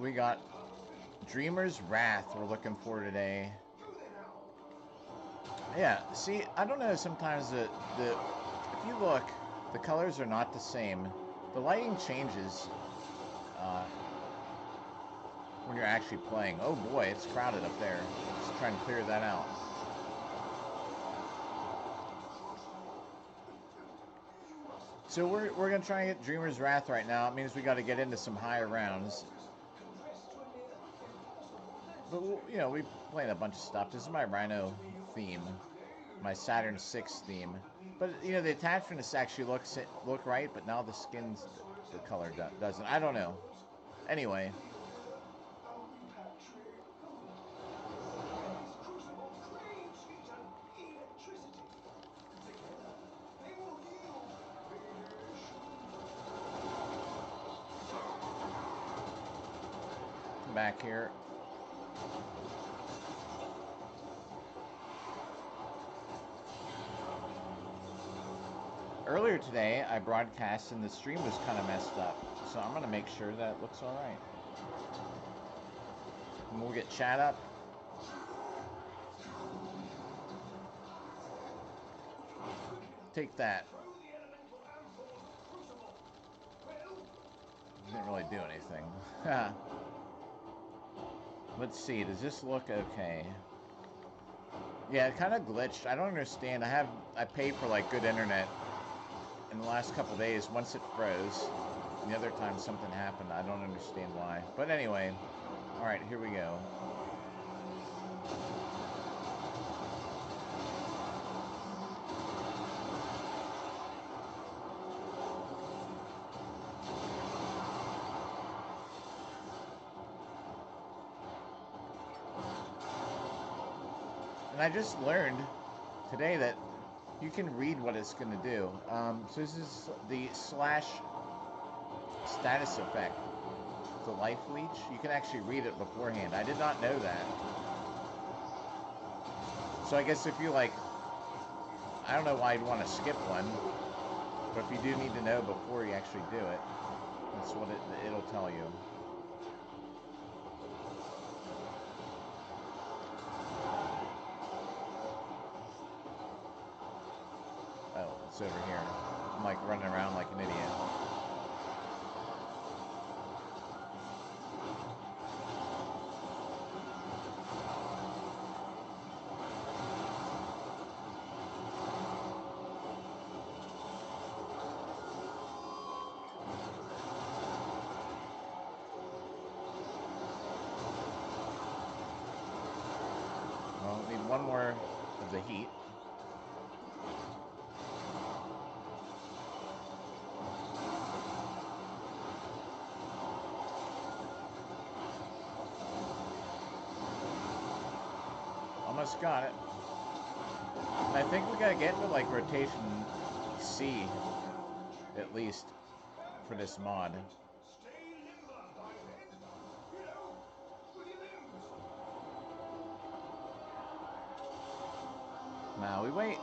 we got Dreamer's Wrath we're looking for today. Yeah, see, I don't know, sometimes if you look, the colors are not the same. The lighting changes when you're actually playing. Oh boy, it's crowded up there. Let's try and clear that out. So we're going to try and get Dreamer's Wrath right now. It means we got to get into some higher rounds. But, you know, we played a bunch of stuff. This is my Rhino theme. My Saturn 6 theme. But, you know, the attachments actually look right, but now the skin's, the color doesn't. I don't know. Anyway. Come back here. Earlier today, I broadcast and the stream was kind of messed up, so I'm going to make sure that it looks alright. And we'll get chat up. Take that. Didn't really do anything. Let's see, does this look okay? Yeah, it kind of glitched. I don't understand. I paid for like good internet. In the last couple days, once it froze, and the other time something happened. I don't understand why. But anyway, alright, here we go. And I just learned today that you can read what it's going to do. So this is the slash status effect. The life leech. You can actually read it beforehand. I did not know that. So I guess if you like, I don't know why you'd want to skip one, but if you do need to know before you actually do it, that's what it'll tell you. Oh, it's over here. I'm like running around like an idiot. Well, we need one more of the heat. Almost got it. And I think we gotta get into like rotation C, at least, for this mod. Now we wait.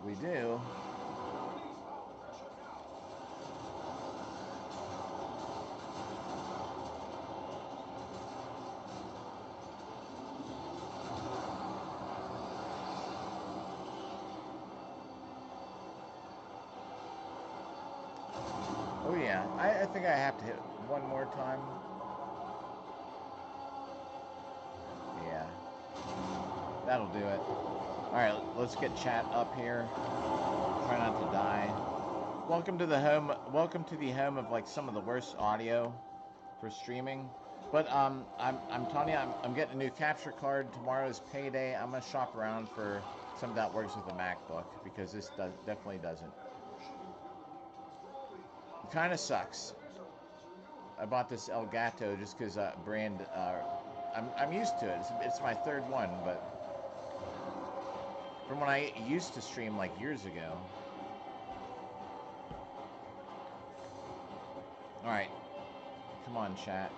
We do. Oh yeah, I think I have to hit one more time. Yeah, that'll do it. Alright, let's get chat up here. Try not to die. Welcome to the home of like some of the worst audio for streaming. But I'm telling you, I'm getting a new capture card. Tomorrow's payday. I'm gonna shop around for something that works with a MacBook because this definitely doesn't. It kind of sucks. I bought this El Gato just because brand. I'm used to it. It's my third one, but from when I used to stream like years ago. All right, come on, chat.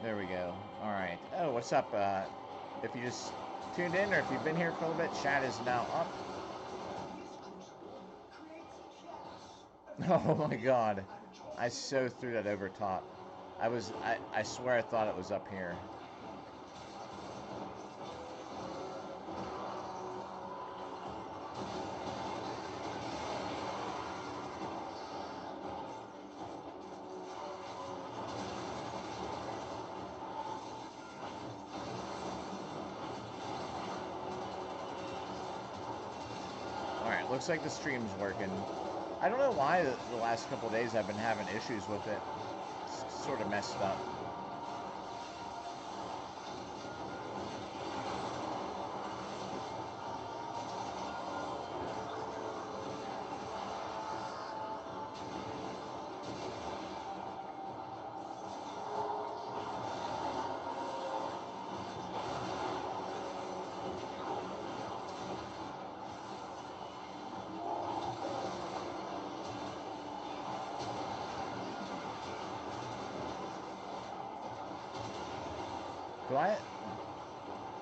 There we go. All right. Oh, what's up? If you just tuned in, or if you've been here for a little bit, chat is now up. Oh my God, I so threw that over top. I swear I thought it was up here. Alright, looks like the stream's working. I don't know why the last couple of days I've been having issues with it. It's sort of messed up.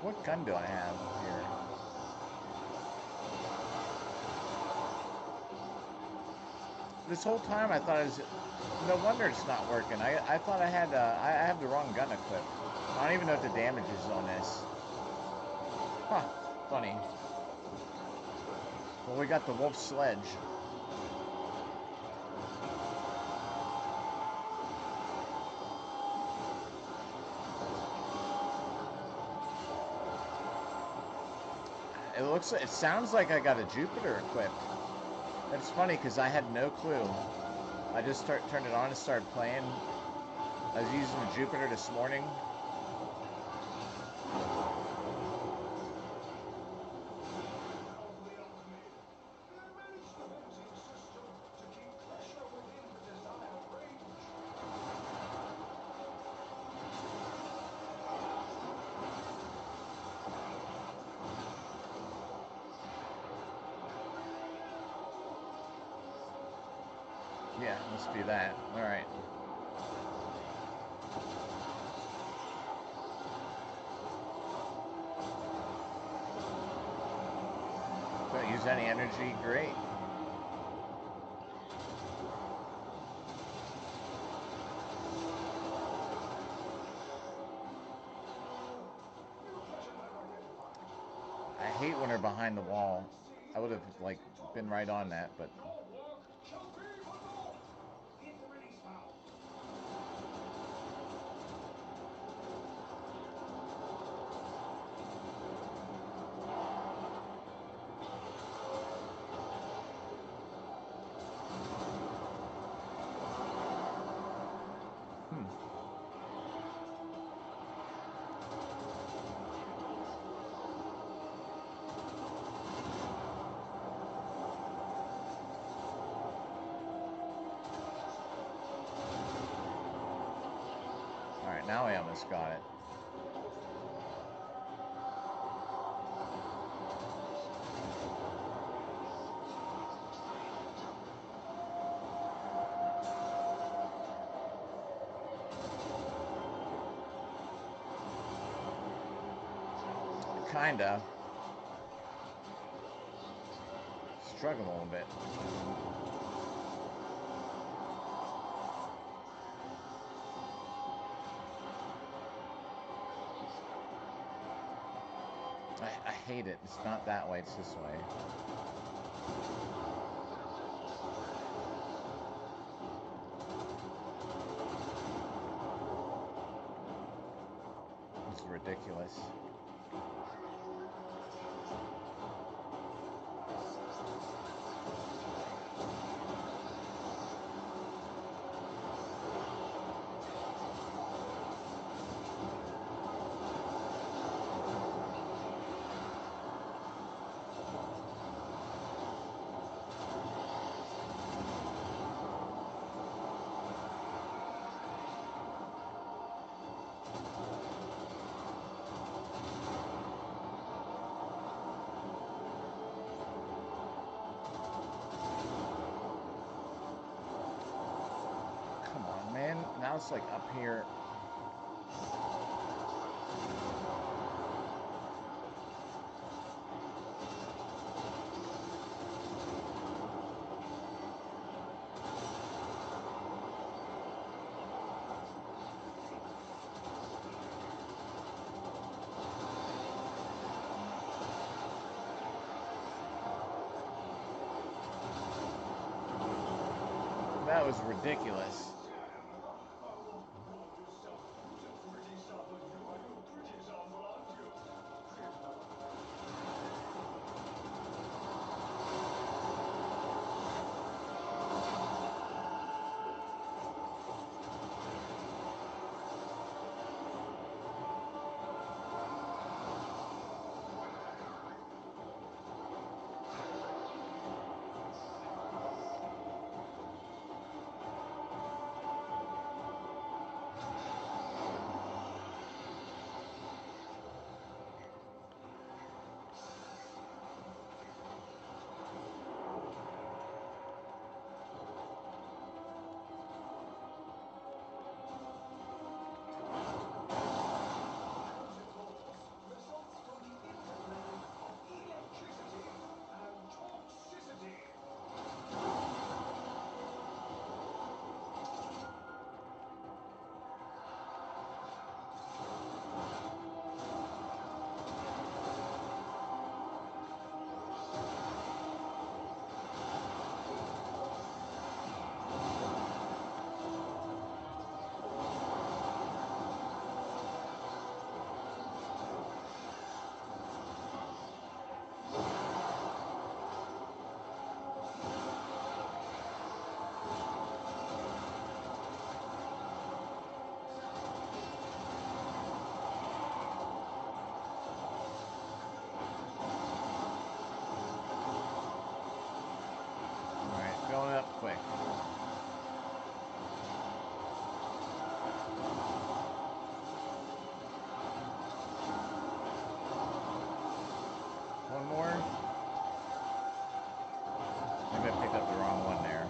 What gun do I have here? This whole time I thought it was... No wonder it's not working. I thought I had... I have the wrong gun equipped. I don't even know what the damage is on this. Huh. Funny. Well, we got the wolf sledge. It sounds like I got a Jupiter equipped. That's funny because I had no clue. I just turned it on and started playing. I was using the Jupiter this morning. Yeah, let's do that. All right. Don't use any energy. Great. I hate when they're behind the wall. I would have like been right on that, but. Alright, now I almost got it. Kinda. Struggling a little bit. I hate it. It's not that way, it's this way. This is ridiculous. Man, now it's like up here. That was ridiculous. Going up quick. One more. Maybe I picked up the wrong one there.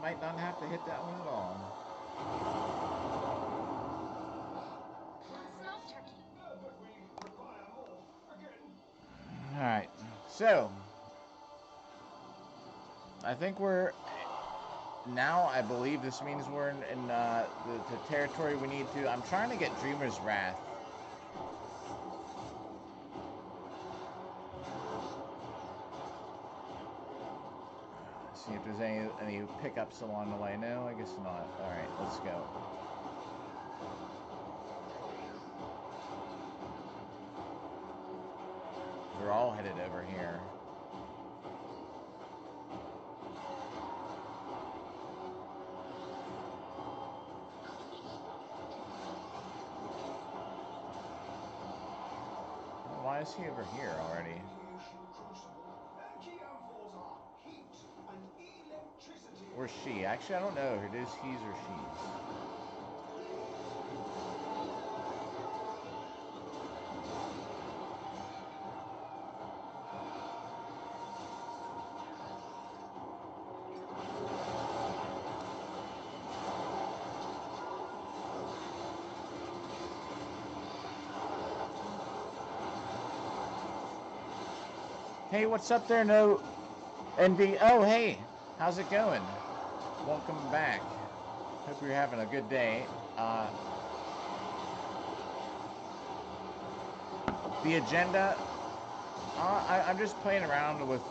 Might not have to hit that one at all. Alright, so I think we're now, I believe this means we're in the territory we need to. I'm trying to get Dreamer's Wrath. See if there's any pickups along the way. No, I guess not. Alright, let's go. They're all headed over here. Well, why is he over here already? Or she. Actually, I don't know if it is he's or she's. Hey, what's up there, No NB? Oh, hey, how's it going? Welcome back. Hope you're having a good day. The agenda. I'm just playing around with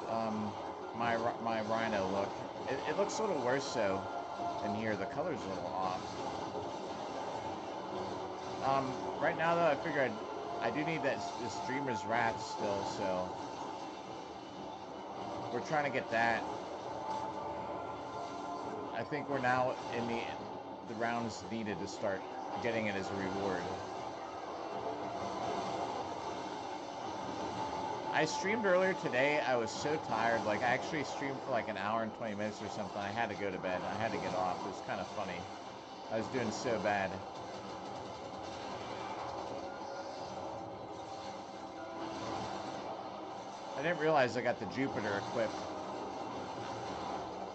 my Rhino look. It looks a little worse so in here. The color's a little off. Right now though, I figure I do need this Dreamer's Wrath still, so we're trying to get that. I think we're now in the rounds needed to start getting it as a reward. I streamed earlier today. I was so tired. Like, I actually streamed for like an hour and 20 minutes or something. I had to go to bed. I had to get off. It was kind of funny. I was doing so bad. I didn't realize I got the Jupiter equipped.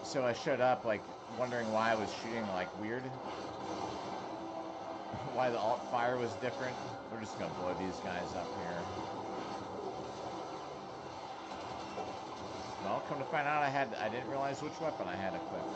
So I showed up, like, wondering why I was shooting, like, weird. Why the alt fire was different. We're just gonna blow these guys up here. Well, come to find out, I didn't realize which weapon I had equipped.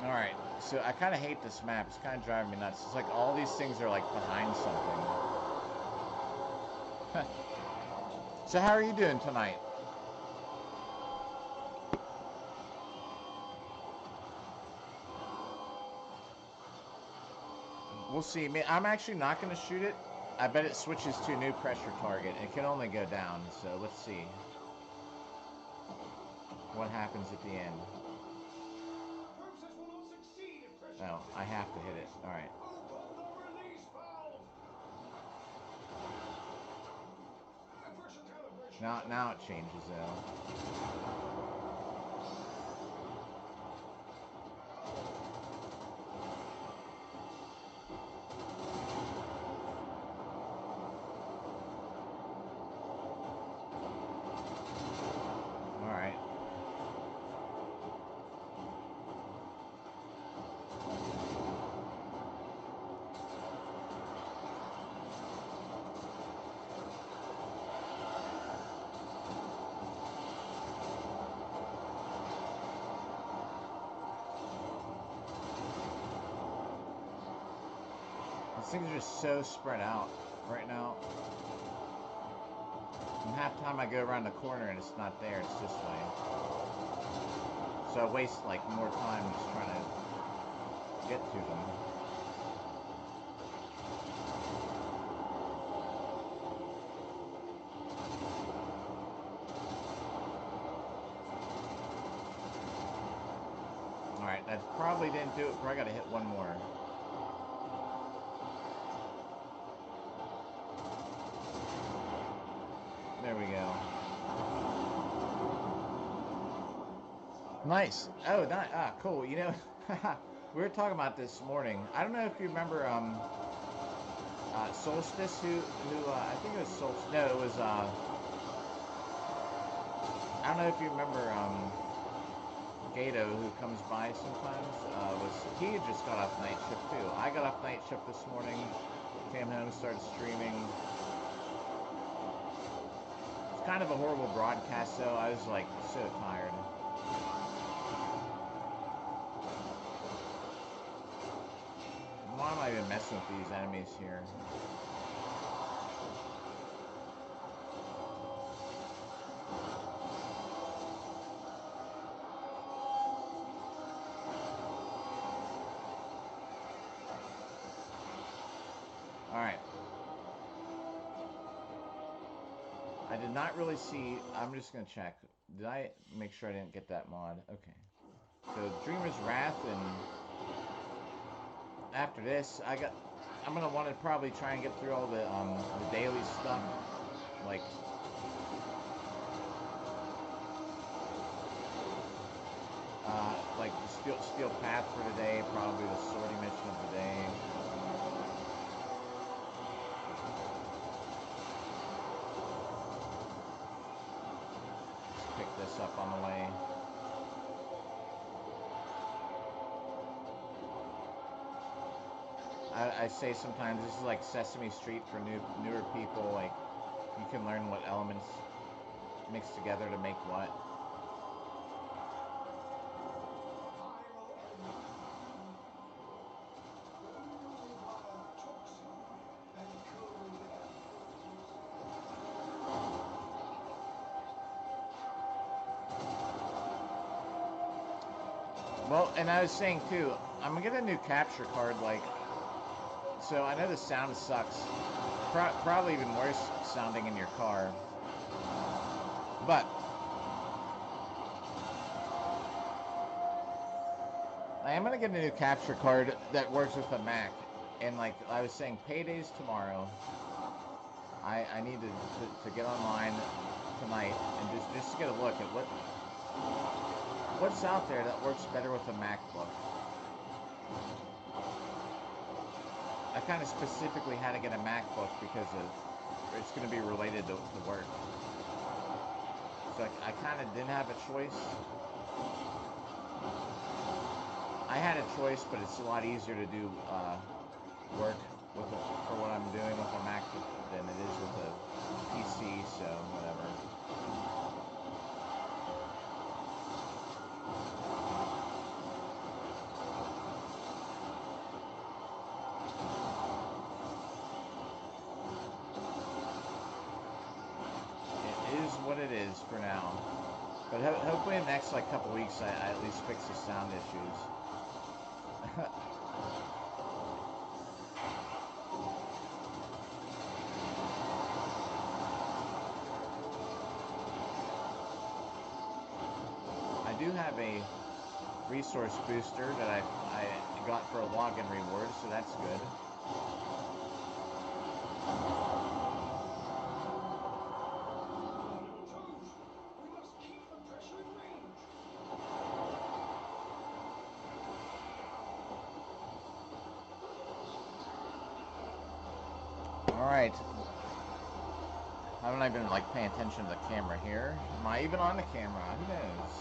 Alright, so I kind of hate this map. It's kind of driving me nuts. It's like all these things are like behind something. So how are you doing tonight? We'll see. I'm actually not going to shoot it. I bet it switches to a new pressure target. It can only go down, so let's see what happens at the end. Oh, I have to hit it. Alright. Now it changes, though. Things are just so spread out right now. And half the time I go around the corner and it's not there, it's this way. So I waste like more time just trying to get to them. Alright, that probably didn't do it, but I gotta hit one more. There we go. Nice. Oh, cool. You know, we were talking about this morning. I don't know if you remember, Solstice, who, I think it was Solstice. No, it was, I don't know if you remember, Gato, who comes by sometimes, he had just got off night shift, too. I got off night shift this morning, came home, started streaming. Kind of a horrible broadcast, though. I was like so tired. Why am I even messing with these enemies here? Alright. I did not really see... I'm just going to check. Did I make sure I didn't get that mod? Okay. So, Dreamer's Wrath, and... after this, I'm going to want to probably try and get through all the daily stuff. Like... like the Steel Path for today, probably the sorting mission of the day. Pick this up on the way. I say sometimes this is like Sesame Street for newer people. Like, you can learn what elements mix together to make what. Well, and I was saying too, I'm gonna get a new capture card, like, so I know the sound sucks. Probably even worse sounding in your car. But I am gonna get a new capture card that works with a Mac. And like I was saying, payday's tomorrow. I need to get online tonight and just get a look at what's out there that works better with a MacBook. I kind of specifically had to get a MacBook because it's going to be related to work. So I kind of didn't have a choice. I had a choice, but it's a lot easier to do work for what I'm doing with a Mac than it is with a PC, so whatever. It is what it is for now. But hopefully in the next like couple weeks I at least fix the sound issues. I do have a resource booster that I got for a login reward, so that's good. Alright. I'm not even like paying attention to the camera here. Am I even on the camera? Who knows?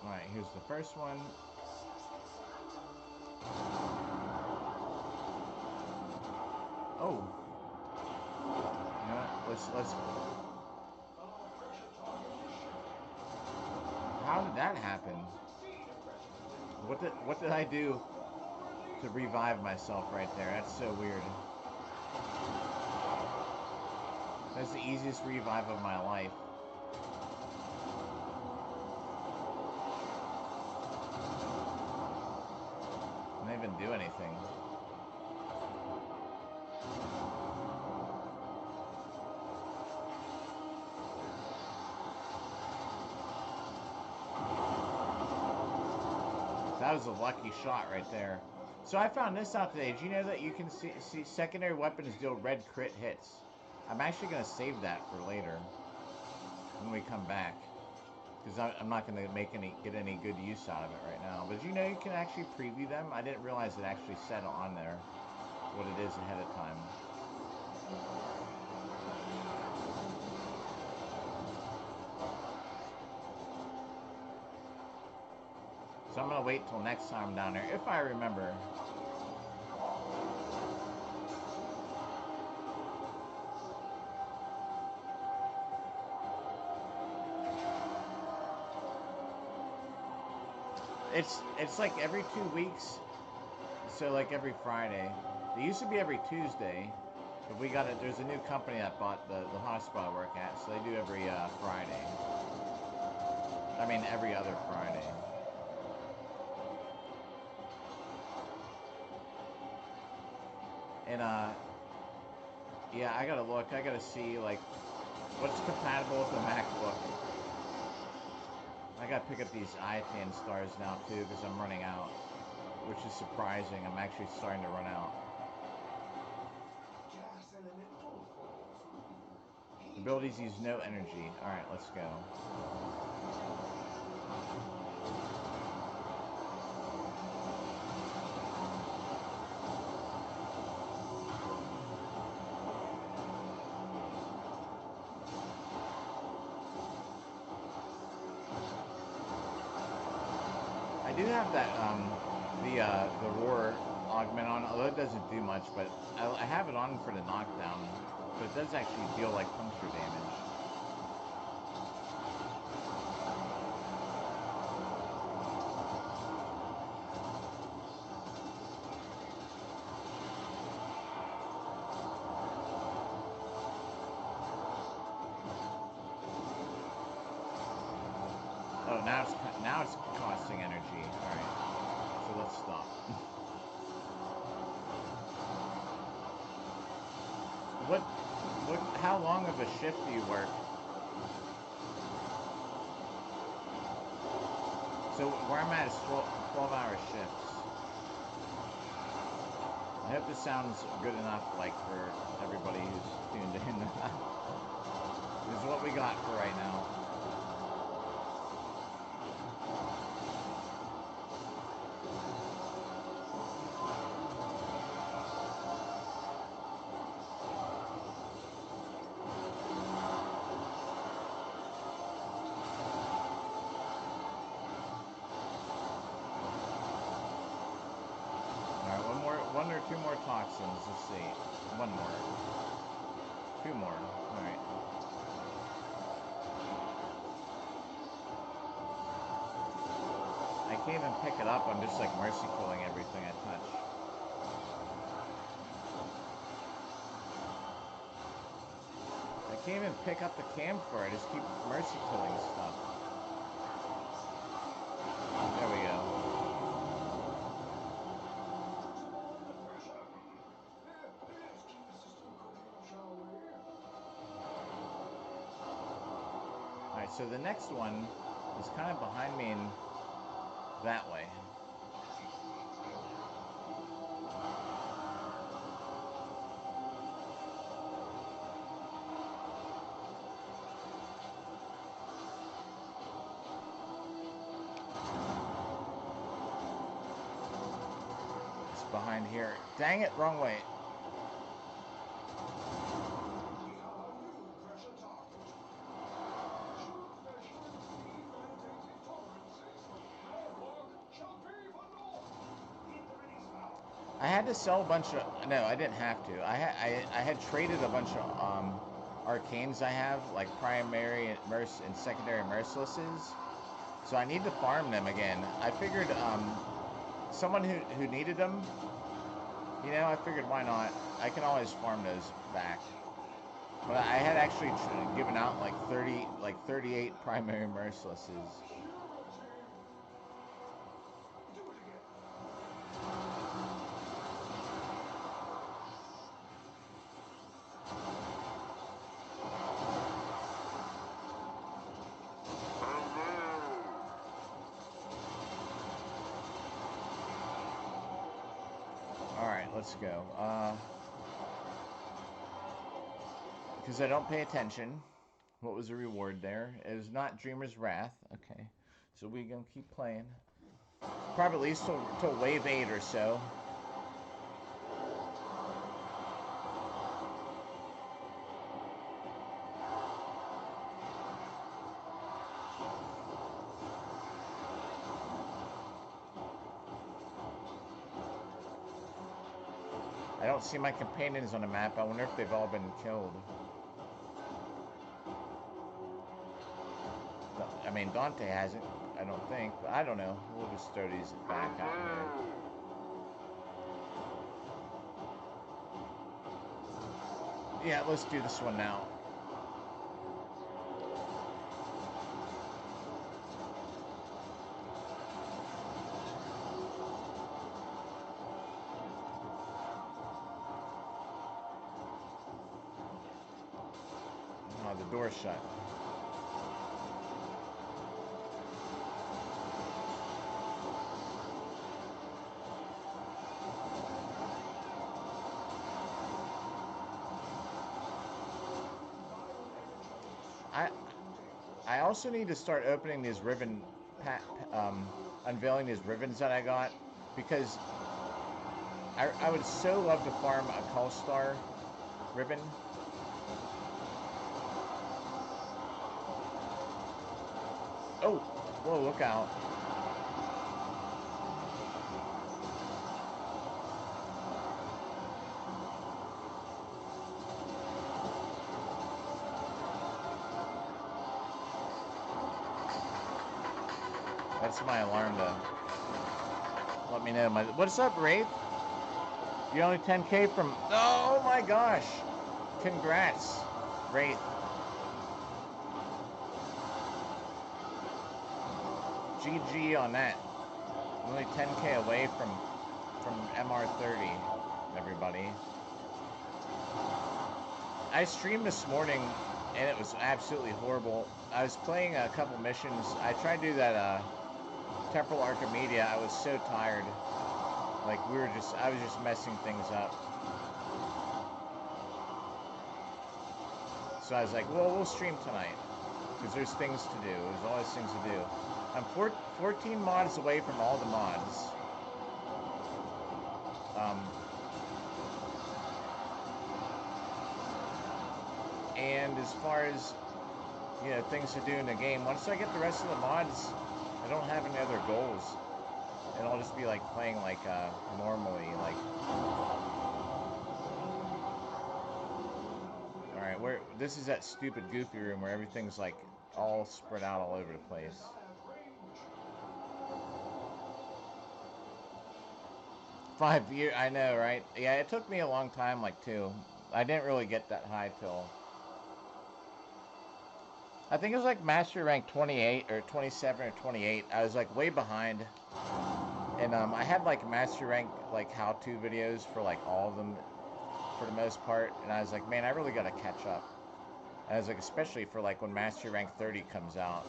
Alright, here's the first one. Oh. You know what? Let's How did that happen? What did I do to revive myself right there? That's so weird. That's the easiest revive of my life. I didn't even do anything. That was a lucky shot right there. So I found this out today. Did you know that you can see secondary weapons deal red crit hits? I'm actually going to save that for later when we come back, because I'm not going to get any good use out of it right now. But did you know you can actually preview them? I didn't realize it actually said on there what it is ahead of time. So I'm going to wait till next time down there, if I remember. It's like every 2 weeks, so like every Friday. It used to be every Tuesday, but there's a new company that bought the hospital I work at, so they do every Friday. I mean every other Friday. And yeah, I gotta look. I gotta see like what's compatible with the MacBook. I gotta pick up these ITAN stars now too because I'm running out, which is surprising. I'm actually starting to run out. Abilities use no energy. All right, let's go. I do have that the roar augment on, although it doesn't do much, but I have it on for the knockdown, but it does actually deal like puncture damage. Oh, now it's costing energy. All right, so let's stop. what How long of a shift do you work? So where I'm at is 12-hour shifts. I hope this sounds good enough, like, for everybody who's tuned in. This is what we got for right now. One or two more toxins. Let's see. One more. Two more. All right. I can't even pick it up. I'm just like mercy killing everything I touch. I can't even pick up the camphor. I just keep mercy killing stuff. There we go. Alright, so the next one is kind of behind me in that way. It's behind here. Dang it, wrong way. I had to sell a bunch of... No, I didn't have to. I had traded a bunch of arcanes I have, like primary and secondary mercilesses. So I need to farm them again. I figured someone who needed them, you know, I figured why not? I can always farm those back. But I had actually given out like 38 primary mercilesses. Alright, let's go. Because I don't pay attention. What was the reward there? It was not Dreamer's Wrath. Okay. So we're going to keep playing. Probably at least till wave 8 or so. I don't see my companions on the map. I wonder if they've all been killed. I mean, Dante hasn't, I don't think, but I don't know. We'll just throw these back out here. Yeah, let's do this one now. Oh, the door's shut. I also need to start opening these ribbon, unveiling these ribbons that I got, because I would so love to farm a Cull Star ribbon. Oh, whoa, look out. That's my alarm to let me know. What's up, Wraith? You're only 10K from... Oh my gosh! Congrats, Wraith. GG on that. Only 10K away from MR30, everybody. I streamed this morning, and it was absolutely horrible. I was playing a couple missions. I tried to do that Temporal Archimedia. I was so tired. Like, I was just messing things up. So I was like, well, we'll stream tonight. Because there's things to do. There's always things to do. I'm 14 mods away from all the mods. And as far as, you know, things to do in the game, once I get the rest of the mods, I don't have any other goals. And I'll just be like playing like normally, like. All right, this is that stupid goofy room where everything's like all spread out all over the place. Five years, I know, right? Yeah, it took me a long time, like, too. I didn't really get that high till... I think it was like Master Rank 28 or 27 or 28. I was like way behind. And I had like Master Rank like how-to videos for like all of them for the most part. And I was like, man, I really got to catch up. And I was like, especially for like when Master Rank 30 comes out.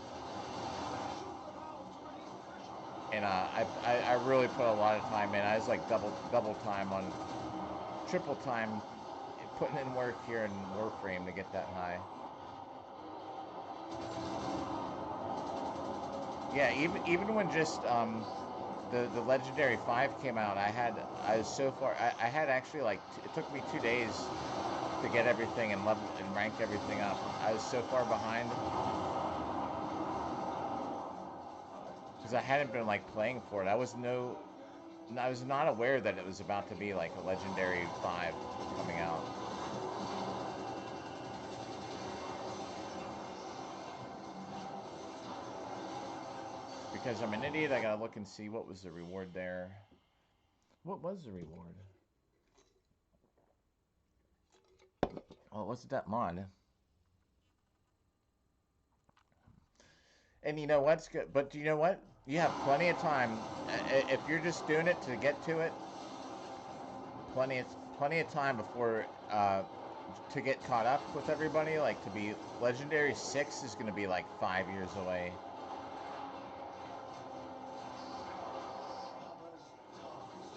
And I really put a lot of time in. I was like double time on, triple time putting in work here in Warframe to get that high. Yeah, even when just the Legendary 5 came out, I was so far. I had actually like it took me 2 days to get everything and level and rank everything up. I was so far behind because I hadn't been like playing for it. I was not aware that it was about to be like a Legendary 5 coming out. Because I'm an idiot, I gotta look and see what was the reward there. What was the reward? Oh, what's that mod? And you know what's good? But you know what? You have plenty of time. If you're just doing it to get to it, plenty of time before to get caught up with everybody. Like to be Legendary 6 is gonna be like 5 years away.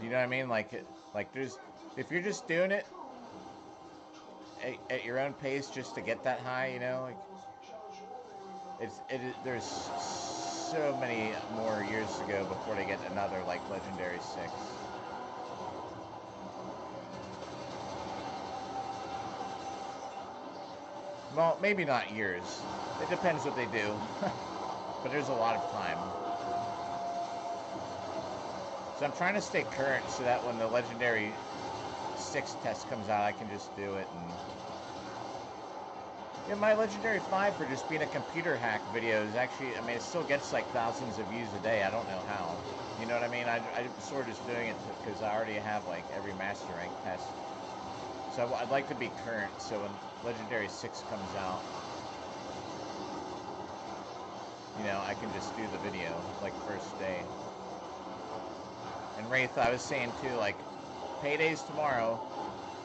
You know what I mean? Like there's, if you're just doing it at your own pace just to get that high, you know, like there's so many more years to go before they get another like Legendary 6. Well, maybe not years. It depends what they do, but there's a lot of time. So I'm trying to stay current so that when the Legendary 6 test comes out, I can just do it. And yeah, my Legendary 5 for just being a computer hack video is actually, I mean, it still gets like thousands of views a day. I don't know how. You know what I mean? I'm sort of just doing it because I already have like every Master Rank test. So I'd like to be current so when Legendary 6 comes out, you know, I can just do the video like first day. And Wraith, I was saying too, like, payday's tomorrow.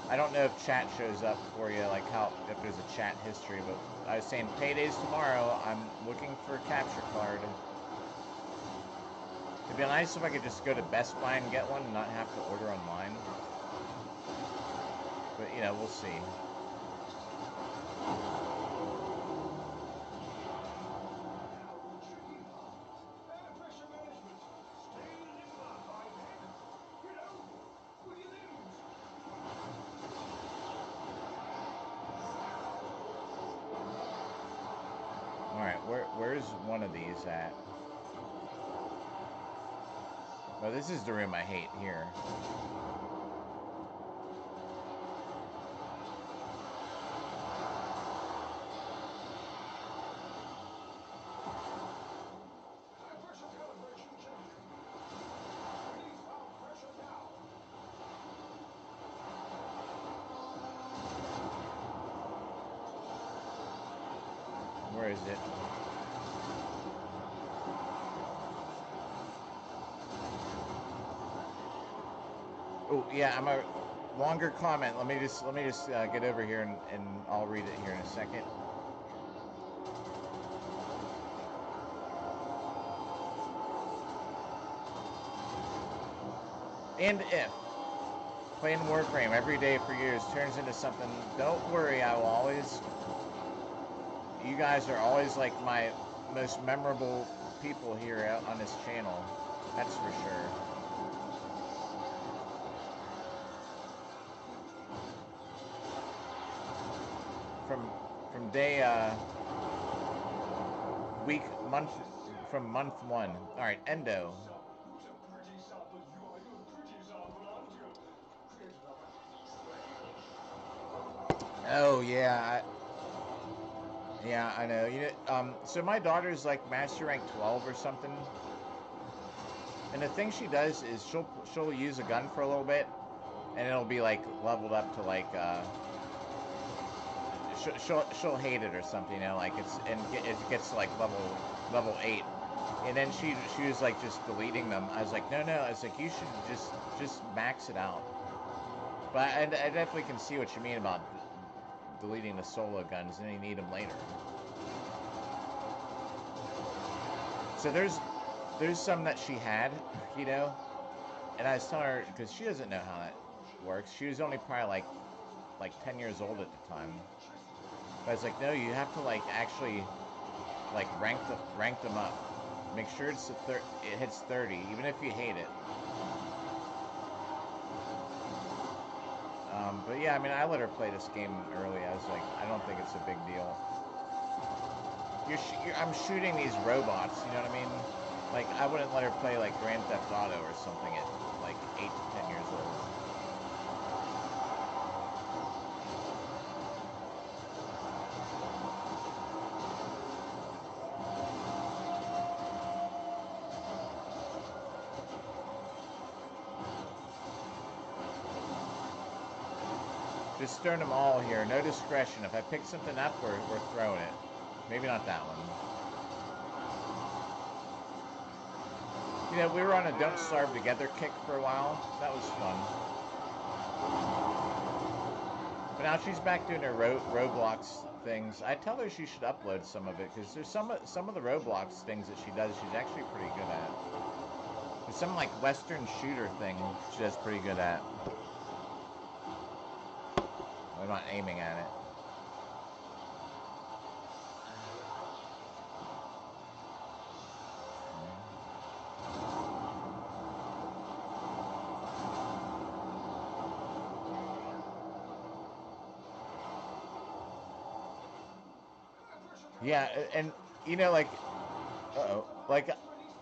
I don't know if chat shows up for you, like if there's a chat history, but I was saying payday's tomorrow. I'm looking for a capture card. It'd be nice if I could just go to Best Buy and get one and not have to order online. But, you know, we'll see. Where's one of these at? Well, this is the room I hate here. Where is it? Oh yeah, I'm a longer comment. Let me just get over here and I'll read it here in a second. And if playing Warframe every day for years turns into something, don't worry, I will always. You guys are always like my most memorable people here on this channel. That's for sure. From day week month from month one. All right, Endo. Oh yeah, I know. You know, so my daughter's like master rank 12 or something, and the thing she does is she'll use a gun for a little bit, and it'll be like leveled up to like she'll hate it or something, you know, like it gets to like level 8, and then she was like just deleting them. I was like, no, I was like, you should just max it out. But I definitely can see what you mean about deleting the solo guns, and you need them later. So there's some that she had, you know, and I was telling her, because she doesn't know how that works. She was only probably like 10 years old at the time. But I was like, no, you have to like actually like rank them up. Make sure it hits 30, even if you hate it. But yeah, I mean, I let her play this game early. I was like, I don't think it's a big deal. I'm shooting these robots, you know what I mean? Like, I wouldn't let her play like Grand Theft Auto or something at like 8 to 10 years old. Just stirring them all here. No discretion. If I pick something up, we're throwing it. Maybe not that one. You know, we were on a Don't Starve Together kick for a while. That was fun. But now she's back doing her Roblox things. I tell her she should upload some of it, because there's some of the Roblox things that she does she's actually pretty good at. There's some like Western shooter thing she does pretty good at. I'm not aiming at it. Yeah, and you know, like, like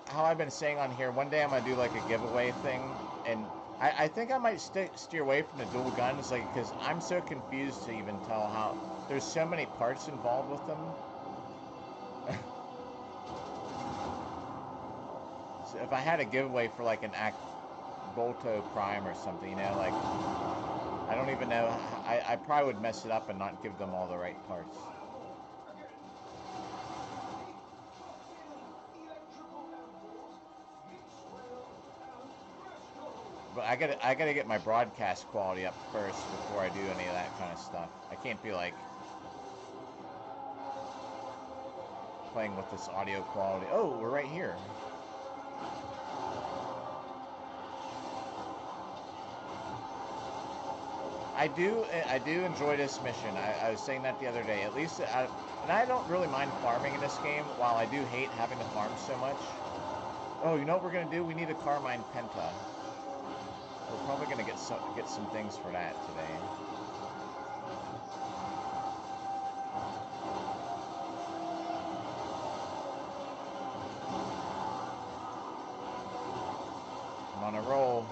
how I've been saying on here, one day I'm gonna do like a giveaway thing, and I think I might steer away from the dual guns, like, because I'm so confused to even tell how there's so many parts involved with them. So if I had a giveaway for like an Bolto Prime or something, you know, like, I don't even know. I probably would mess it up and not give them all the right parts. But I gotta get my broadcast quality up first before I do any of that kind of stuff. I can't be like playing with this audio quality. Oh, we're right here. I do enjoy this mission. I was saying that the other day. At least, and I don't really mind farming in this game, while I do hate having to farm so much. Oh, you know what we're gonna do? We need a Carmine Penta. We're probably gonna get some things for that today. I'm on a roll.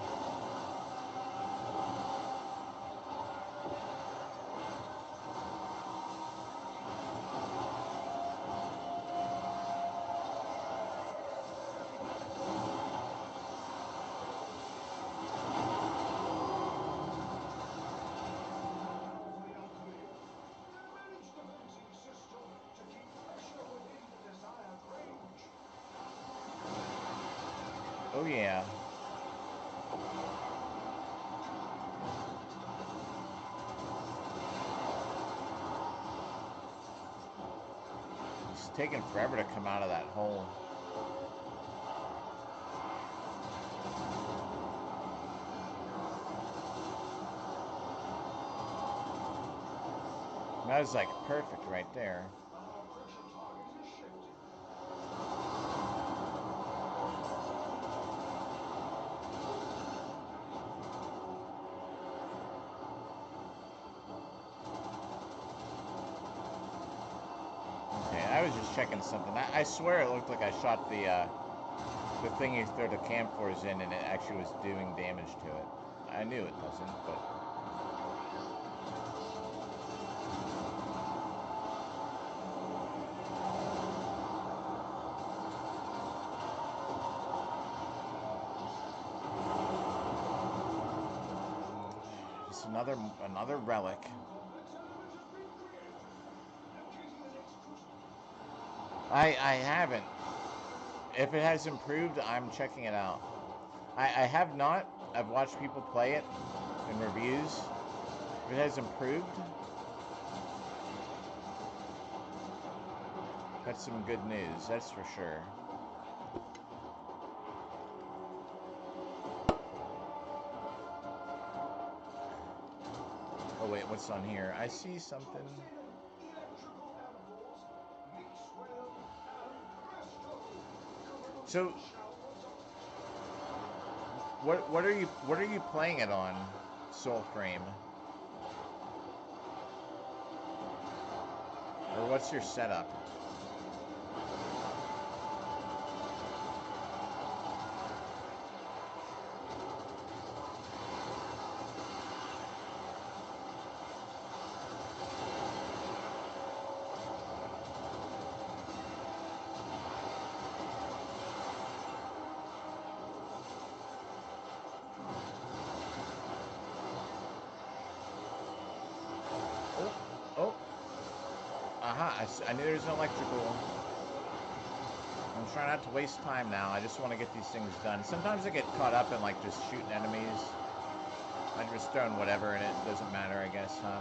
Oh yeah. It's taking forever to come out of that hole. That was like perfect right there. Okay, I was just checking something. I swear it looked like I shot the thing you throw the camphors in and it actually was doing damage to it. I knew it wasn't, but... It's another relic. I haven't. If it has improved, I'm checking it out. I have not. I've watched people play it in reviews. If it has improved, that's some good news, that's for sure. Oh wait, what's on here? I see something. So, what are you playing it on, Soulframe? Or what's your setup? I knew there was an electrical. I'm trying not to waste time now. I just want to get these things done. Sometimes I get caught up in like just shooting enemies. I'm just throwing whatever and it doesn't matter, I guess, huh?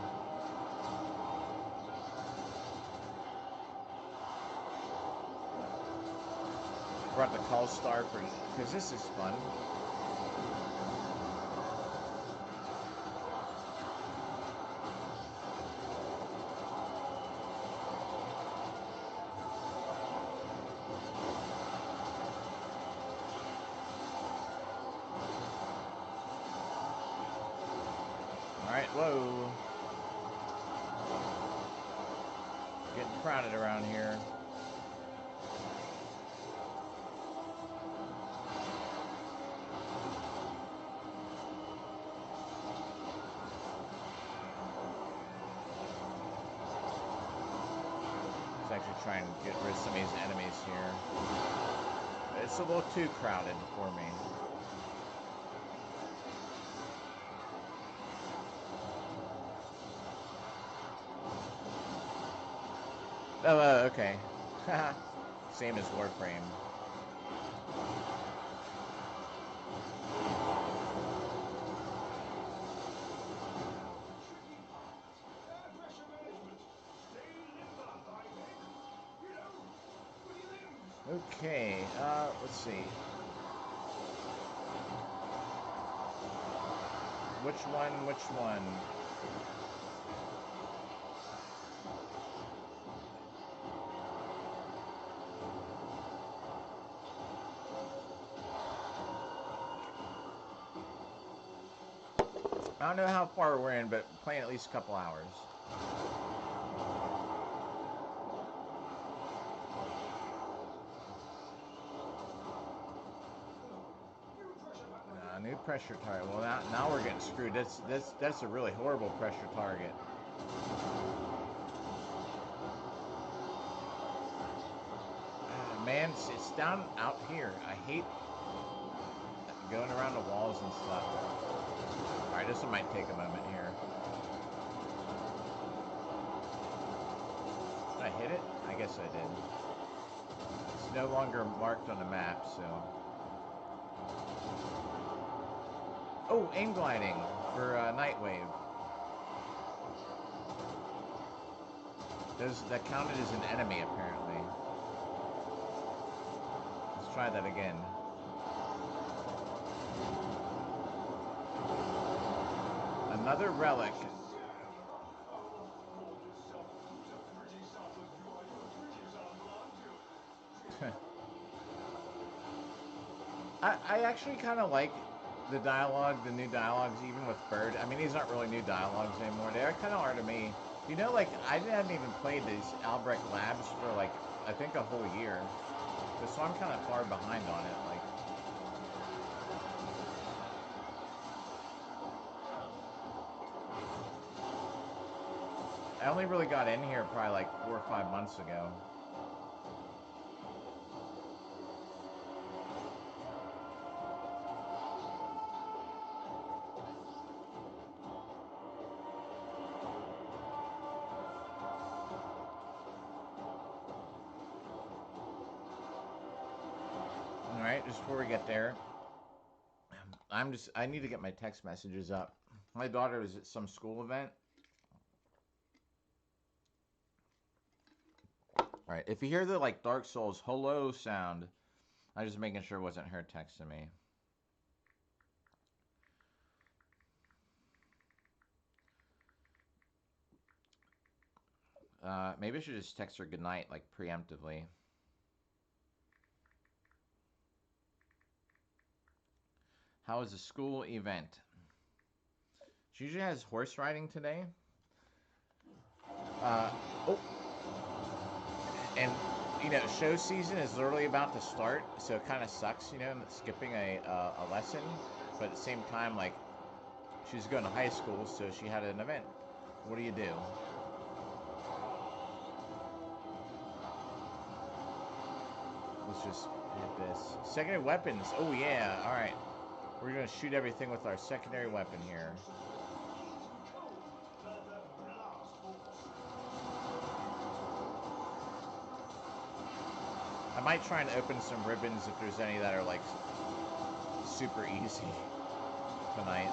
Brought the call star for because this is fun. Alright, whoa. Getting crowded around here. Let's actually try and get rid of some of these enemies here. It's a little too crowded for me. Oh, okay. Same as Warframe. Okay, let's see. Which one? I don't know how far we're in, but playing at least a couple hours. New pressure target. Well, now we're getting screwed. That's a really horrible pressure target. Man, it's down out here. I hate going around the walls and stuff. Alright, this one might take a moment here. Did I hit it? I guess I did. It's no longer marked on the map, so... Oh, aim gliding for Nightwave. That counted as an enemy, apparently. Let's try that again. Another relic. I actually kind of like the dialogue, the new dialogues, even with Bird. I mean, these aren't really new dialogues anymore. They kind of are to me. You know, like, I hadn't even played these Albrecht Labs for, like, I think a whole year. So I'm kind of far behind on it, like. I only really got in here probably like 4 or 5 months ago. Alright, just before we get there, I need to get my text messages up. My daughter was at some school event. Alright, if you hear the, like, Dark Souls hello sound, I'm just making sure it wasn't her texting me. Maybe I should just text her goodnight, like, preemptively. How was the school event? She usually has horse riding today. Oh! And, you know, show season is literally about to start, so it kind of sucks, you know, skipping a lesson. But at the same time, like, she was going to high school, so she had an event. What do you do? Let's just hit this. Secondary weapons. Oh, yeah. All right. We're going to shoot everything with our secondary weapon here. I might try and open some ribbons if there's any that are, like, super easy tonight.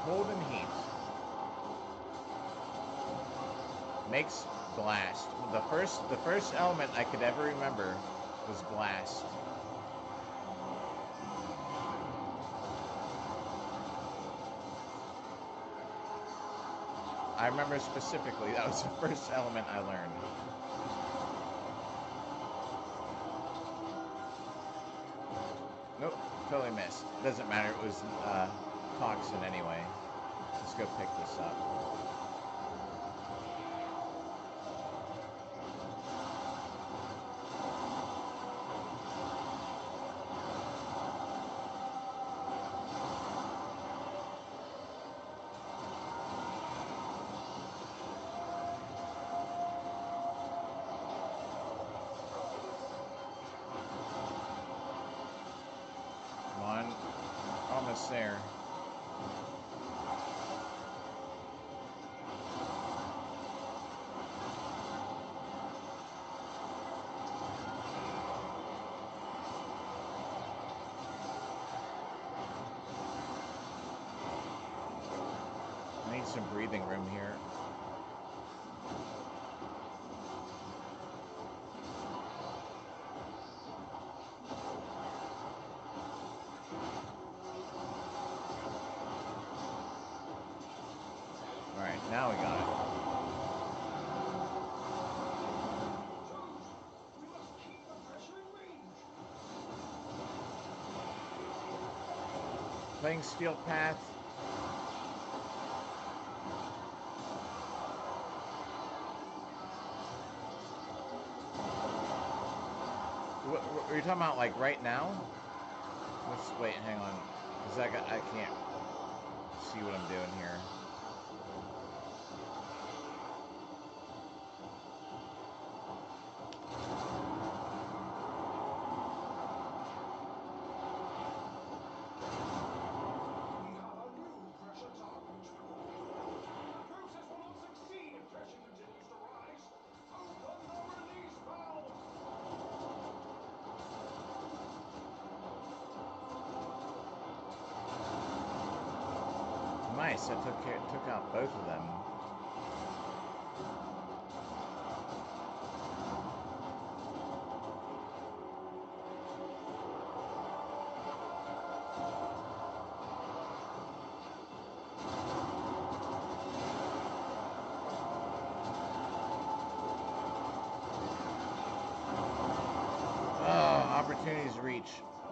Cold and heat. Makes blast. The first element I could ever remember was blast. I remember specifically that was the first element I learned. Nope, totally missed. Doesn't matter, it was toxin anyway. Let's go pick this up. Come on, almost there. I need some breathing room here. Alright, now we got it. Playing Steel Path. What are you talking about, like, right now? Let's wait, hang on. Because I can't see what I'm doing here. nice. I took out both of them. Opportunities reach.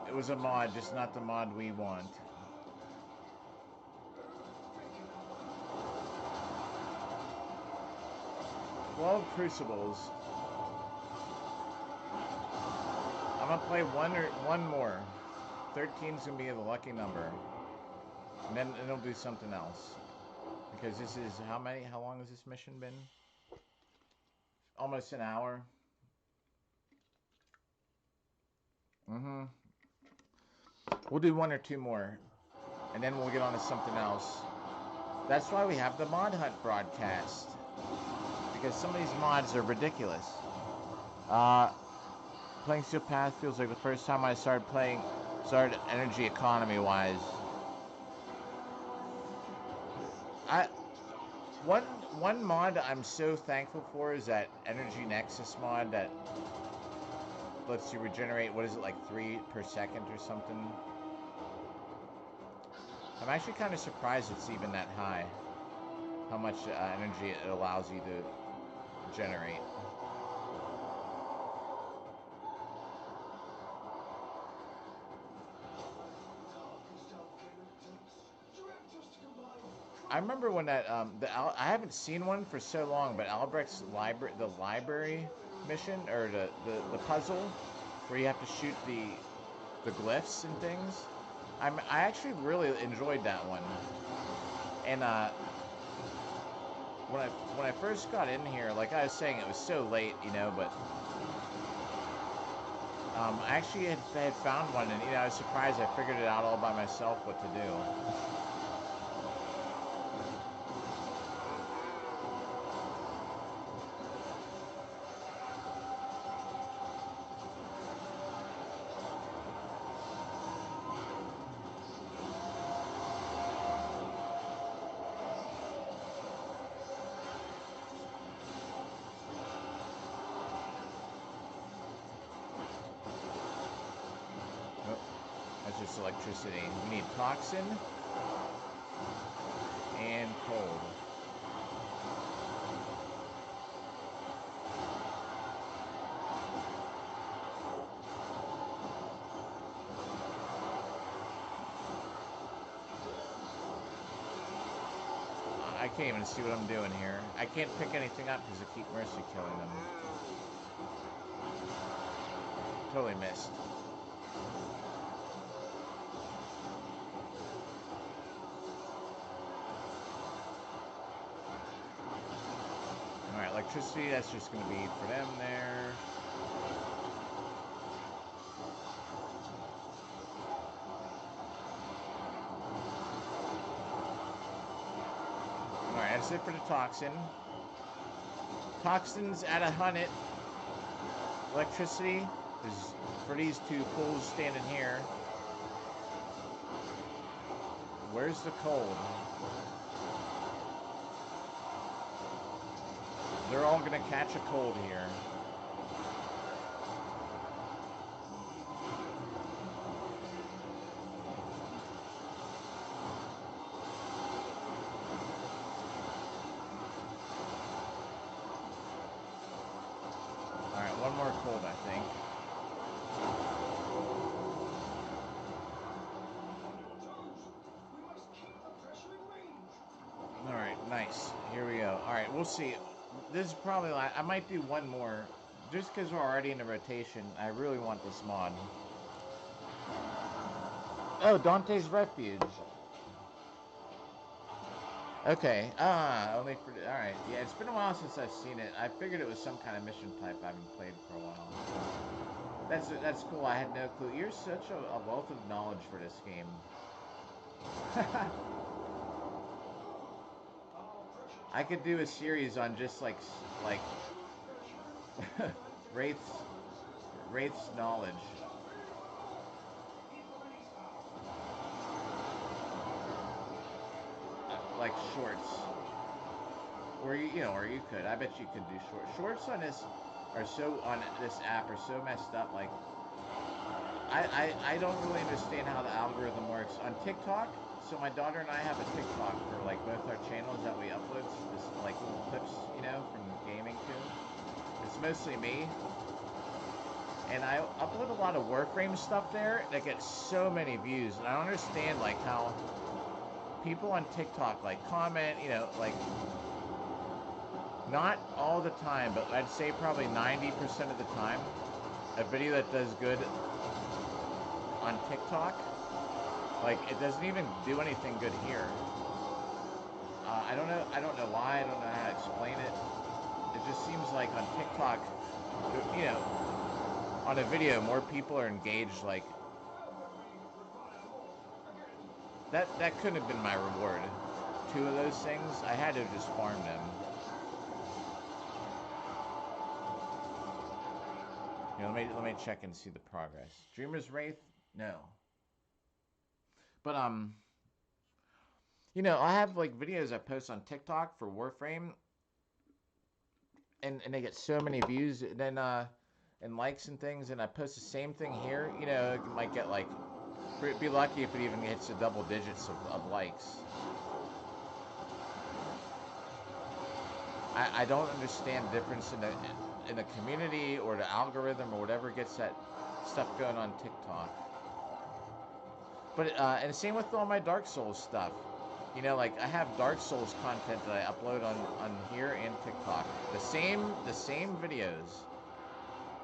It was a mod, just not the mod we want. Well, Crucibles. I'm gonna play one more. 13's gonna be the lucky number, and then it'll do something else. Because this is how long has this mission been? Almost an hour. We'll do one or two more, and then we'll get on to something else. That's why we have the Mod Hunt broadcast, because some of these mods are ridiculous. Playing Steel Path feels like the first time I started energy economy-wise. One mod I'm so thankful for is that Energy Nexus mod that lets you regenerate, what is it, like 3 per second or something? I'm actually kind of surprised it's even that high, how much energy it allows you to generate. I remember when that I haven't seen one for so long, but Albrecht's library mission, or the puzzle where you have to shoot the glyphs and things. I actually really enjoyed that one. And when I first got in here, like I was saying, it was so late, you know, but I actually had found one, and I was surprised I figured it out all by myself what to do. Electricity. We need toxin and cold. I can't even see what I'm doing here. I can't pick anything up because I keep mercy killing them. Totally missed. Alright, electricity, that's just going to be for them there. Alright, that's it for the toxin. Toxins at 100. Electricity is for these two fools standing here. Where's the cold? They're all gonna catch a cold here. Alright, one more cold, I think. Alright, nice. Here we go. Alright, we'll see. This is probably, I might do one more. Just because we're already in the rotation, I really want this mod. Oh, Dante's Refuge. Okay. Only for... Alright. Yeah, it's been a while since I've seen it. I figured it was some kind of mission type I haven't played for a while. That's cool. I had no clue. You're such a wealth of knowledge for this game. I could do a series on just like Wraith's knowledge. like shorts, or or you could. I bet you could do shorts. Shorts on this app are so messed up. Like I don't really understand how the algorithm works on TikTok. So my daughter and I have a TikTok for like both our channels that we upload this like little clips, from gaming too. It's mostly me. And I upload a lot of Warframe stuff there that gets so many views. And I don't understand like how people on TikTok like comment, like not all the time, but I'd say probably 90% of the time, a video that does good on TikTok, like it doesn't even do anything good here. I don't know why. I don't know how to explain it. It just seems like on TikTok, on a video, more people are engaged. Like that couldn't have been my reward. 2 of those things, I had to just farm them. Let me check and see the progress. Dreamer's Wraith, no. But I have like videos I post on TikTok for Warframe, and they get so many views, and then and likes and things, and I post the same thing here. It might get like, be lucky if it even hits the double digits of likes. I don't understand the difference in the community or the algorithm or whatever gets that stuff going on TikTok. But and same with all my Dark Souls stuff. Like I have Dark Souls content that I upload on here and TikTok. The same videos.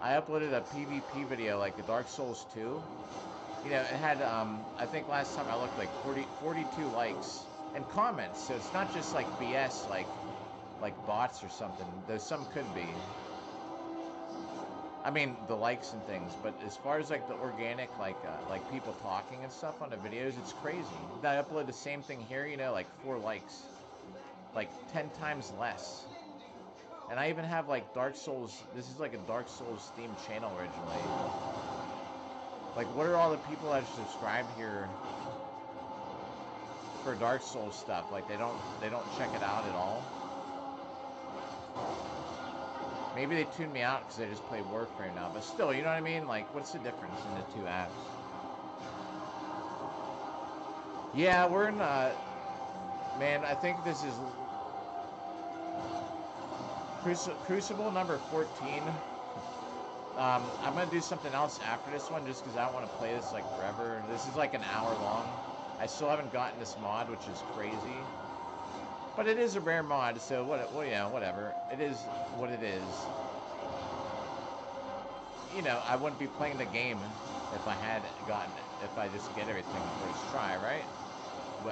I uploaded a PvP video like the Dark Souls 2. It had I think last time I looked like 42 likes and comments. So it's not just like BS like bots or something. Though some could be. I mean the likes and things, but as far as like the organic, like people talking and stuff on the videos, it's crazy. I upload the same thing here, like 4 likes, like 10 times less. And I even have like Dark Souls. This is like a Dark Souls themed channel originally. Like, what are all the people that are subscribed here for Dark Souls stuff? Like they don't check it out at all. Maybe they tuned me out because I just play Warframe now, but still, you know what I mean? Like, what's the difference in the 2 apps? Yeah, we're in, man, I think this is Crucible number 14. I'm going to do something else after this one just because I don't want to play this, like, forever. This is, like, an hour long. I still haven't gotten this mod, which is crazy. But it is a rare mod, so whatever. It is what it is. I wouldn't be playing the game if I just get everything first try, right?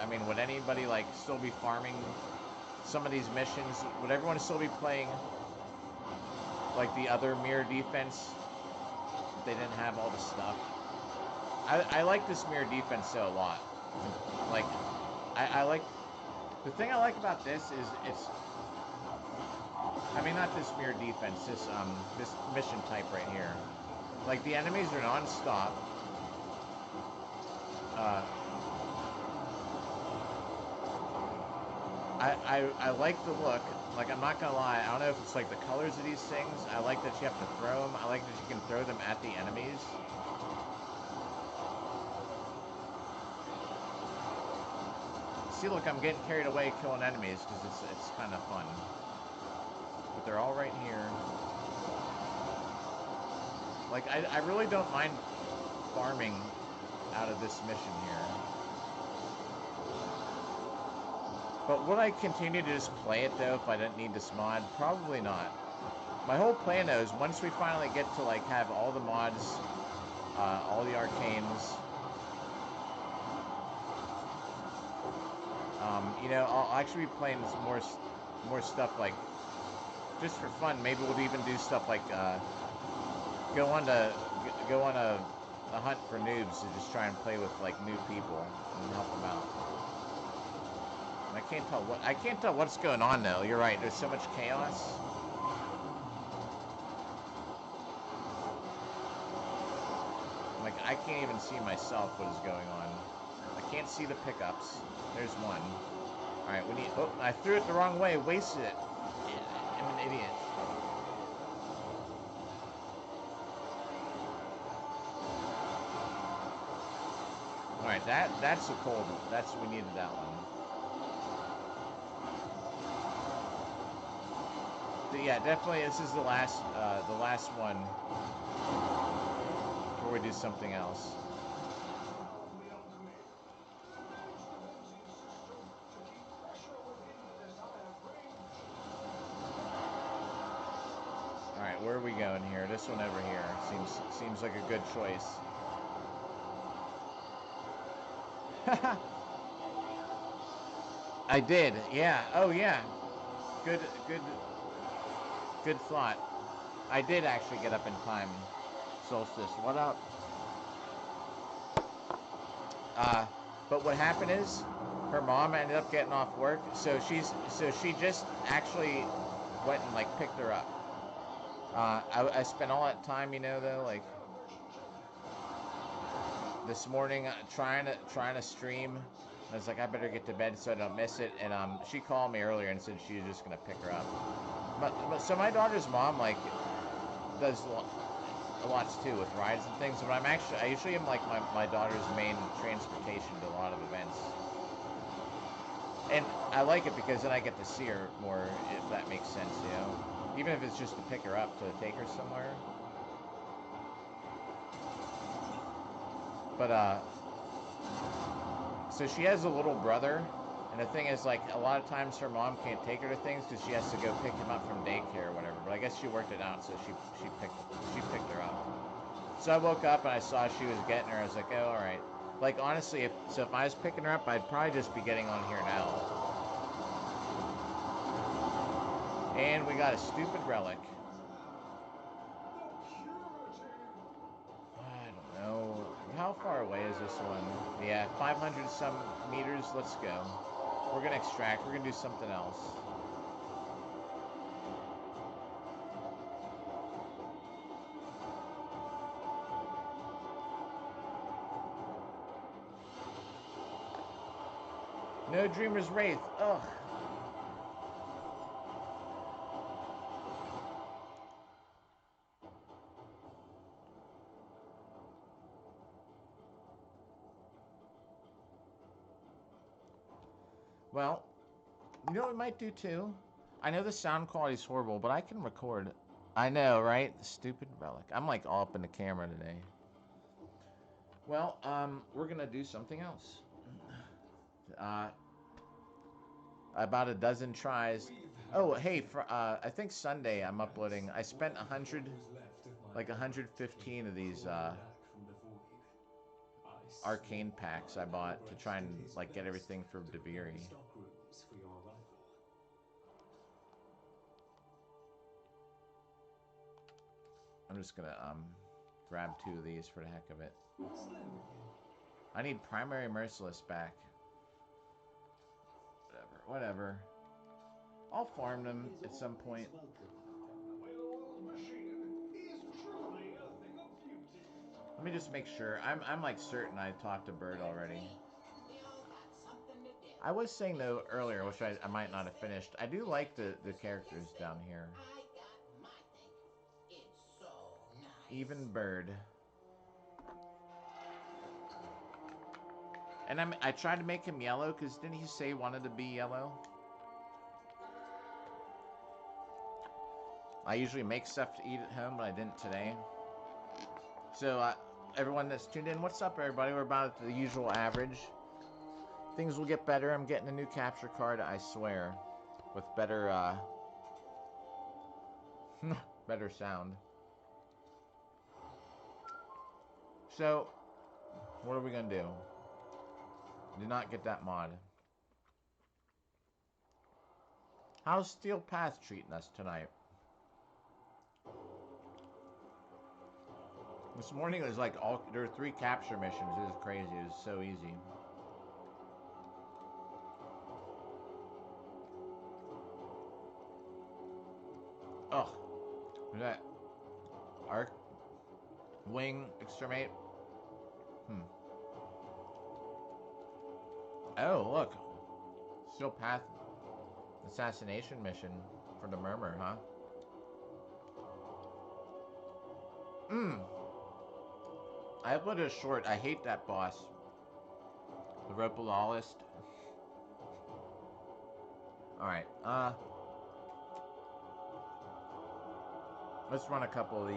I mean, would anybody like still be farming some of these missions? Would everyone still be playing like the other mirror defense if they didn't have all the stuff? I like this mirror defense though a lot. Like, I like. The thing I like about this is I mean, not this mirror defense, this mission type right here. Like, the enemies are non-stop. I like the look. Like, I'm not gonna lie, I don't know if it's like the colors of these things. I like that you have to throw them. I like that you can throw them at the enemies. See, look, I'm getting carried away killing enemies because it's kind of fun. But they're all right here. Like, I really don't mind farming out of this mission here. But would I continue to just play it, though, if I didn't need this mod? Probably not. My whole plan, though, is once we finally get to, like, have all the mods, all the arcanes, I'll actually be playing some more stuff, like, just for fun. Maybe we'll even do stuff like, go on a hunt for noobs to just try and play with, like, new people and help them out. I can't tell what's going on though. You're right. There's so much chaos. Like, I can't even see myself what is going on. I can't see the pickups. There's one. Alright, we need... Oh, I threw it the wrong way. Wasted it. I'm an idiot. Alright, that's a cold. We needed that one. But yeah, definitely this is the last one before we do something else. Alright, where are we going here? This one over here. Seems like a good choice. I did, yeah. Oh yeah. Good thought. I did actually get up in time. Solstice, what up? But what happened is her mom ended up getting off work, so she just actually went and like picked her up. I spent all that time, you know, though, like this morning trying to stream. I was like, I better get to bed so I don't miss it. And she called me earlier and said she was just gonna pick her up. But so my daughter's mom like does lots too with rides and things. But I usually am like my daughter's main transportation to a lot of events. And I like it because then I get to see her more, if that makes sense, you know. Even if it's just to pick her up to take her somewhere. But so she has a little brother, and the thing is, like, a lot of times her mom can't take her to things because she has to go pick him up from daycare or whatever. But I guess she worked it out, so she picked her up. So I woke up and I saw she was getting her. I was like, oh, all right. Like, honestly, if I was picking her up, I'd probably just be getting on here now. And we got a stupid relic. I don't know. How far away is this one? Yeah, 500 some meters. Let's go. We're gonna extract. We're gonna do something else. No Dreamer's Wraith. Ugh. Well, you know what we might do too? I know the sound quality is horrible, but I can record. I know, right? The stupid relic. I'm like all up in the camera today. Well, we're gonna do something else. About a dozen tries. Oh, hey, for I think Sunday I'm uploading. I spent 115 of these arcane packs I bought to try and like get everything for Deviri. I'm just gonna grab 2 of these for the heck of it. I need Primary Merciless back. Whatever. I'll farm them at some point. Let me just make sure. I'm like certain I talked to Bird already. I was saying though earlier, which I might not have finished. I do like the characters down here. Even Bird. And I tried to make him yellow because didn't he say he wanted to be yellow? I usually make stuff to eat at home, but I didn't today. So everyone that's tuned in, what's up, everybody? We're about at the usual average. Things will get better. I'm getting a new capture card, I swear, with better better sound. So, what are we gonna do? Did not get that mod. How's Steel Path treating us tonight? This morning it was like there were 3 capture missions. It was crazy. It was so easy. Ugh. Is that Arc Wing Exterminate? Oh, look. Steel Path assassination mission for the Murmur, huh? I uploaded a short. I hate that boss. The Ropalolist. Alright, let's run a couple of these.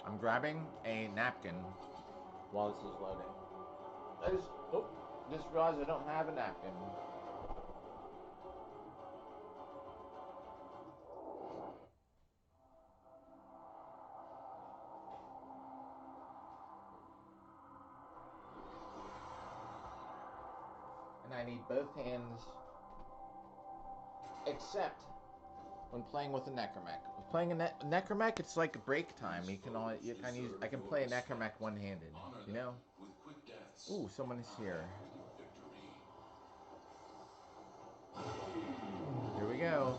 I'm grabbing a napkin while this is loading. Just realized I don't have a napkin. And I need both hands, except when playing with a necromech. With playing a necromech, it's like a break time. I can play a necromech one-handed, you know? Ooh, someone is here. Here we go.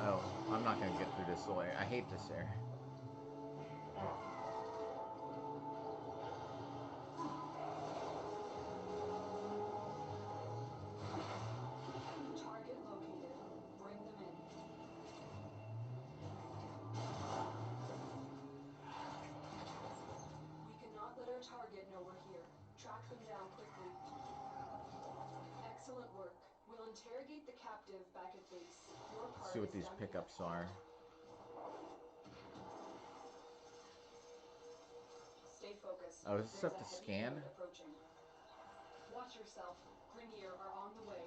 Oh, I'm not gonna get through this layer. I hate this area. Target located. Bring them in. We cannot let our target know we're here. Track them down quickly. Excellent work. We'll interrogate the captive back at base. Your part Let's see what is these done pickups here. are. Stay focused. Oh, is this There's stuff a to heavy scan? load approaching. Watch yourself. Grineer are on the way.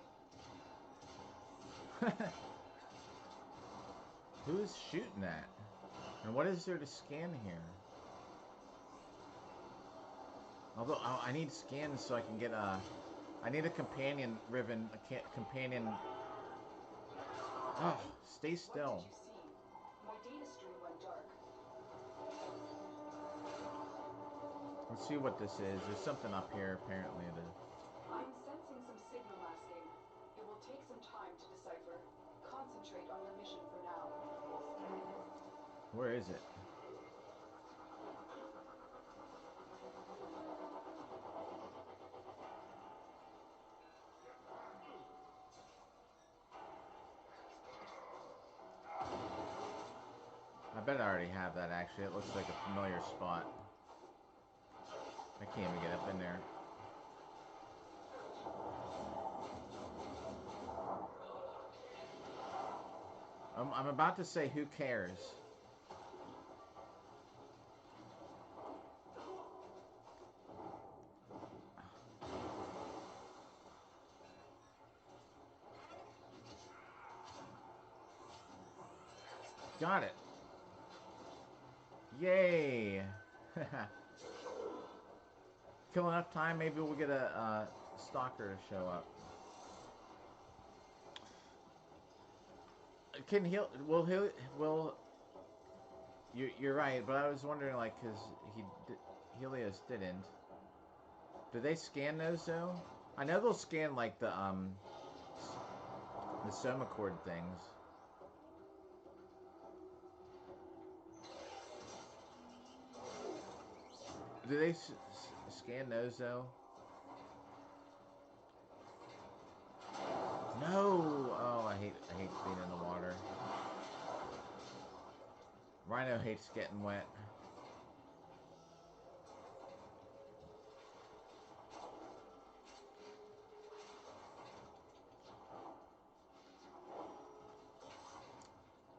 Who is shooting at? And what is there to scan here? Although I need scans so I can get a. I need a companion ribbon. Companion. Oh, stay still. What did you see? My data stream went dark. Let's see what this is. There's something up here apparently. I'm sensing some signal masking. It will take some time to decipher. Concentrate on your mission for now. Where is it? I bet I already have that actually. It looks like a familiar spot. I can't even get up in there. I'm about to say who cares. Got it. Yay. Kill enough time, maybe we'll get a stalker to show up. Can heal? Will? You're right, but I was wondering, like, because Helios didn't. Do they scan those though? I know they'll scan like the soma cord things. Do they scan those though? No! Oh, I hate being in the water. Rhino hates getting wet.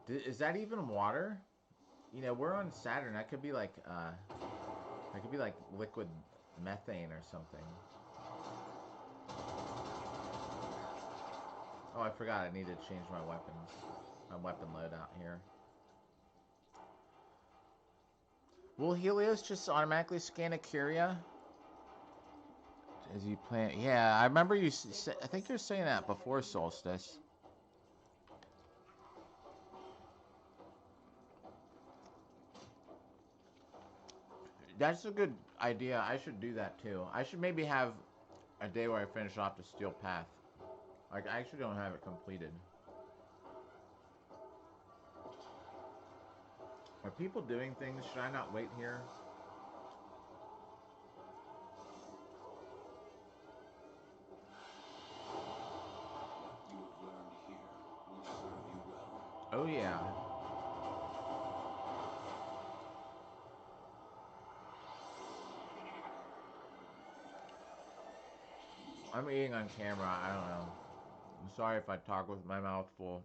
Is that even water? You know, we're on Saturn. That could be like liquid methane or something. Oh, I forgot I needed to change my weapons. My weapon loadout here. Will Helios just automatically scan a Curia? As you plan? Yeah, I remember you. I think you're saying that before Solstice. That's a good idea. I should do that too. I should maybe have a day where I finish off the Steel Path. Like, I actually don't have it completed. Are people doing things? Should I not wait here? What you have learned here will serve you well. Oh yeah. I'm eating on camera. I don't know. I'm sorry if I talk with my mouth full.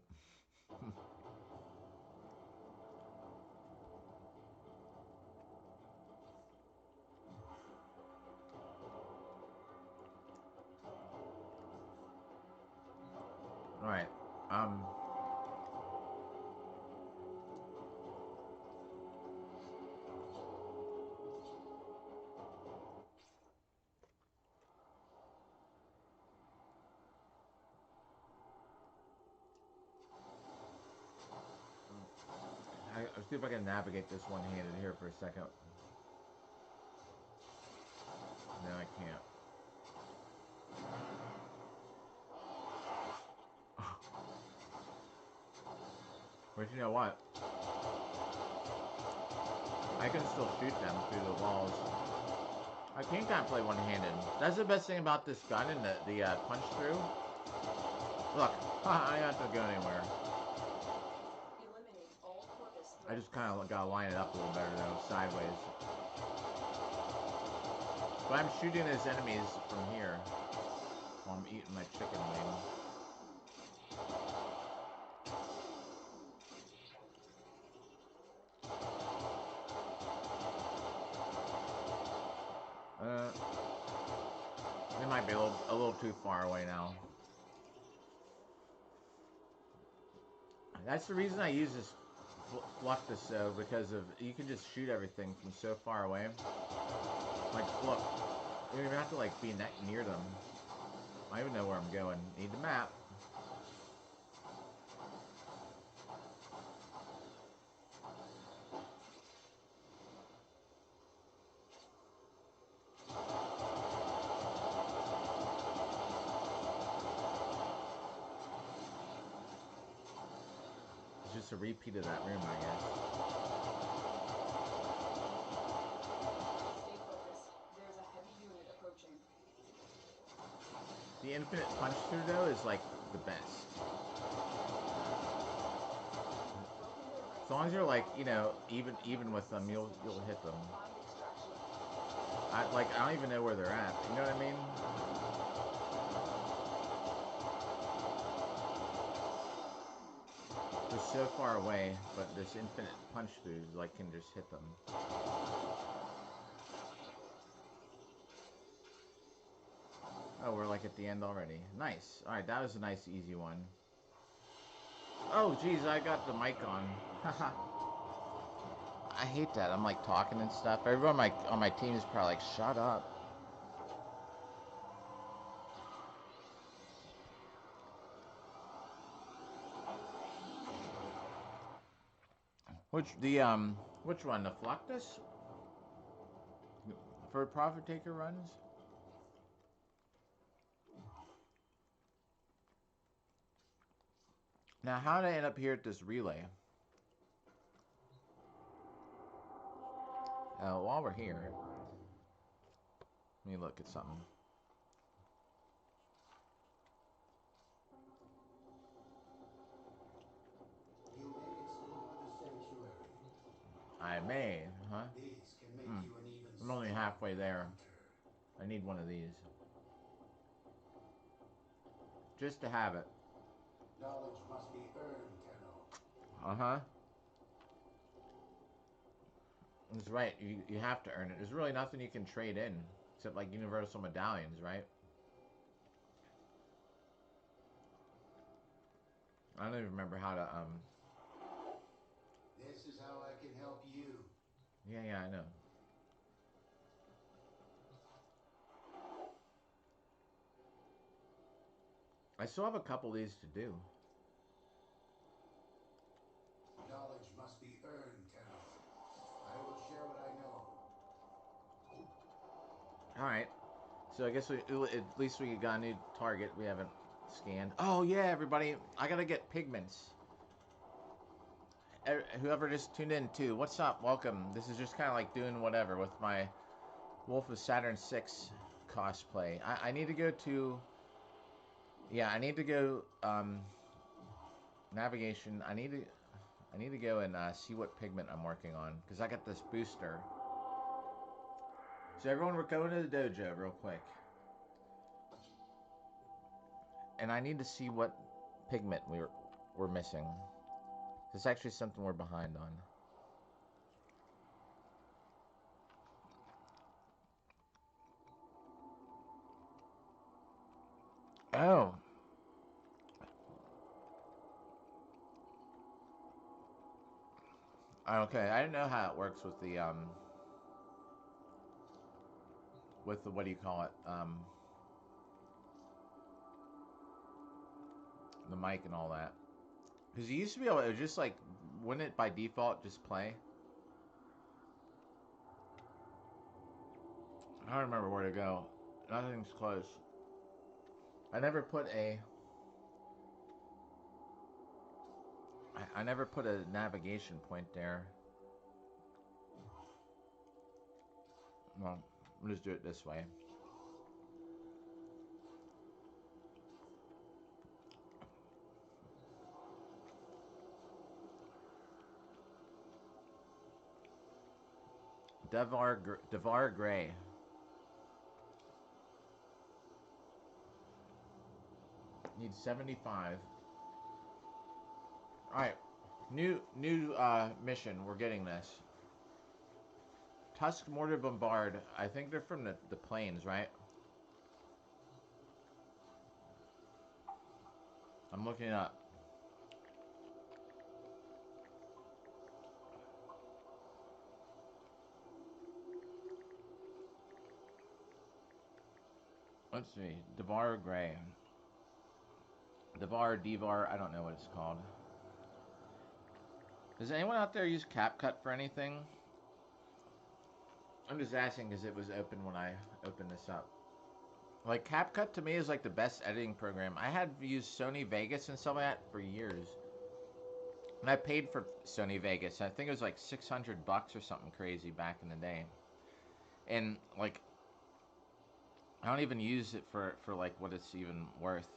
All right. Um. I'll see if I can navigate this one-handed here for a second. No, I can't. But you know what? I can still shoot them through the walls. I can kind of play one-handed. That's the best thing about this gun and the punch through. Look, I don't have to go anywhere. Eliminate all porpoise I just threats. kind of gotta line it up a little better though, sideways. But I'm shooting those enemies from here while I'm eating my chicken wing. They might be a little too far away now. That's the reason I use this Fluctus though, because of you can just shoot everything from so far away. Like, look, you don't even have to like be near them. I even know where I'm going. Need the map. It's just a repeat of that room, I guess. Stay focused. There's a heavy unit approaching. The infinite punch through though is like the best. As long as you're like, you know, even with them, you'll hit them. Find extraction. I don't even know where they're at. You know what I mean? They're so far away, but this infinite punch through like can just hit them. Oh, we're like at the end already. Nice. All right, that was a nice, easy one. Oh, geez, I got the mic on. I hate that. I'm like talking and stuff. Everyone on my team is probably like, "Shut up." Which one? The Fluctus for profit taker runs? Now, how did I end up here at this relay? While we're here, let me look at something. You may explore the sanctuary. I may, huh? These can make you an even I'm only halfway stronger there. hunter. I need one of these. Just to have it. Knowledge must be earned, Tenno. Uh-huh. That's right. You have to earn it. There's really nothing you can trade in. Except like universal medallions, right? I don't even remember how to, This is how I can help you. Yeah, I know. I still have a couple of these to do. Knowledge must be earned, Tenno. I will share what I know. Alright. So I guess at least we got a new target we haven't scanned. Oh yeah, everybody. I gotta get pigments. whoever just tuned in too. What's up? Welcome. This is just kind of like doing whatever with my Wolf of Saturn 6 cosplay. I need to go to... Yeah, I need to go... navigation. I need to go and see what pigment I'm working on. Because I got this booster. So everyone, we're going to the dojo real quick. And I need to see what pigment we're missing. This is actually something we're behind on. Oh. Okay, I didn't know how it works with the what do you call it? The mic and all that. Because you used to be able to just like, wouldn't it by default just play? I don't remember where to go. Nothing's close. I never put a... I never put a navigation point there. Well, we'll just do it this way. Devar Gray. Need 75. Alright. New mission. We're getting this. Tusk Mortar Bombard. I think they're from the planes, right? I'm looking it up. Let's see. Devar Gray. Devar, I don't know what it's called. Does anyone out there use CapCut for anything? I'm just asking because it was open when I opened this up. Like, CapCut to me is like the best editing program. I had used Sony Vegas and stuff like that for years. And I paid for Sony Vegas. I think it was like $600 or something crazy back in the day. And, like, I don't even use it for like, what it's even worth.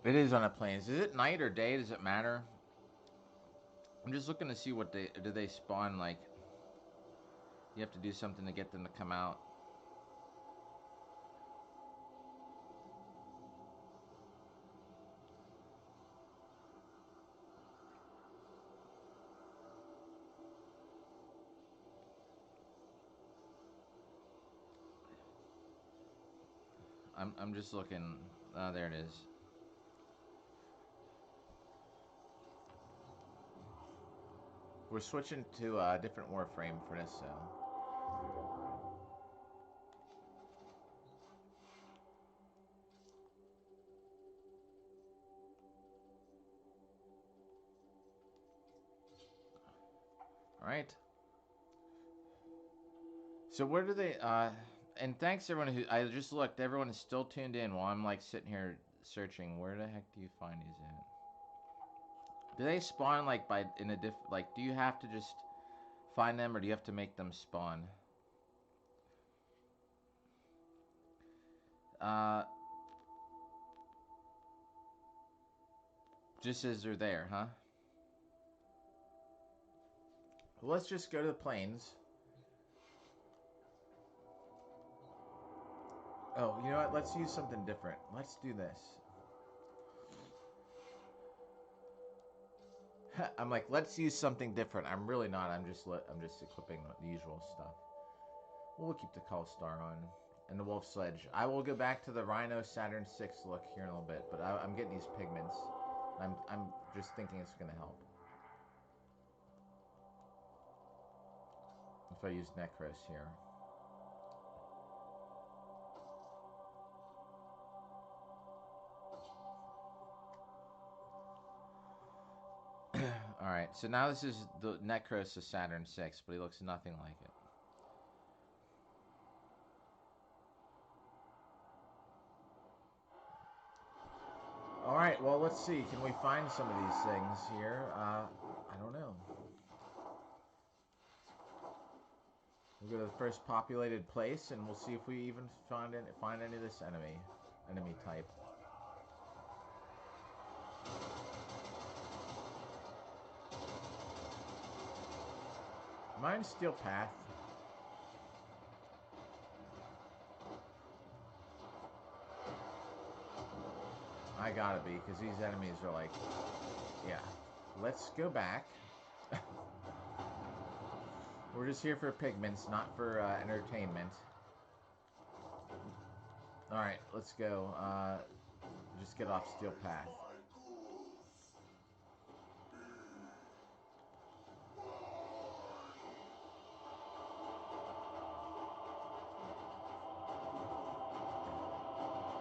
It is on a plane. Is it night or day? Does it matter? I'm just looking to see what do they spawn, like, you have to do something to get them to come out. I'm just looking. There it is. We're switching to a different Warframe for this, so. Alright. So where do they, and thanks everyone who, I just looked, everyone is still tuned in while I'm like sitting here searching. Where the heck do you find these at? Do they spawn like like, do you have to just find them or do you have to make them spawn? Just as they're there, huh? Well, let's just go to the plains. Oh, you know what? Let's use something different. Let's do this. I'm like, let's use something different. I'm really not. I'm just equipping the usual stuff. We'll keep the Call Star on. And the Wolf Sledge. I will go back to the Rhino Saturn 6 look here in a little bit, but I'm getting these pigments. I'm just thinking it's going to help. If I use Necros here. Alright, so now this is the Necros of Saturn 6, but he looks nothing like it. Alright, well, let's see. Can we find some of these things here? I don't know. We'll go to the first populated place, and we'll see if we even find any of this enemy type. Mine's Steel Path. I gotta be, because these enemies are like... Yeah. Let's go back. We're just here for pigments, not for entertainment. Alright, let's go. Just get off Steel Path.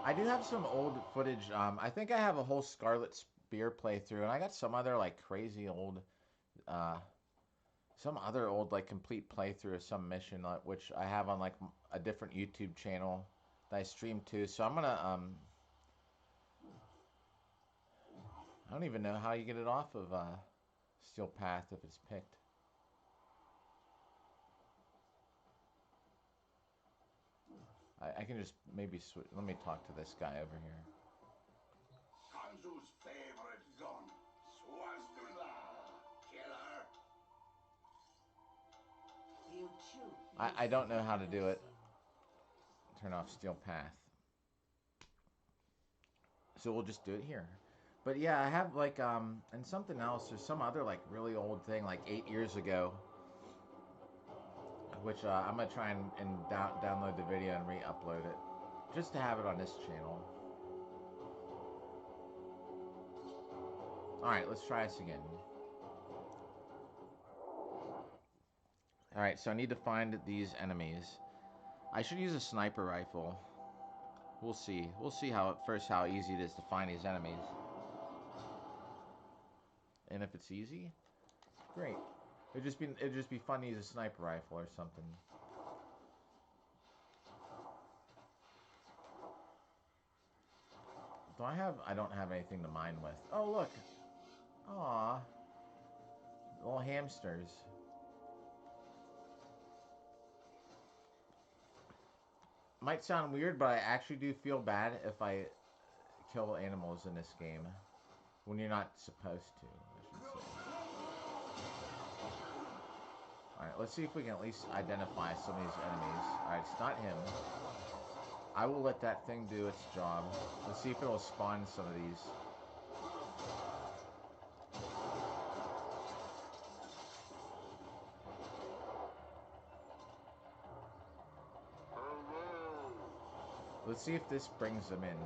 I do have some old footage. I think I have a whole Scarlet Spear playthrough, and I got some other like crazy old, some other old like complete playthrough of some mission, which I have on like a different YouTube channel that I stream to. So I'm gonna I don't even know how you get it off of Steel Path if it's picked. I can just maybe switch. Let me talk to this guy over here. Kanzu's favorite gun. Swastika killer. You too. I don't know how to do it. Turn off Steel Path. So we'll just do it here. But yeah, I have like and something else. There's some other like really old thing like 8 years ago, which I'm gonna try and download the video and re-upload it, just to have it on this channel. All right, let's try this again. All right, so I need to find these enemies. I should use a sniper rifle. We'll see. We'll see how easy it is to find these enemies. And if it's easy, great. It'd just be fun to use a sniper rifle or something. I don't have anything to mine with. Oh look. Aw. Little hamsters. Might sound weird, but I actually do feel bad if I kill animals in this game. When you're not supposed to, I should say. Alright, let's see if we can at least identify some of these enemies. Alright, it's not him. I will let that thing do its job. Let's see if it'll spawn some of these. Let's see if this brings them in.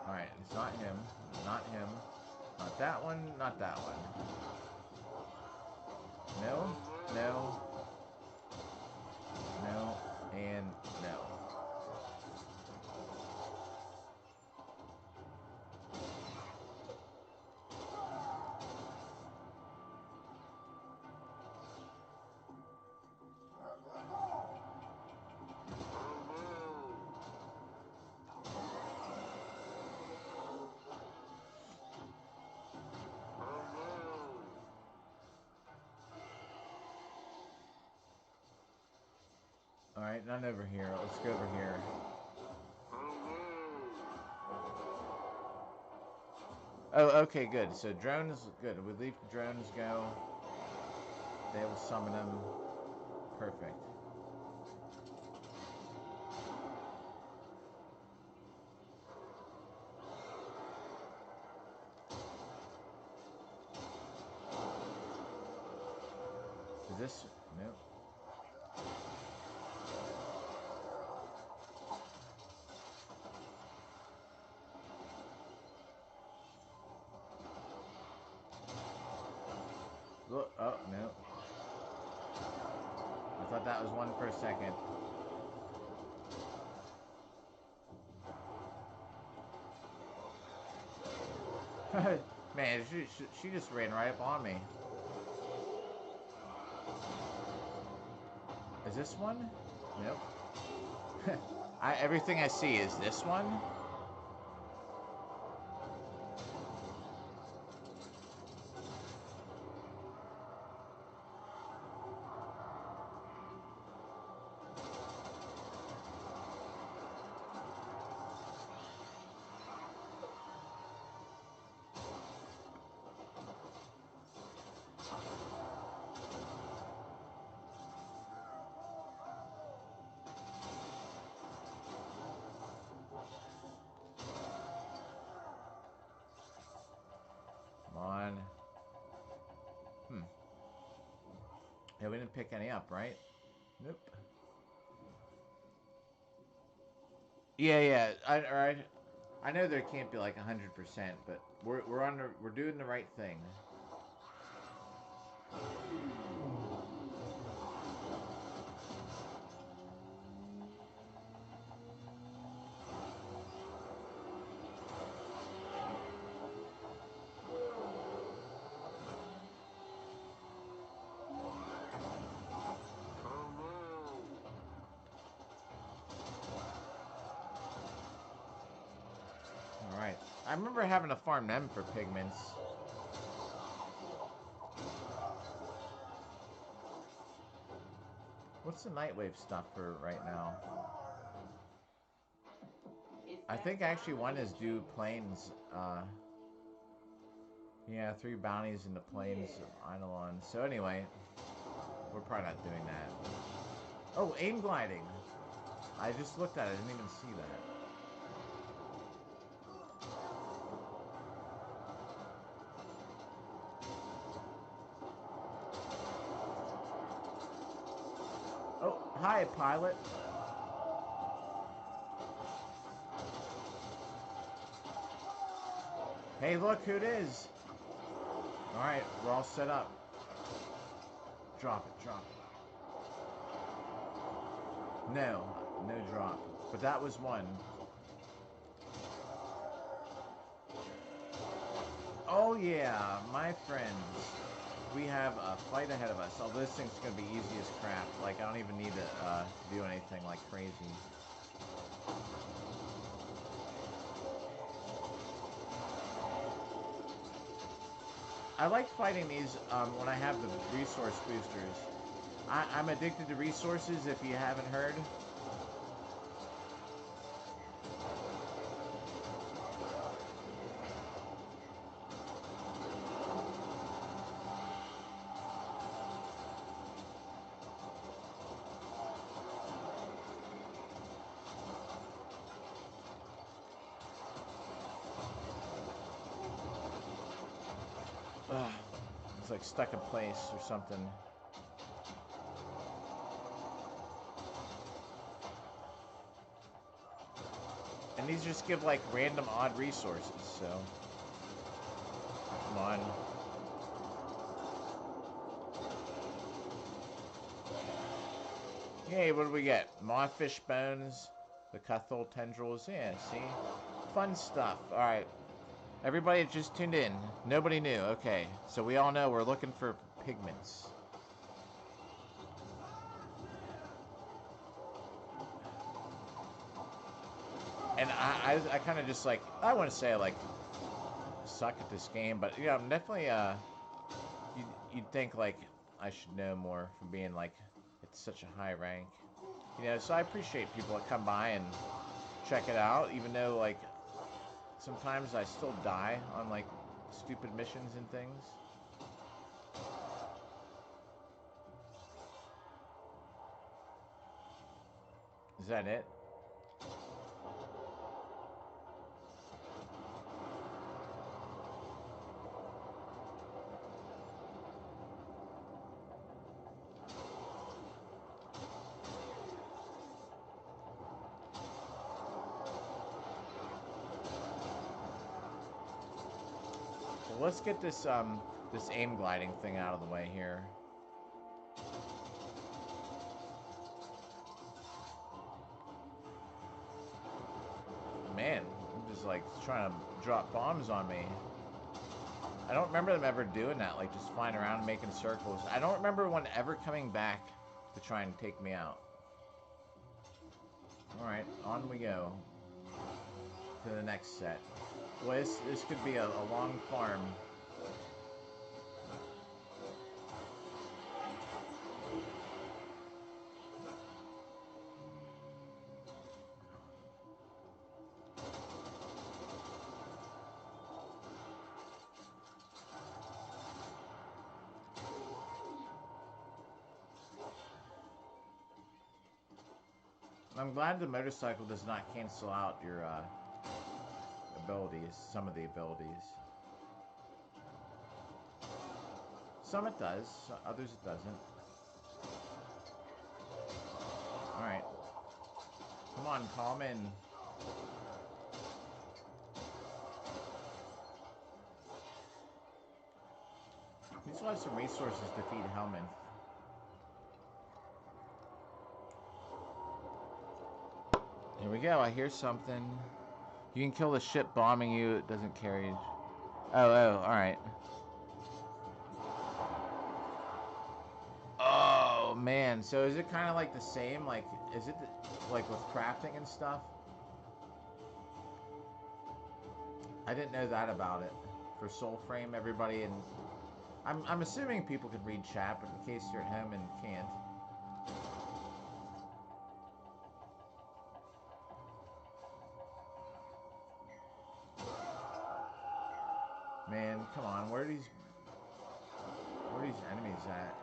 Alright, it's not him. Not him. Not that one. Not that one. No. No. No. And no. Alright, none over here. Let's go over here. Oh, okay, good. So drones, good. We leave the drones go. They will summon them. Perfect. Is this... Nope. Look, oh, no. I thought that was one for a second. Man, she just ran right up on me. Is this one? Nope. Everything I see is this one? Come on. Yeah, we didn't pick any up, right? Nope. Yeah. I know there can't be like 100%, but we're doing the right thing. All right. I remember having to farm them for pigments. What's the Nightwave stuff for right now? I think actually one is due plains. Yeah, 3 bounties in the plains of Eidolon. So anyway, we're probably not doing that. Oh, aim gliding. I just looked at it. I didn't even see that. Oh, hi, pilot. Hey, look who it is. All right, we're all set up. Drop it, drop it. No drop. But that was one. Oh yeah, my friends. We have a fight ahead of us. Oh, this thing's gonna be easy as crap. Like, I don't even need to do anything like crazy. I like fighting these when I have the resource boosters. I'm addicted to resources, if you haven't heard. It's like stuck in place or something. And these just give like random odd resources, so. Come on. Yay, what do we get? Mawfish bones, the Cuthol tendrils. Yeah, see? Fun stuff. Alright. Everybody just tuned in. Nobody knew. Okay. So we all know we're looking for pigments. And I kind of just like, I want to say like, suck at this game, but yeah, I'm definitely, you'd think like I should know more from being like, it's such a high rank. You know, so I appreciate people that come by and check it out, even though like, sometimes I still die on like, stupid missions and things. Is that it? Well, let's get this this aim gliding thing out of the way here. Man, I'm just like trying to drop bombs on me. I don't remember them ever doing that, like just flying around and making circles. I don't remember one ever coming back to try and take me out. Alright, on we go. To the next set. Well, this could be a long farm. I'm glad the motorcycle does not cancel out your abilities, some of the abilities. Some it does, others it doesn't. Alright. Come on, calm in. We still have some resources to feed Hellman. Here we go, I hear something. You can kill the ship bombing you, it doesn't carry... Oh, alright. Oh, man, so is it kind of like the same? Like, is it like with crafting and stuff? I didn't know that about it. For Soulframe, everybody in... I'm assuming people could read chat, but in case you're at home and can't. Man, come on, where are these enemies at?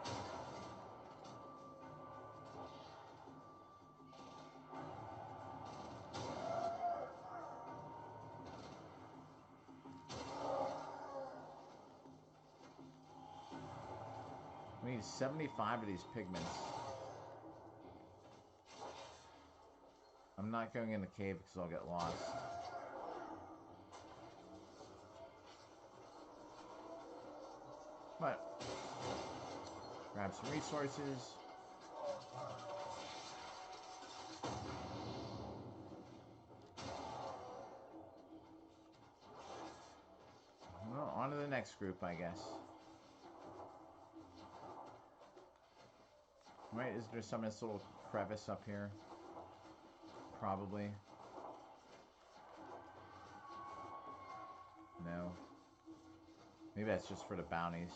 We need 75 of these pigments. I'm not going in the cave because I'll get lost. But grab some resources. Well, on to the next group, I guess. Right, is there some of this little crevice up here? Probably. No. Maybe that's just for the bounties.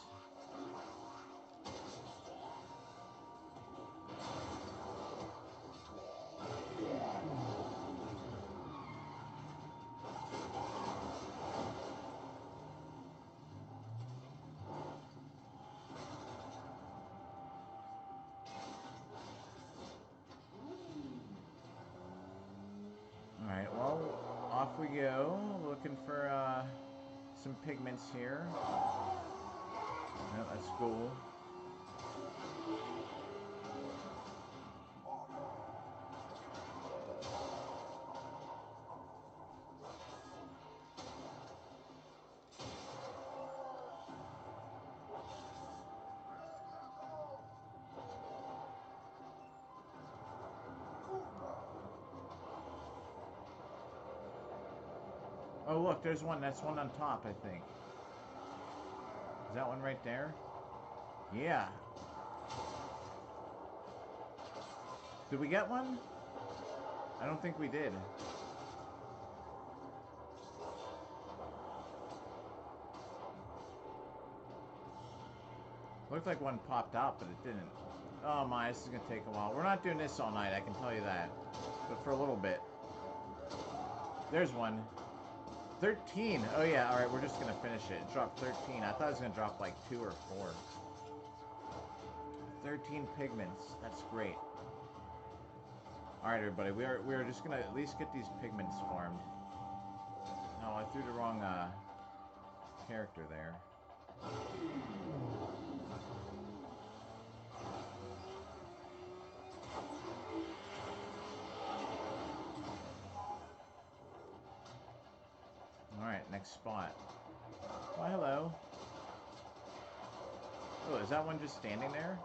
Alright, well, off we go. Looking for some pigments here. No, that's cool. Oh, look, there's one. That's one on top, I think. Is that one right there? Yeah. Did we get one? I don't think we did. Looked like one popped out, but it didn't. Oh my, this is gonna take a while. We're not doing this all night, I can tell you that. But for a little bit. There's one. 13! Oh yeah, alright, we're just gonna finish it. It dropped 13. I thought it was gonna drop like 2 or 4. 13 pigments. That's great. Alright everybody, we are just gonna at least get these pigments farmed. No, I threw the wrong character there. Alright, next spot. Why, hello. Oh, is that one just standing there?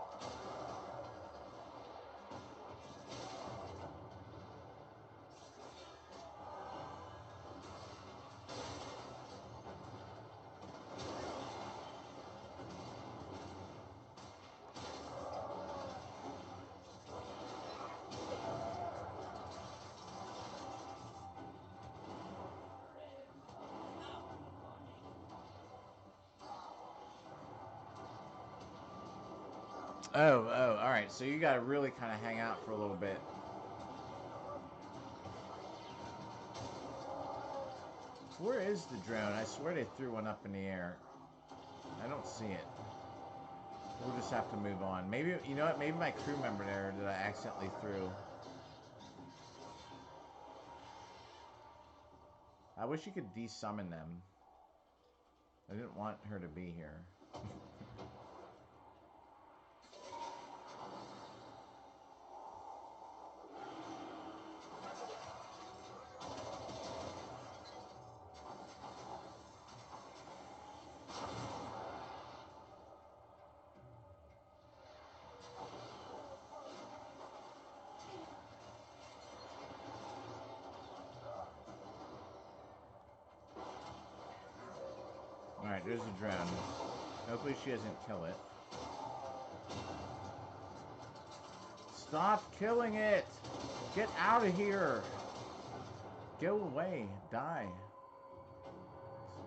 Oh, alright, so you gotta really kind of hang out for a little bit. Where is the drone? I swear they threw one up in the air. I don't see it. We'll just have to move on. Maybe, you know what? Maybe my crew member there that I accidentally threw. I wish you could desummon them. I didn't want her to be here. Alright, there's a drone. Hopefully she doesn't kill it. Stop killing it! Get out of here! Go away. Die.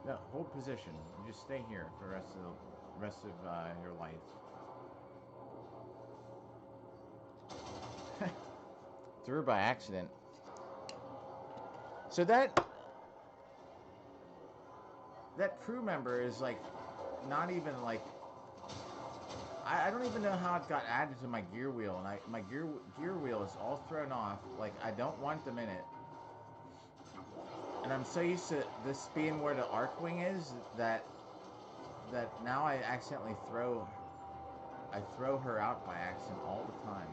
No, hold position. You just stay here for the rest of your life. Threw her by accident. So that crew member is like not even like I don't even know how it got added to my gear wheel, and my gear wheel is all thrown off. Like I don't want them in it, and I'm so used to this being where the arc wing is that now I accidentally throw her out by accident all the time.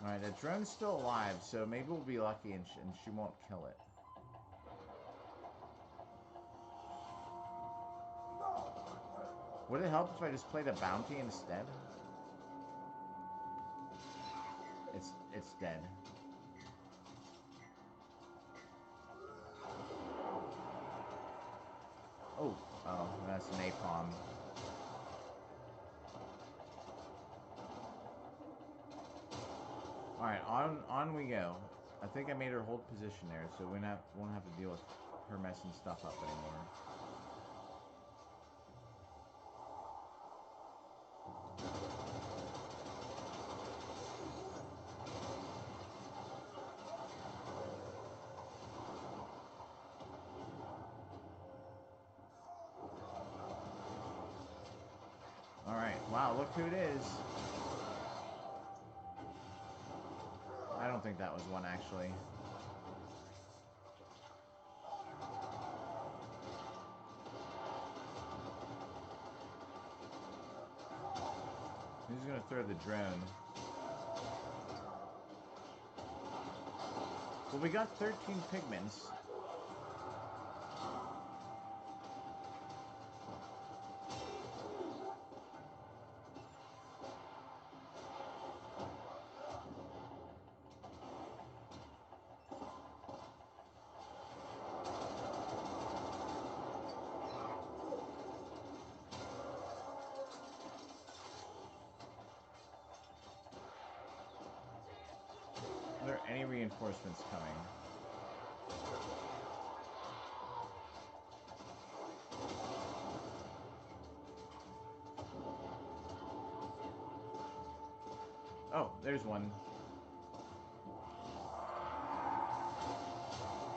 Alright, the drone's still alive, so maybe we'll be lucky and she won't kill it. Would it help if I just played a bounty instead? It's dead. Oh, that's napalm. Alright, on we go. I think I made her hold position there, so we won't have to deal with her messing stuff up anymore. Alright, wow, look who it is. I don't think that was one, actually. Who's gonna throw the drone? Well, we got 13 pigments. Are there any reinforcements coming? Oh, there's one.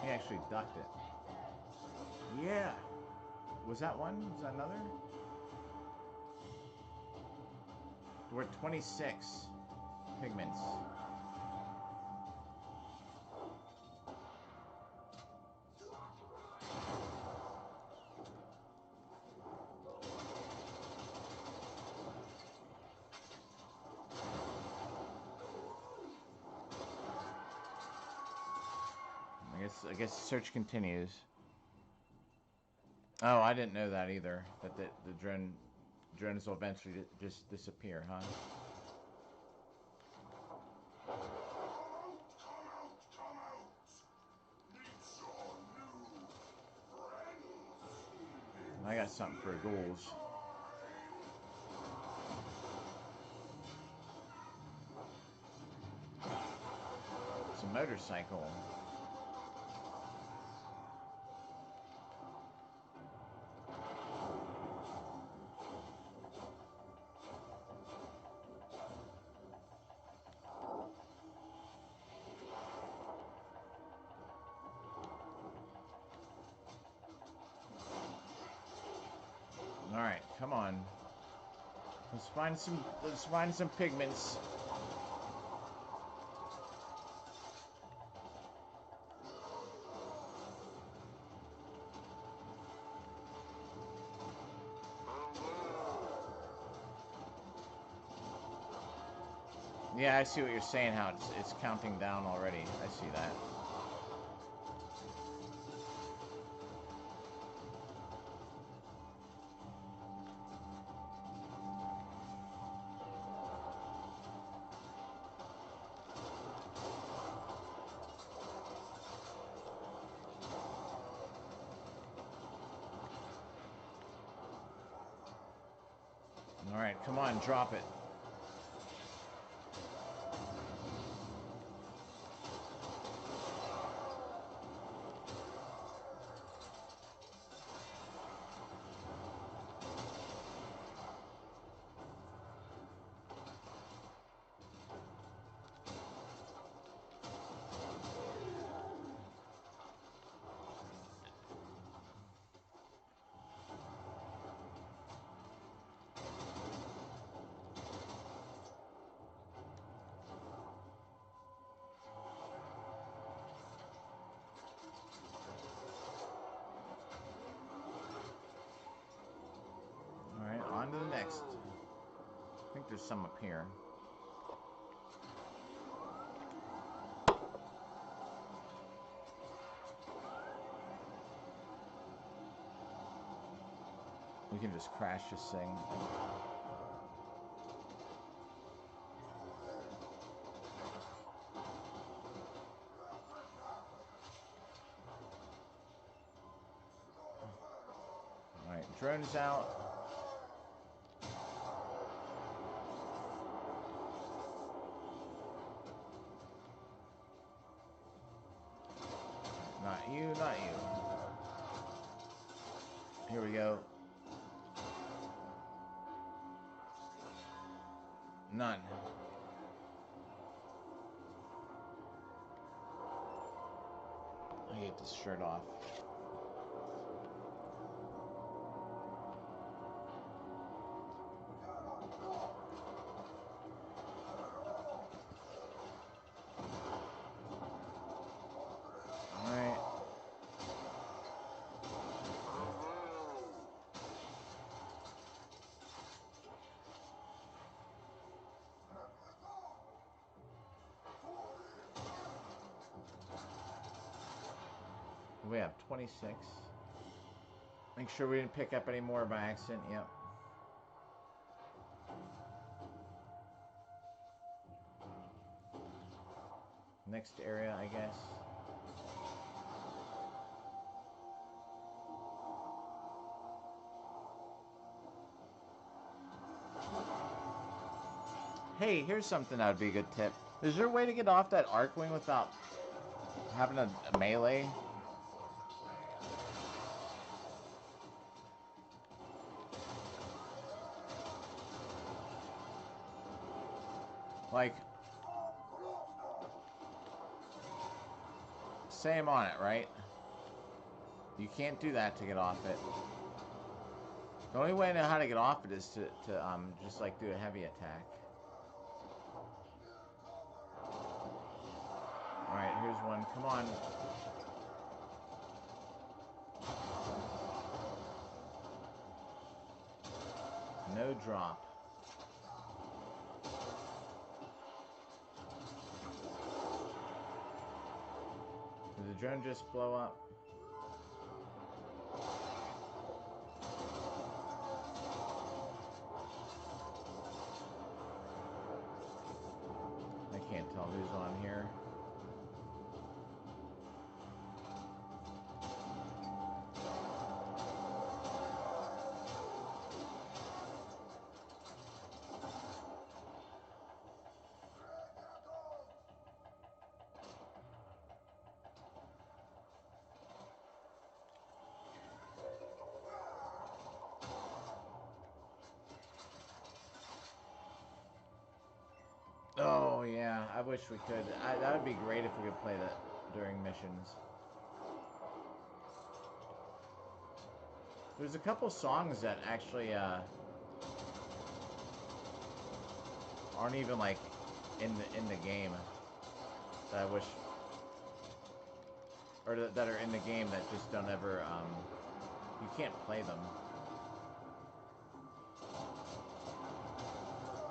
He actually ducked it. Yeah! Was that one? Was that another? We're at 26 pigments. I guess search continues. Oh, I didn't know that either. That the drones will eventually just disappear, huh? I got something for ghouls. motorcycle. All right, come on. Let's find some pigments. Yeah, I see what you're saying, how it's counting down already. I see that. All right, come on, drop it. Alright, on to the next. I think there's some up here. We can just crash this thing. Alright, drone's out. Not you, not you. Here we go. None. I get this shirt off. Alright. We have 26. Make sure we didn't pick up any more by accident. Yep. Next area, I guess. Hey, here's something that would be a good tip. Is there a way to get off that arc wing without having a melee? Like, say I'm on it, right? You can't do that to get off it. The only way I know how to get off it is to just like do a heavy attack. Alright, here's one. Come on. No drop. Did the drone just blow up? I can't tell who's on here. I wish we could. That would be great if we could play that during missions. There's a couple songs that actually aren't even like in the game that I wish, or that are in the game that just don't ever you can't play them,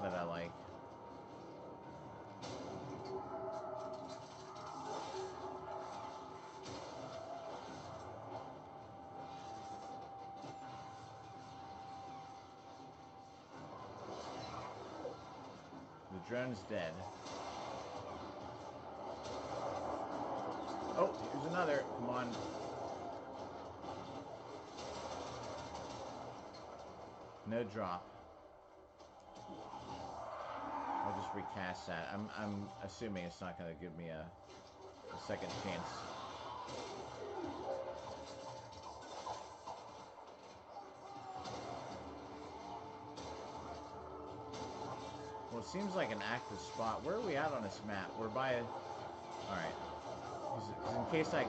that I like. The drone's dead. Oh, here's another. Come on. No drop. I'll just recast that. I'm assuming it's not going to give me a second chance. Well, it seems like an active spot. Where are we at on this map? We're by a... Alright. Because in case I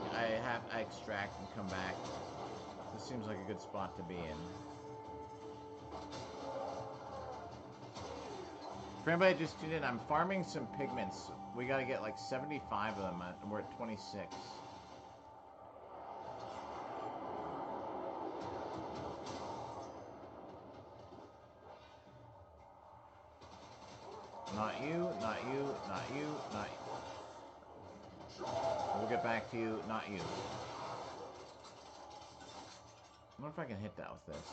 extract and come back, this seems like a good spot to be in. For anybody just tuned in, I'm farming some pigments. We gotta get like 75 of them, and we're at 26. Not you, not you, not you, not you. We'll get back to you, not you. I wonder if I can hit that with this.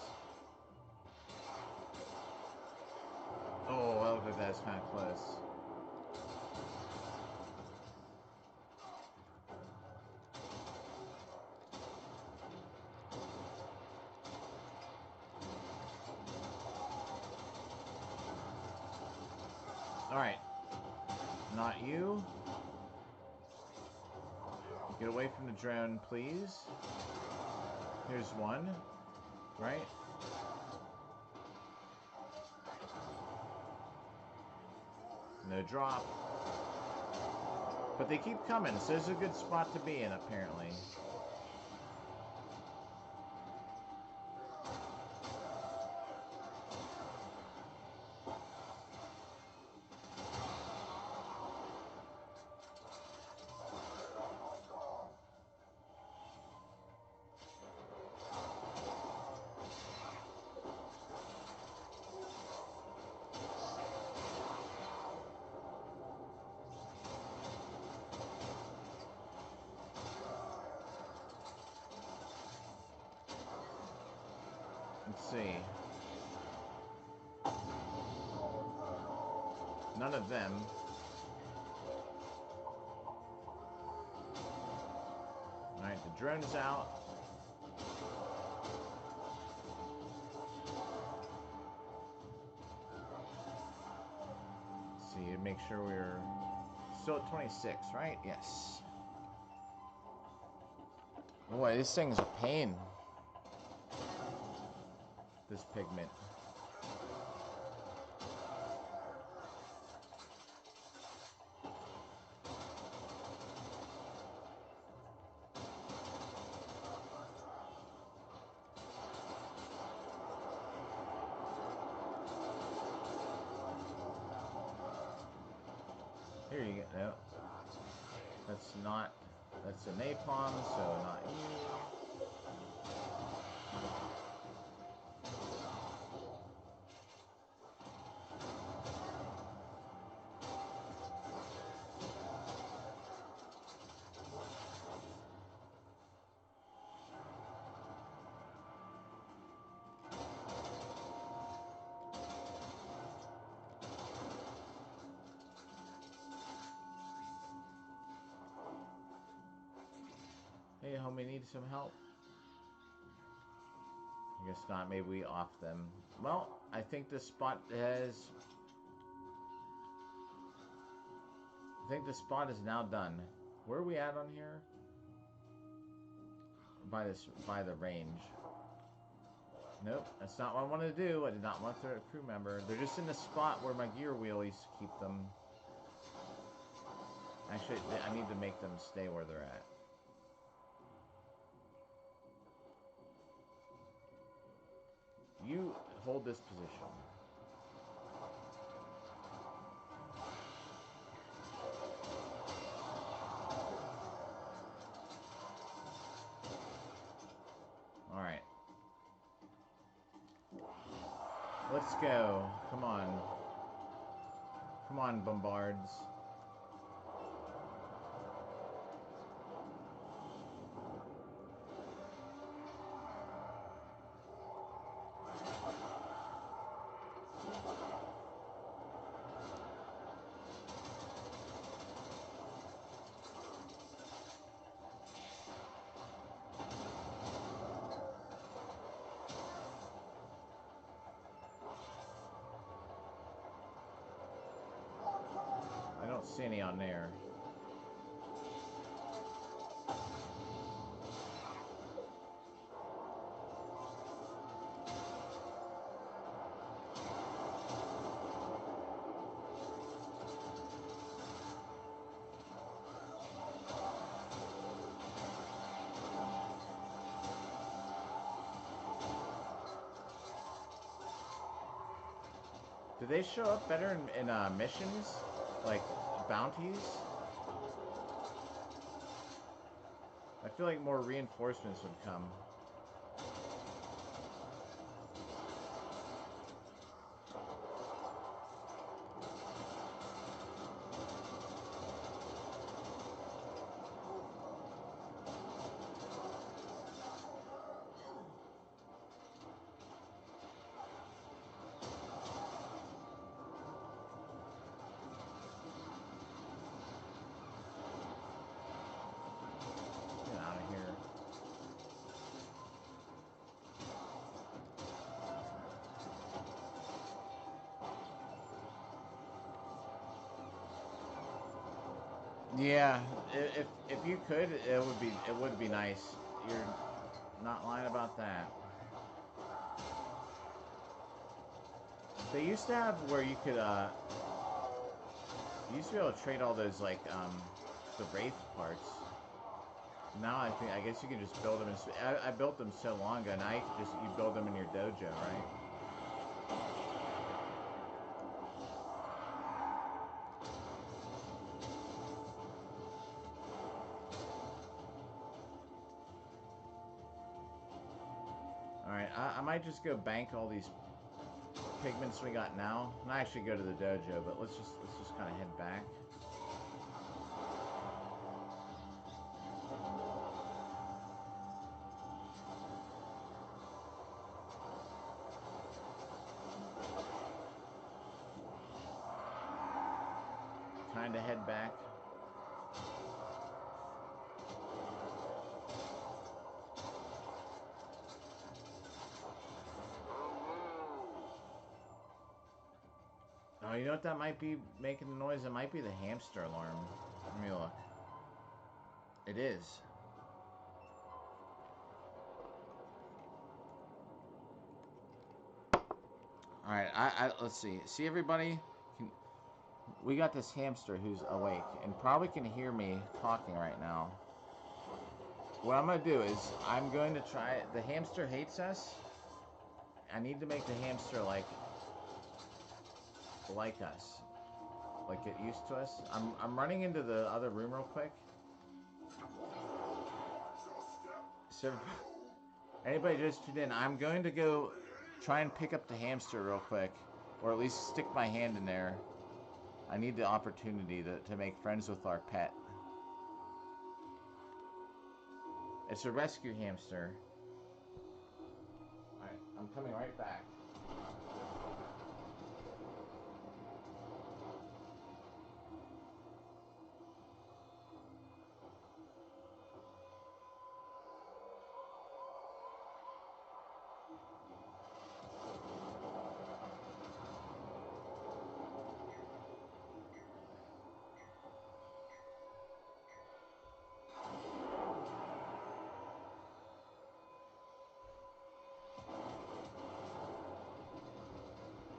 Oh, that looked like that's kind of close. Alright. Not you. Get away from the drone, please. Here's one. Right? No drop. But they keep coming, so it's a good spot to be in, apparently. Let's see. None of them. Alright, the drone's out. Let's see, make sure we're still at 26, right? Yes. Boy, this thing's a pain. This pigment. Here you go. No. That's not... That's a napalm, so not you. Hey, homie, need some help? I guess not. Maybe we off them. Well, I think this spot has... I think the spot is now done. Where are we at on here? By the range. Nope, that's not what I wanted to do. I did not want to throw a crew member. They're just in the spot where my gear wheel used to keep them. Actually, I need to make them stay where they're at. You hold this position. Alright. Let's go. Come on. Come on, bombards. I don't see any on there. Do they show up better in missions? Like bounties? I feel like more reinforcements would come. Get out of here. Yeah, if you could, it would be nice. You're not lying about that. They used to have where you could you used to be able to trade all those like the wraith parts. Now I guess you can just build them. I built them so long ago. Now you build them in your dojo, right? Alright, I might just go bank all these pigments we got now. Not actually go to the dojo, but let's just kind of head back. Time to head back. Oh, you know what that might be making the noise? It might be the hamster alarm. Let me look. It is. Alright, let's see. See everybody? We got this hamster who's awake and probably can hear me talking right now. What I'm going to do is I'm going to try... The hamster hates us. I need to make the hamster like us. Like get used to us. I'm running into the other room real quick. So anybody just tuned in, I'm going to go try and pick up the hamster real quick. Or at least stick my hand in there. I need the opportunity to make friends with our pet. It's a rescue hamster. Alright, I'm coming right back.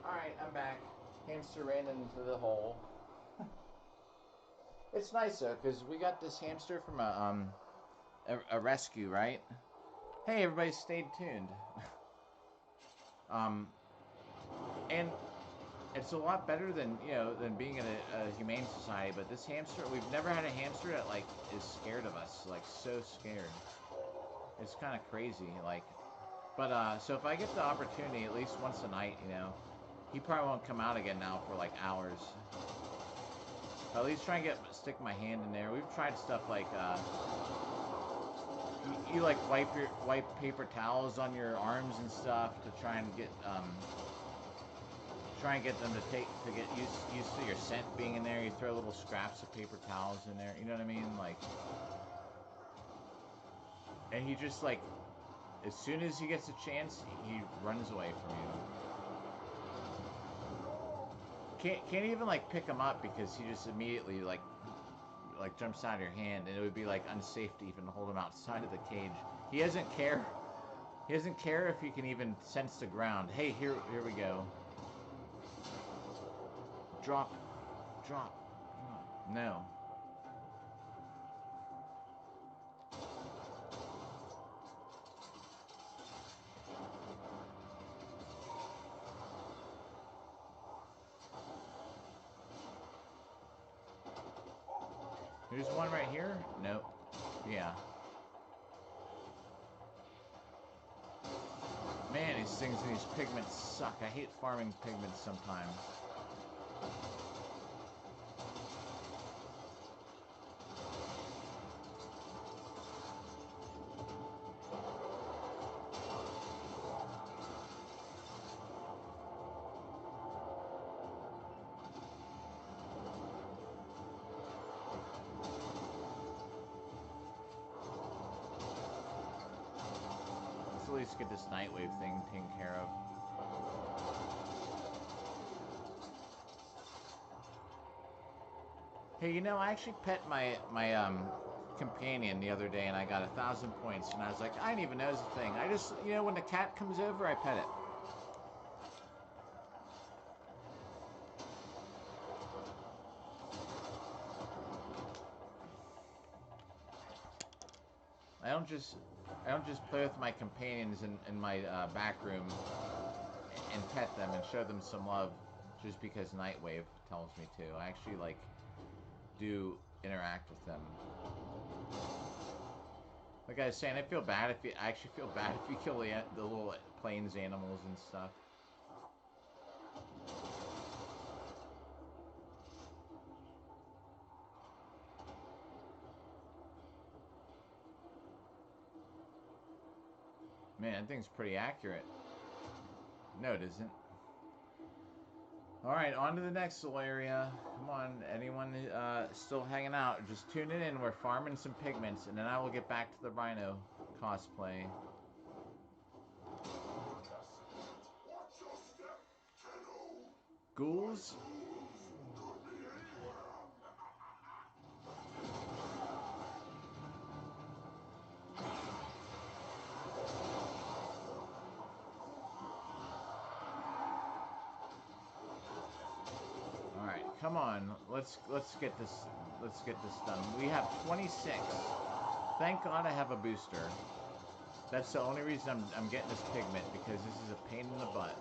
Alright, I'm back. Hamster ran into the hole. It's nice though, because we got this hamster from a rescue, right? Hey, everybody, stayed tuned. And it's a lot better than than being in a humane society. But this hamster, we've never had a hamster that like is scared of us, like so scared. It's kind of crazy, like. But so if I get the opportunity, at least once a night, he probably won't come out again now for like hours. But at least try and stick my hand in there. We've tried stuff like you like wipe paper towels on your arms and stuff to try and get them to get used to your scent being in there. You throw little scraps of paper towels in there. You know what I mean? Like, and he just like, as soon as he gets a chance, he runs away from you. Can't even like pick him up because he just immediately like jumps out of your hand, and it would be like unsafe to even hold him outside of the cage. He doesn't care. He doesn't care if you can even sense the ground. Hey, here we go. Drop. No. There's one right here? Nope. Yeah. Man, these things and these pigments suck. I hate farming pigments sometimes. Let's at least get this Nightwave thing taken care of. Hey, I actually pet my companion the other day, and I got 1,000 points, and I was like, I didn't even know it was a thing. I just, when the cat comes over, I pet it. I don't just play with my companions in my back room and pet them and show them some love just because Nightwave tells me to. I actually do interact with them. Like I was saying, I actually feel bad if you kill the little plains animals and stuff. Man, that thing's pretty accurate. No, it isn't. Alright, on to the next little area. Come on, anyone still hanging out, just tune in. We're farming some pigments, and then I will get back to the Rhino cosplay. Ghouls? Alright, come on. Let's get this done. We have 26. Thank God I have a booster. That's the only reason I'm getting this pigment, because this is a pain in the butt.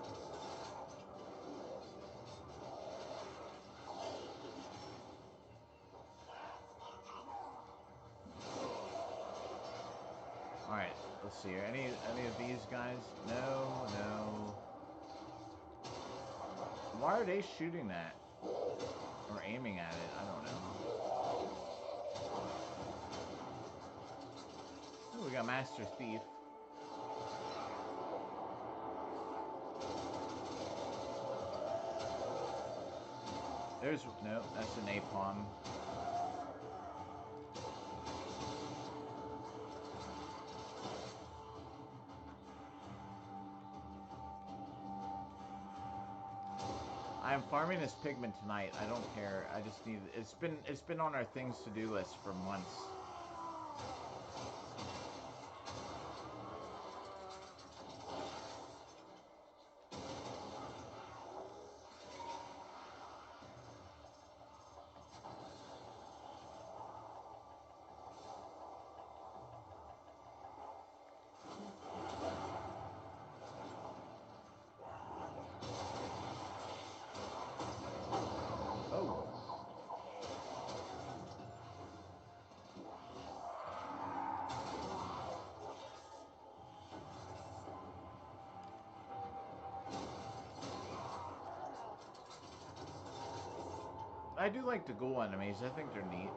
Alright, let's see here. Any of these guys? No. Why are they shooting that? Or aiming at it? I don't know. Ooh, we got Master Thief. No, that's a napalm. I'm farming this pigment tonight. I don't care. I just need. It's been on our things to do list for months. I do like the ghoul enemies. I think they're neat.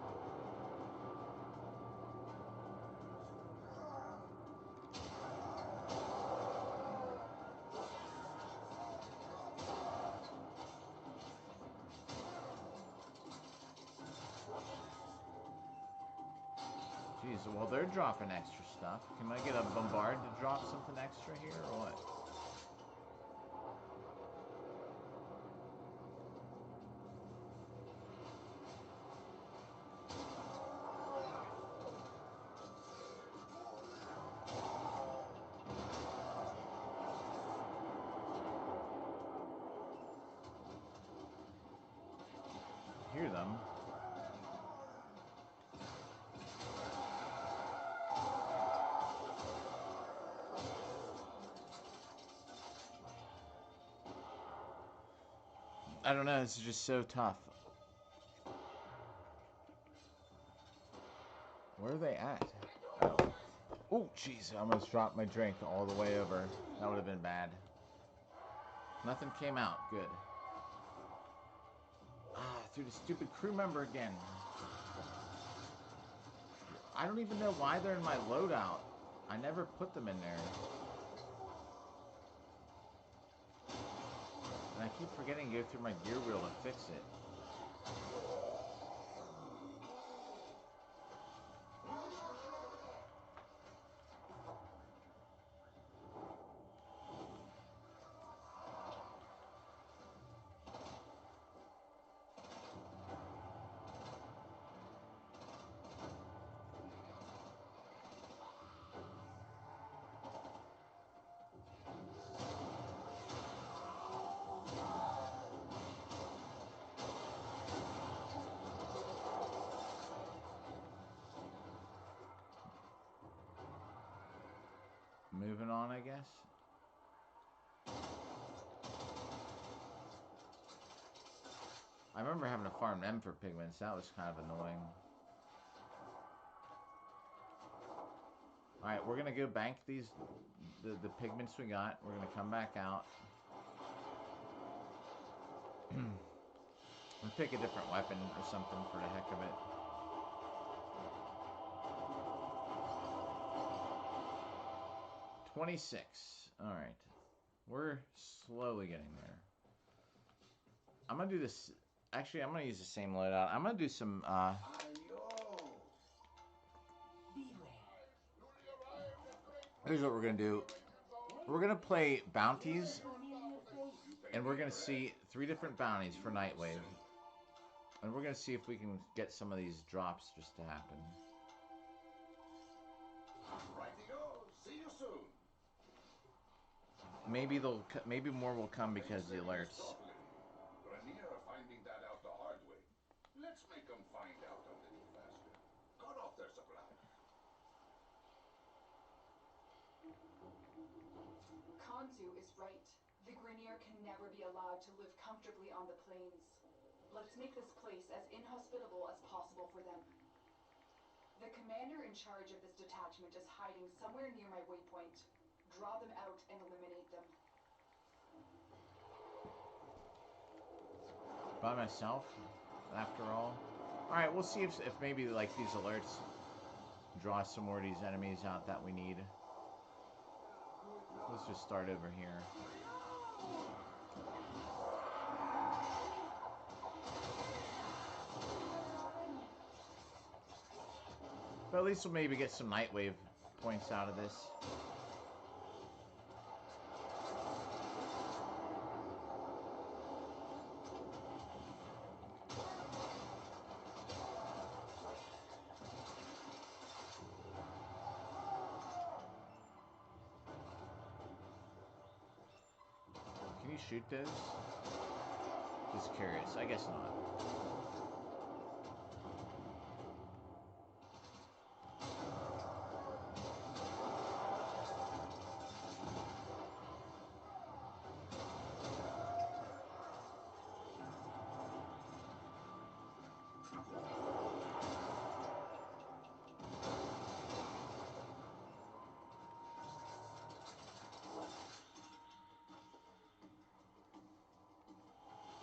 Jeez, well, they're dropping extra stuff. Can I get a bombard to drop something extra here, or what? Hear them. I don't know, this is just so tough. Where are they at? Oh. Oh, jeez, I almost dropped my drink all the way over. That would have been bad. Nothing came out. Good. Ah, through the stupid crew member again. I don't even know why they're in my loadout. I never put them in there. And I keep forgetting to go through my gear wheel to fix it. Moving on, I guess. I remember having to farm them for pigments. That was kind of annoying. Alright, we're going to go bank these, the pigments we got. We're going to come back out. And pick a different weapon or something for the heck of it. $26. Alright. We're slowly getting there. I'm going to do this. Actually, I'm going to use the same loadout. I'm going to do some... Here's what we're going to do. We're going to play bounties. And we're going to see 3 different bounties for Nightwave. And we're going to see if we can get some of these drops just to happen. Righty-o. See you soon. Maybe more will come because of the alerts. Grenier finding that out the hard way. Let's make them find out a little faster. Cut off their supplies. Kanzu is right. The Grenier can never be allowed to live comfortably on the plains. Let's make this place as inhospitable as possible for them. The commander in charge of this detachment is hiding somewhere near my waypoint. Draw them out and eliminate them. By myself, after all. Alright, we'll see if maybe like these alerts draw some more of these enemies out that we need. Let's just start over here. But at least we'll maybe get some Nightwave points out of this. Can you shoot those? Just curious. I guess not.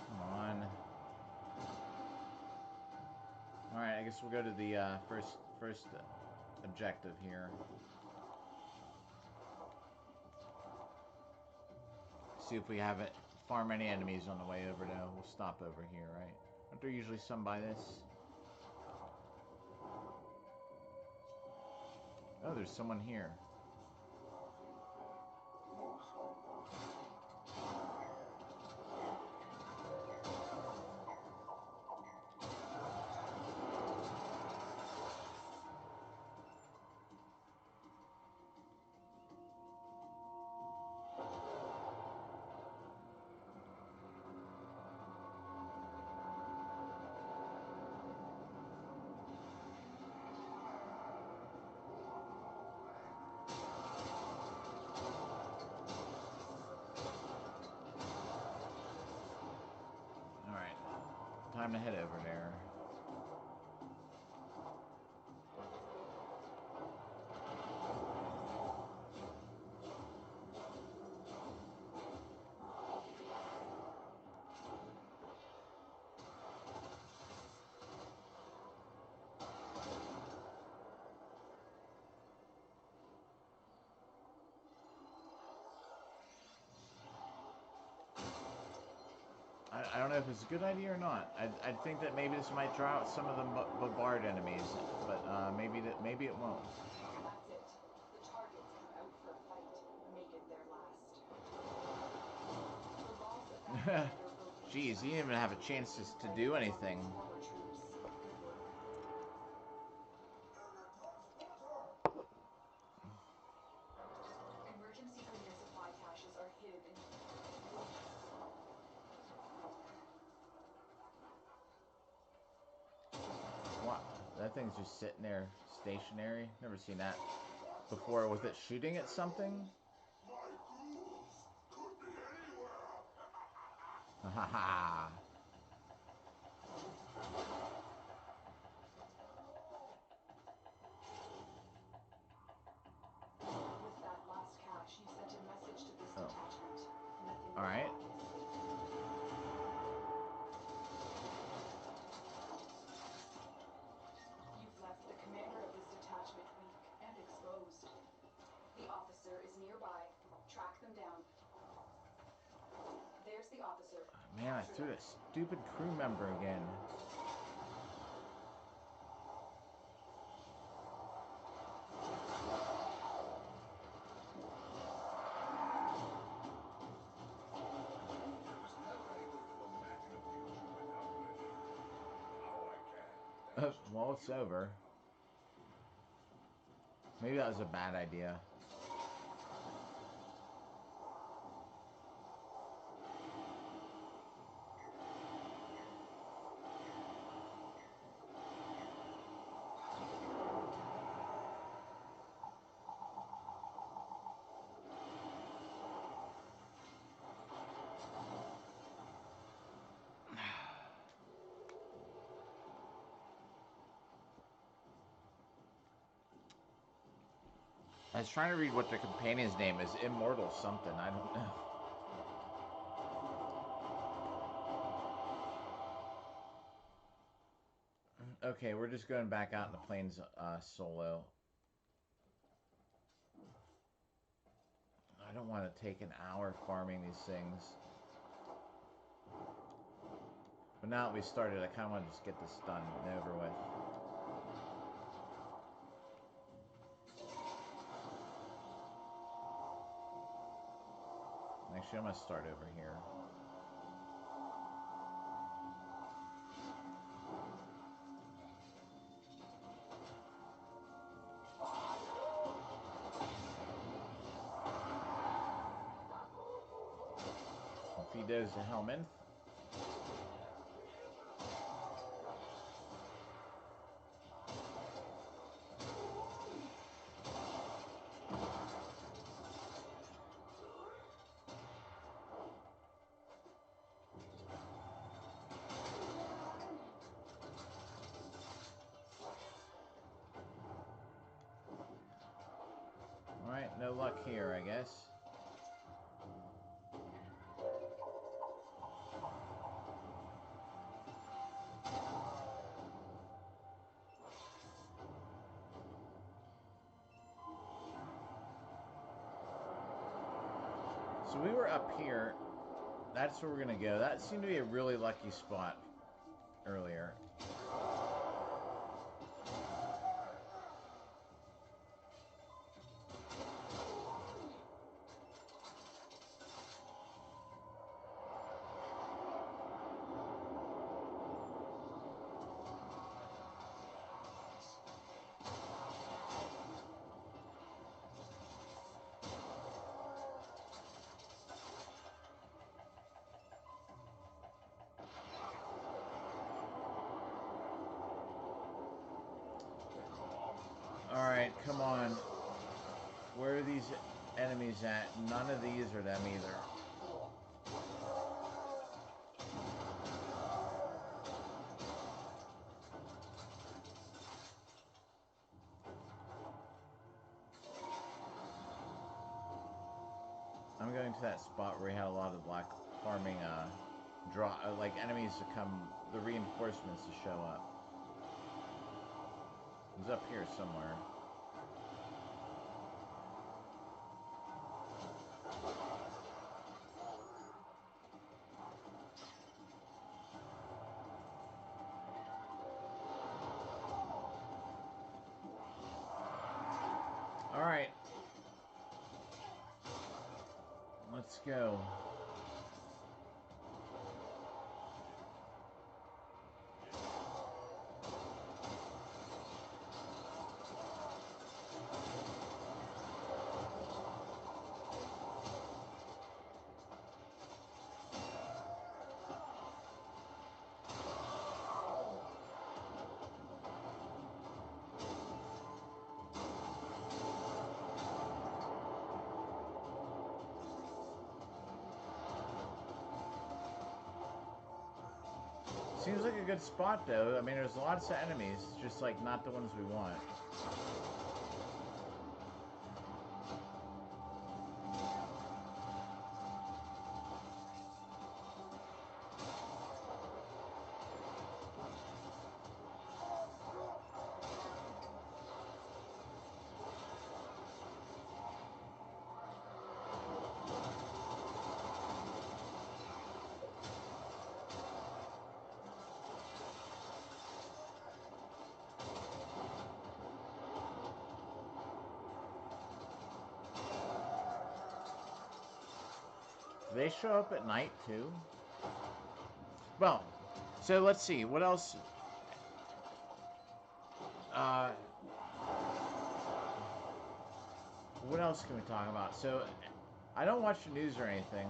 Come on. guess we'll go to the first objective here. See if we haven't farm any enemies on the way over though. We'll stop over here, right? Aren't there usually some by this? Oh, there's someone here. Time to head over there. I don't know if it's a good idea or not. I'd think that maybe this might draw out some of the bombard enemies, but maybe it won't. That's it. The targets come out for a fight. Make it their last. The loss of that commander will be Jeez, he didn't even have a chance to do anything. former troops. Good work. Emergency premier supply caches are hidden in. What? That thing's just sitting there, stationary. Never seen that before. Was it shooting at something? My ghouls could be anywhere. Ha ha. With that last cache, you sent a message to this detachment. Nothing All right. You've left the commander of this detachment weak and exposed. The officer is nearby. Track them down. There's the officer. Man, I threw that stupid crew member again. Well, it's over. Maybe that was a bad idea. I was trying to read what the companion's name is. Immortal something. I don't know. Okay, we're just going back out in the plains solo. I don't want to take an hour farming these things. But now that we started, I kind of want to just get this done and over with. Actually, I'm going to start over here. Feed those to Hellman. Alright, no luck here, I guess. So we were up here. That's where we're gonna go. That seemed to be a really lucky spot earlier. Alright, come on. Where are these enemies at? None of these are them either. I'm going to that spot where we had a lot of black farming like enemies to come, the reinforcements to show up. It was up here somewhere. Alright. Let's go. Seems like a good spot, though. I mean, there's lots of enemies, just like not the ones we want. Do they show up at night, too? Well, so let's see. What else? What else can we talk about? So, I don't watch the news or anything.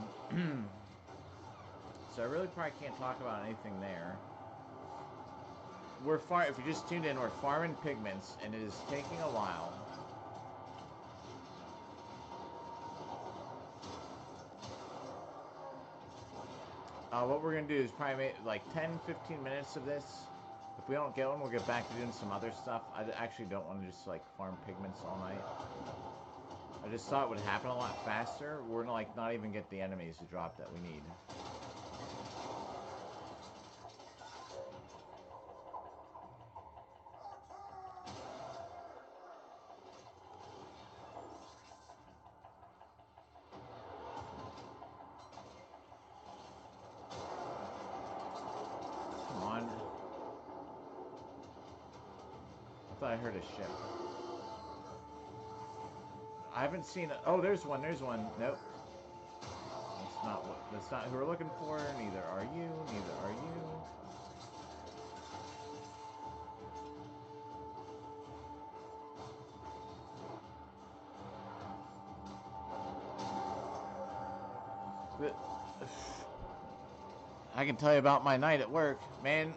So I really probably can't talk about anything there. If you just tuned in, we're farming pigments, and it is taking a while. What we're going to do is probably make like 10-15 minutes of this. If we don't get one, we'll get back to doing some other stuff. I actually don't want to just like farm pigments all night. I just thought it would happen a lot faster. We're gonna like not even get the enemies to drop that we need. Come on. I thought I heard a ship. I haven't seen it. Oh, there's one. There's one. Nope. That's not who we're looking for. Neither are you. Neither are you. But I can tell you about my night at work, man.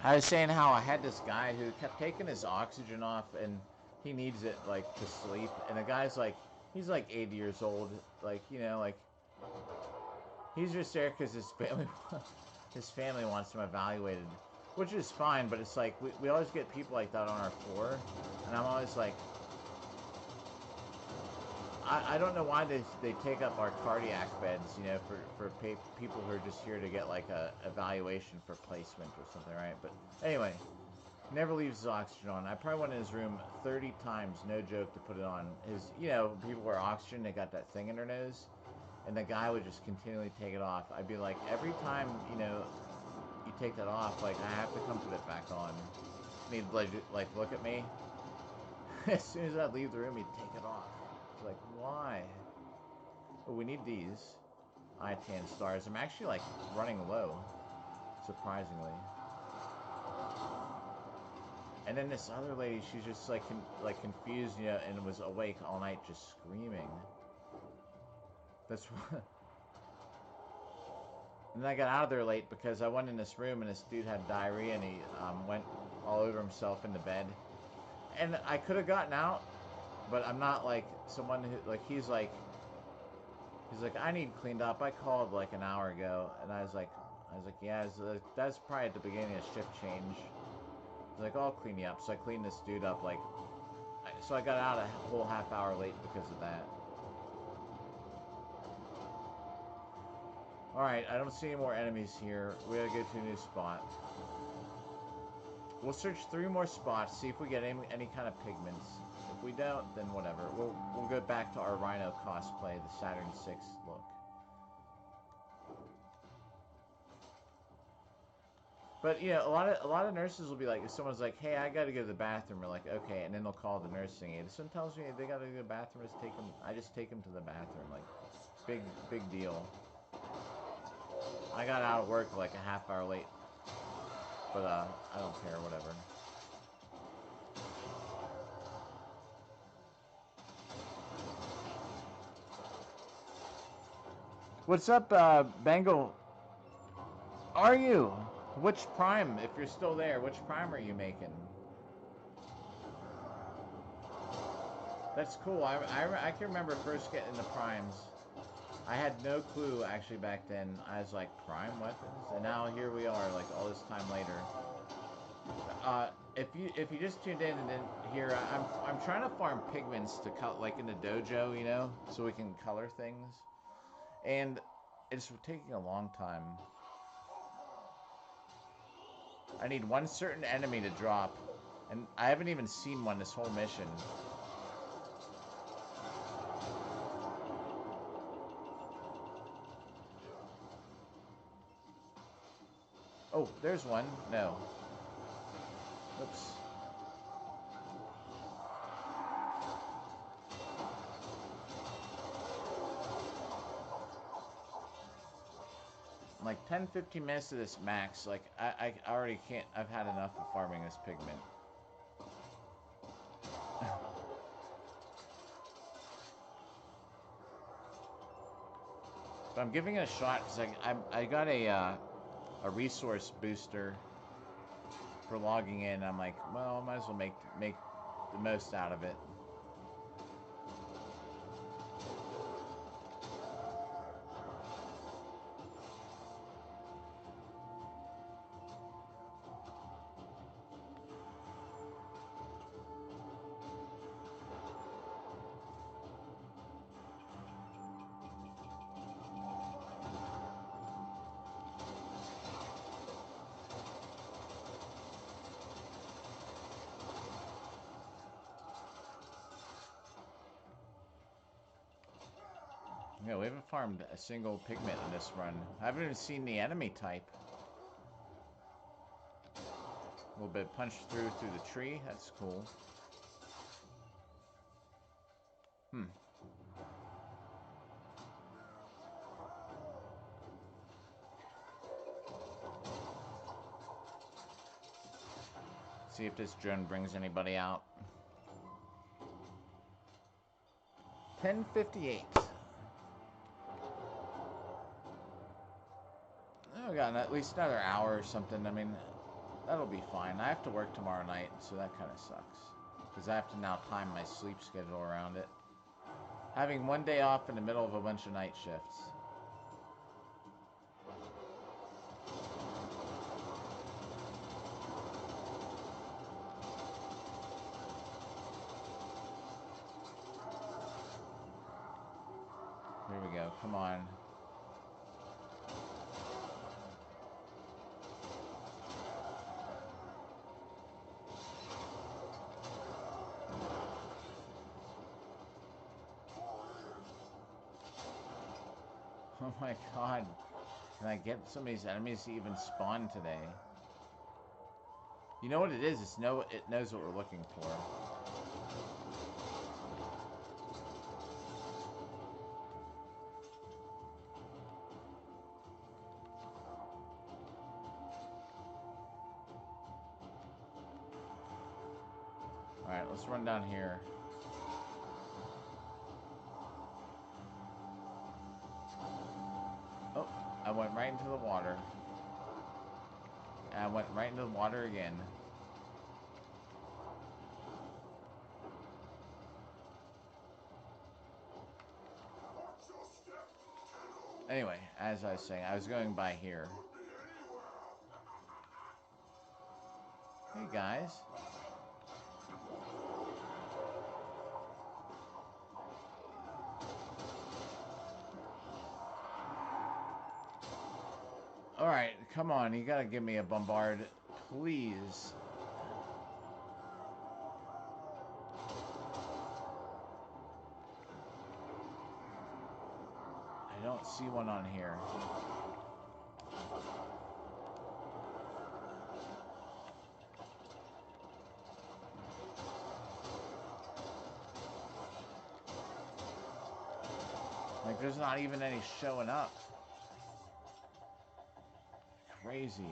I was saying how I had this guy who kept taking his oxygen off, and he needs it like to sleep. And the guy's like, he's like 80 years old, like like he's just there because his family wants him evaluated, which is fine. But it's like we always get people like that on our floor, and I'm always like, I don't know why they take up our cardiac beds, for people who are just here to get like a evaluation for placement or something, right? But anyway, Never leaves his oxygen on. I probably went in his room 30 times, no joke, to put it on. His, you know, people wear oxygen, they got that thing in their nose, and the guy would just continually take it off. I'd be like, every time, you know, you take that off, like, I have to come put it back on. And he'd, like look at me. As soon as I'd leave the room, he'd take it off. It's like, why? Oh, we need these I-10 stars. I'm actually, like, running low, surprisingly. And then this other lady, she's just like confused, you know, and was awake all night just screaming. That's what. And then I got out of there late because I went in this room and this dude had diarrhea and he went all over himself in the bed. And I could have gotten out, but I'm not like someone who like he's like I need cleaned up. I called like an hour ago, and I was like yeah, that's probably at the beginning of shift change. Like, oh, I'll clean you up. So I cleaned this dude up, like... So I got out a whole half hour late because of that. Alright, I don't see any more enemies here. We gotta go to a new spot. We'll search 3 more spots, see if we get any kind of pigments. If we don't, then whatever. We'll go back to our Rhino cosplay, the Saturn 6 look. But you know, a lot of nurses will be like, if someone's like, "Hey, I got to go to the bathroom," we're like, "Okay," and then they'll call the nursing aide. If someone tells me they got to go to the bathroom, I just take them to the bathroom. Like, big deal. I got out of work like a half hour late, but I don't care, whatever. What's up, Bengal? Are you? Which prime, if you're still there, which prime are you making? That's cool. I can remember first getting the primes. I had no clue, actually, back then. I was like, prime weapons? And now here we are, like, all this time later. If you just tuned in and didn't hear, I'm trying to farm pigments to cut, like, in the dojo, you know? So we can color things. And it's taking a long time. I need one certain enemy to drop, and I haven't even seen one this whole mission. Oh, there's one. No. Oops. Like 10-15 minutes to this max. Like I already can't. I've had enough of farming this pigment. But I'm giving it a shot because I got a resource booster for logging in. I'm like, well, I might as well make the most out of it. Yeah, we haven't farmed a single pigment in this run. I haven't even seen the enemy type. A little bit punched through the tree. That's cool. See if this drone brings anybody out. 10:58. Oh, we got at least another hour or something. I mean, that'll be fine. I have to work tomorrow night, so that kind of sucks. Because I have to now time my sleep schedule around it. Having one day off in the middle of a bunch of night shifts. Here we go. Come on. Oh my god. Can I get some of these enemies to even spawn today? You know what it is? It knows what we're looking for. Alright, let's run down here. Oh, I went right into the water. And I went right into the water again. Anyway, as I was saying, I was going by here. Hey guys. Alright, come on, you gotta give me a bombard, please. I don't see one on here. Like, there's not even any showing up. Crazy.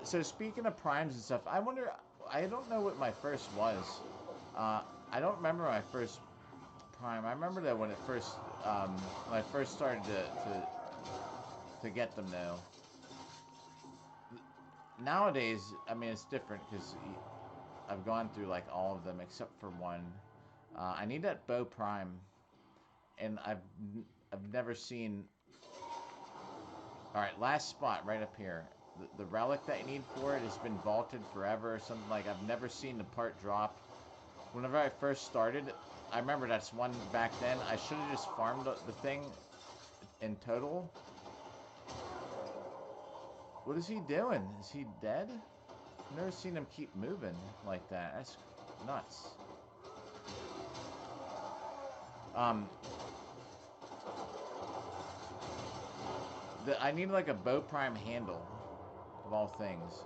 So speaking of primes and stuff, I don't know what my first was. I don't remember my first prime. I remember that when I first started to get them though. Nowadays, I mean, it's different because I've gone through like all of them except for one. I need that bow prime, and I've never seen. All right, last spot right up here. The relic that you need for it has been vaulted forever or something. Like, I've never seen the part drop. Whenever I first started, I remember that's one back then. I should have just farmed the thing in total. What is he doing? Is he dead? I've never seen him keep moving like that. That's nuts. I need like a bow prime handle. Of all things.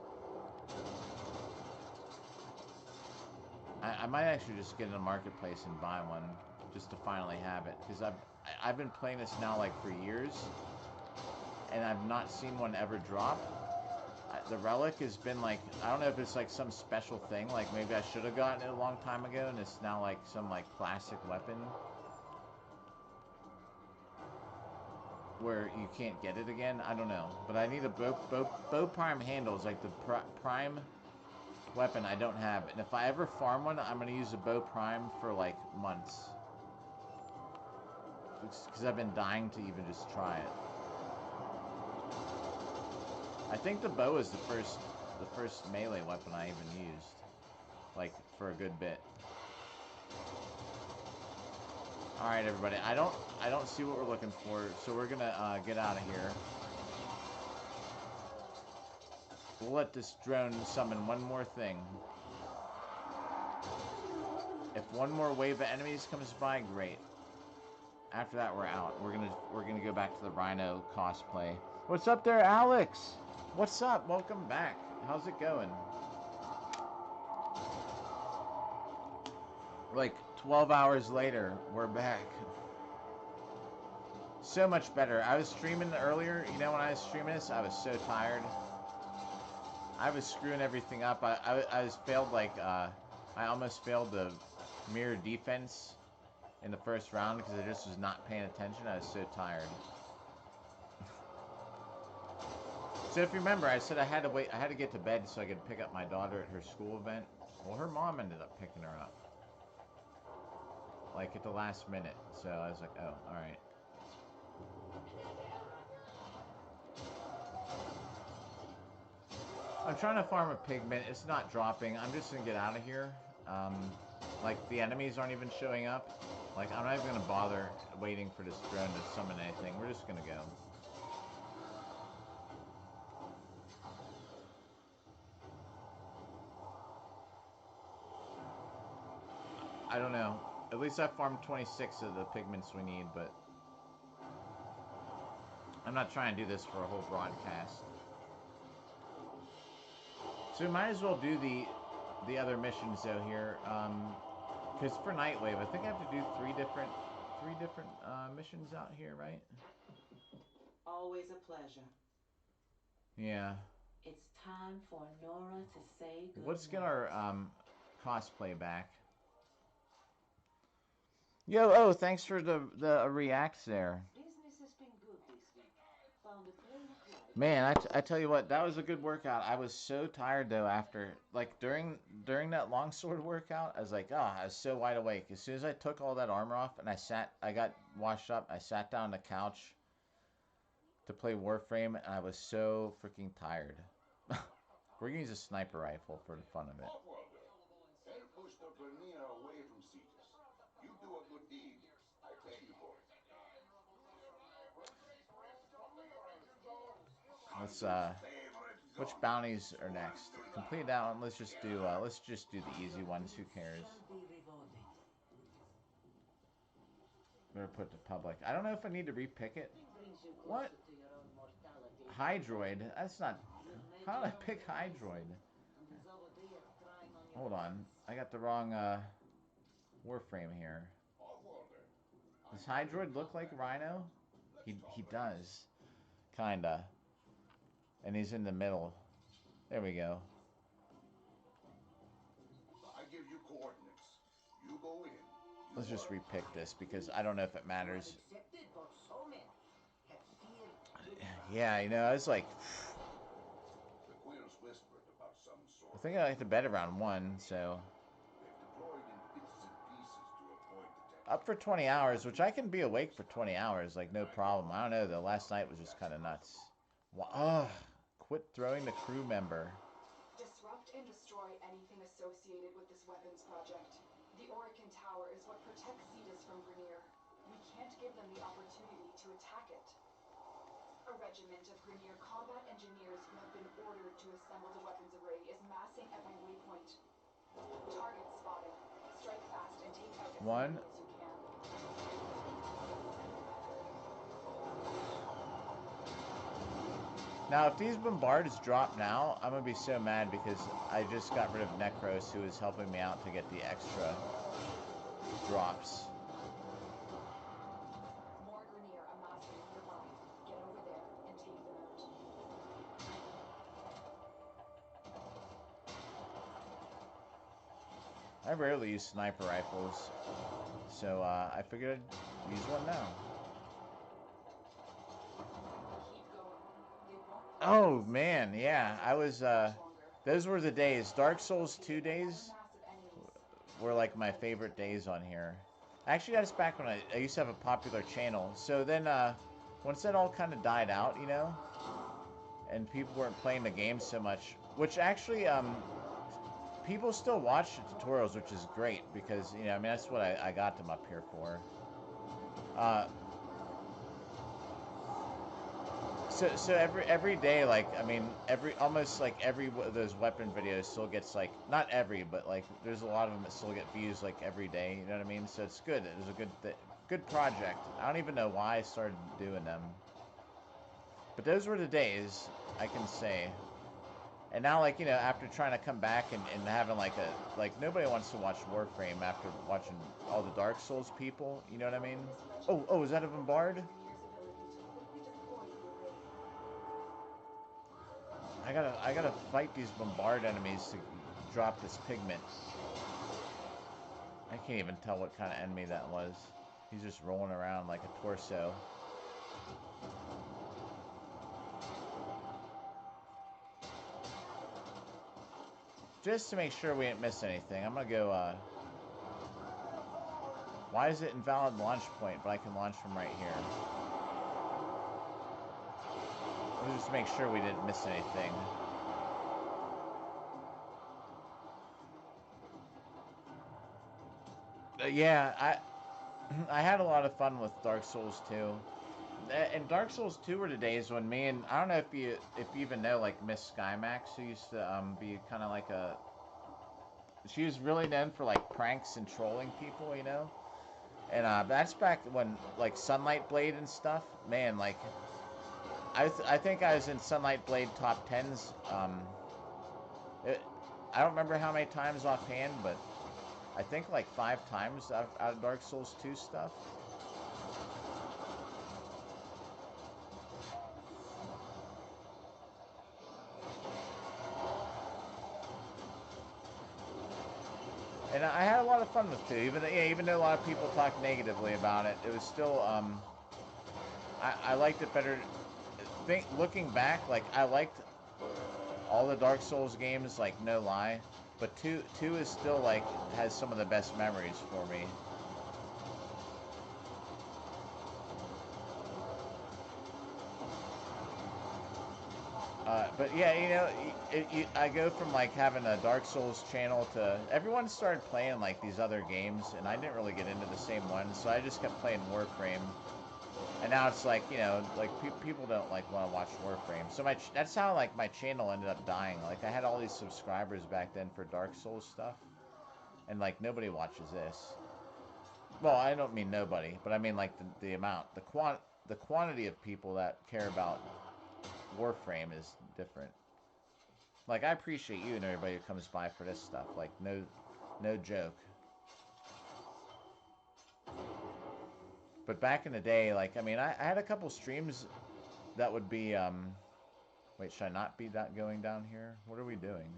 I might actually just get in a marketplace and buy one. Just to finally have it. Because I've been playing this now like for years. And I've not seen one ever drop. The relic has been like, I don't know if it's like some special thing. Like maybe I should have gotten it a long time ago. And it's now like some like classic weapon. Where you can't get it again. I don't know. But I need a bow prime handles. Like the prime weapon I don't have. And if I ever farm one, I'm going to use a bow prime for like months. Because I've been dying to even just try it. I think the bow is the first melee weapon I even used. Like, for a good bit. Alright, everybody. I don't see what we're looking for, so we're gonna get out of here. We'll let this drone summon one more thing. If one more wave of enemies comes by, great. After that, we're out. We're gonna go back to the Rhino cosplay. What's up there, Alex? What's up? Welcome back. How's it going? Like 12 hours later, we're back. So much better. I was streaming earlier. You know, when I was streaming this, I was so tired. I was screwing everything up. I was failed like I almost failed the mirror defense in the first round because I just was not paying attention. I was so tired. So if you remember, I said I had to wait. I had to get to bed so I could pick up my daughter at her school event. Well, her mom ended up picking her up, like at the last minute. So I was like, oh, all right. I'm trying to farm a pigment. It's not dropping. I'm just gonna get out of here. Like the enemies aren't even showing up. Like I'm not even gonna bother waiting for this drone to summon anything. We're just gonna go. don't know. At least I farmed 26 of the pigments we need, but I'm not trying to do this for a whole broadcast. So we might as well do the other missions though here, because for Nightwave, I think I have to do three different missions out here, right? Always a pleasure. Yeah. It's time for Nora to say goodnight. Let's get our cosplay back. Yo, oh, thanks for the reacts there. Business has been good this week. Found a plane of light. Man, I tell you what, that was a good workout. I was so tired though after, like during that longsword workout, I was like, I was so wide awake. As soon as I took all that armor off and I got washed up, I sat down on the couch to play Warframe, and I was so freaking tired. We're gonna use a sniper rifle for the fun of it. Off-worlder, help push the Grenier away from Cetus. You do a good deed, I pay you for it. Let's which bounties are next? Complete that one. Let's just do the easy ones. Who cares? Better put to public. I don't know if I need to repick it. What? Hydroid? That's not. How did I pick Hydroid? Hold on. I got the wrong Warframe here. Does Hydroid look like Rhino? He does. Kinda. And he's in the middle. There we go. I give you coordinates. You go in. Let's just repick this because I don't know if it matters. Yeah, you know, I was like, The quills whispered about some sort. I think I like to bed around 1, so. They've deployed in bits and pieces to avoid detection. Up for 20 hours, which I can be awake for 20 hours, like no problem. I don't know, though. Last night was just kind of nuts. Ugh. Quit throwing the crew member. Disrupt and destroy anything associated with this weapons project. The Orican Tower is what protects Cetus from Grenier. We can't give them the opportunity to attack it. A regiment of Grenier combat engineers who have been ordered to assemble the weapons array is massing at my waypoint. Target spotted. Strike fast and take out as many as you can. Now, if these bombards drop now, I'm going to be so mad because I just got rid of Necros, who is helping me out to get the extra drops. More Grenier amassing nearby. Get over there and take them out. I rarely use sniper rifles, so I figured I'd use one now. Oh, man, yeah, I was, those were the days. Dark Souls 2 days were like my favorite days on here. I actually got us back when I used to have a popular channel. So then, once that all kind of died out, you know, and people weren't playing the game so much, which actually, people still watch the tutorials, which is great because, you know, I mean, that's what I got them up here for. So every day, like, I mean, almost like every of those weapon videos still gets, like, not every, but like there's a lot of them that still get views like every day. You know what I mean? So it's good. It was a good project. I don't even know why I started doing them, but those were the days, I can say. And now, like, you know, after trying to come back and having like nobody wants to watch Warframe after watching all the Dark Souls people. You know what I mean? Oh, is that a bombard? I gotta fight these bombard enemies to drop this pigment. I can't even tell what kind of enemy that was. He's just rolling around like a torso. Just to make sure we didn't miss anything, I'm gonna go, why is it invalid launch point, but I can launch from right here? Let's just make sure we didn't miss anything. Yeah, I had a lot of fun with Dark Souls 2. And Dark Souls 2 were the days when me and, I don't know if you even know, like, Miss Skymax, who used to be kind of like a she was really known for like pranks and trolling people, you know. And that's back when like Sunlight Blade and stuff. Man, like I think I was in Sunlight Blade top tens. It, I don't remember how many times offhand, but I think like 5 times out of Dark Souls 2 stuff. And I had a lot of fun with 2, even though a lot of people talk negatively about it. It was still I liked it better. Looking back, like I liked all the Dark Souls games, like no lie, but two is still like has some of the best memories for me. But yeah, you know, I go from like having a Dark Souls channel to everyone started playing like these other games, and I didn't really get into the same ones, so I just kept playing Warframe. And now it's like, you know, like people don't like want to watch Warframe. So that's how like my channel ended up dying. Like I had all these subscribers back then for Dark Souls stuff, and like nobody watches this. Well, I don't mean nobody, but I mean like the amount, the quantity of people that care about Warframe is different. Like I appreciate you and everybody who comes by for this stuff. Like no joke. But back in the day, like I mean, I had a couple streams that would be wait, should I not be going down here? What are we doing?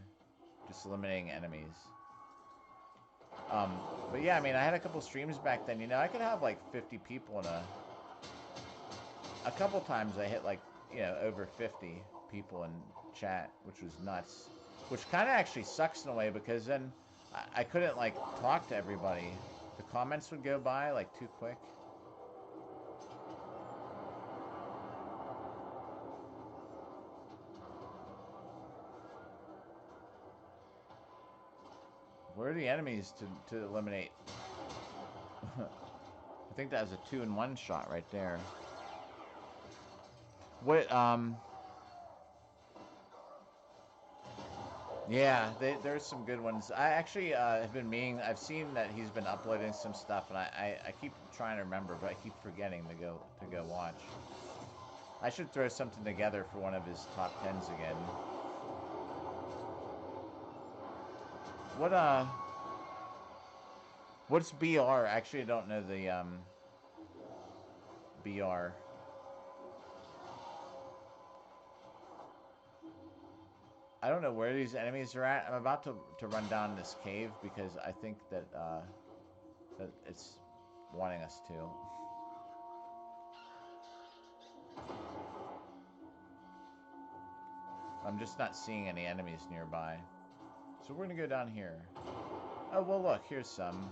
Just eliminating enemies. But yeah, I mean, I had a couple streams back then. You know, I could have like 50 people in a couple times I hit like, you know, over 50 people in chat, which was nuts. Which kind of actually sucks in a way because then I couldn't like talk to everybody. The comments would go by like too quick. Where are the enemies to eliminate? I think that was a 2-in-1 shot right there. What, yeah, there's some good ones. I actually have been meaning, I've seen that he's been uploading some stuff, and I keep trying to remember, but I keep forgetting to go watch. I should throw something together for one of his top 10s again. What's BR? Actually, I don't know the, BR. I don't know where these enemies are at. I'm about to run down this cave because I think that, that it's wanting us to. I'm just not seeing any enemies nearby. So we're gonna go down here. Oh, well look, here's some.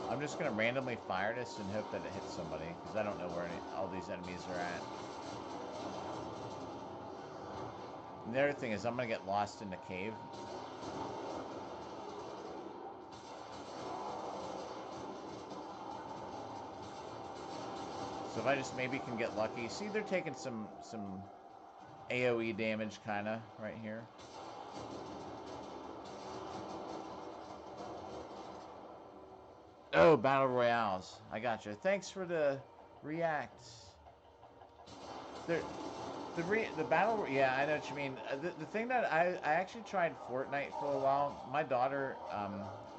I'm just gonna randomly fire this and hope that it hits somebody, because I don't know where all these enemies are at. And the other thing is I'm gonna get lost in the cave. So if I just maybe can get lucky. See, they're taking some AoE damage, kinda, right here. Oh, Battle Royales. I gotcha. Thanks for the reacts. The battle, yeah, I know what you mean. The thing that I actually tried Fortnite for a while. My daughter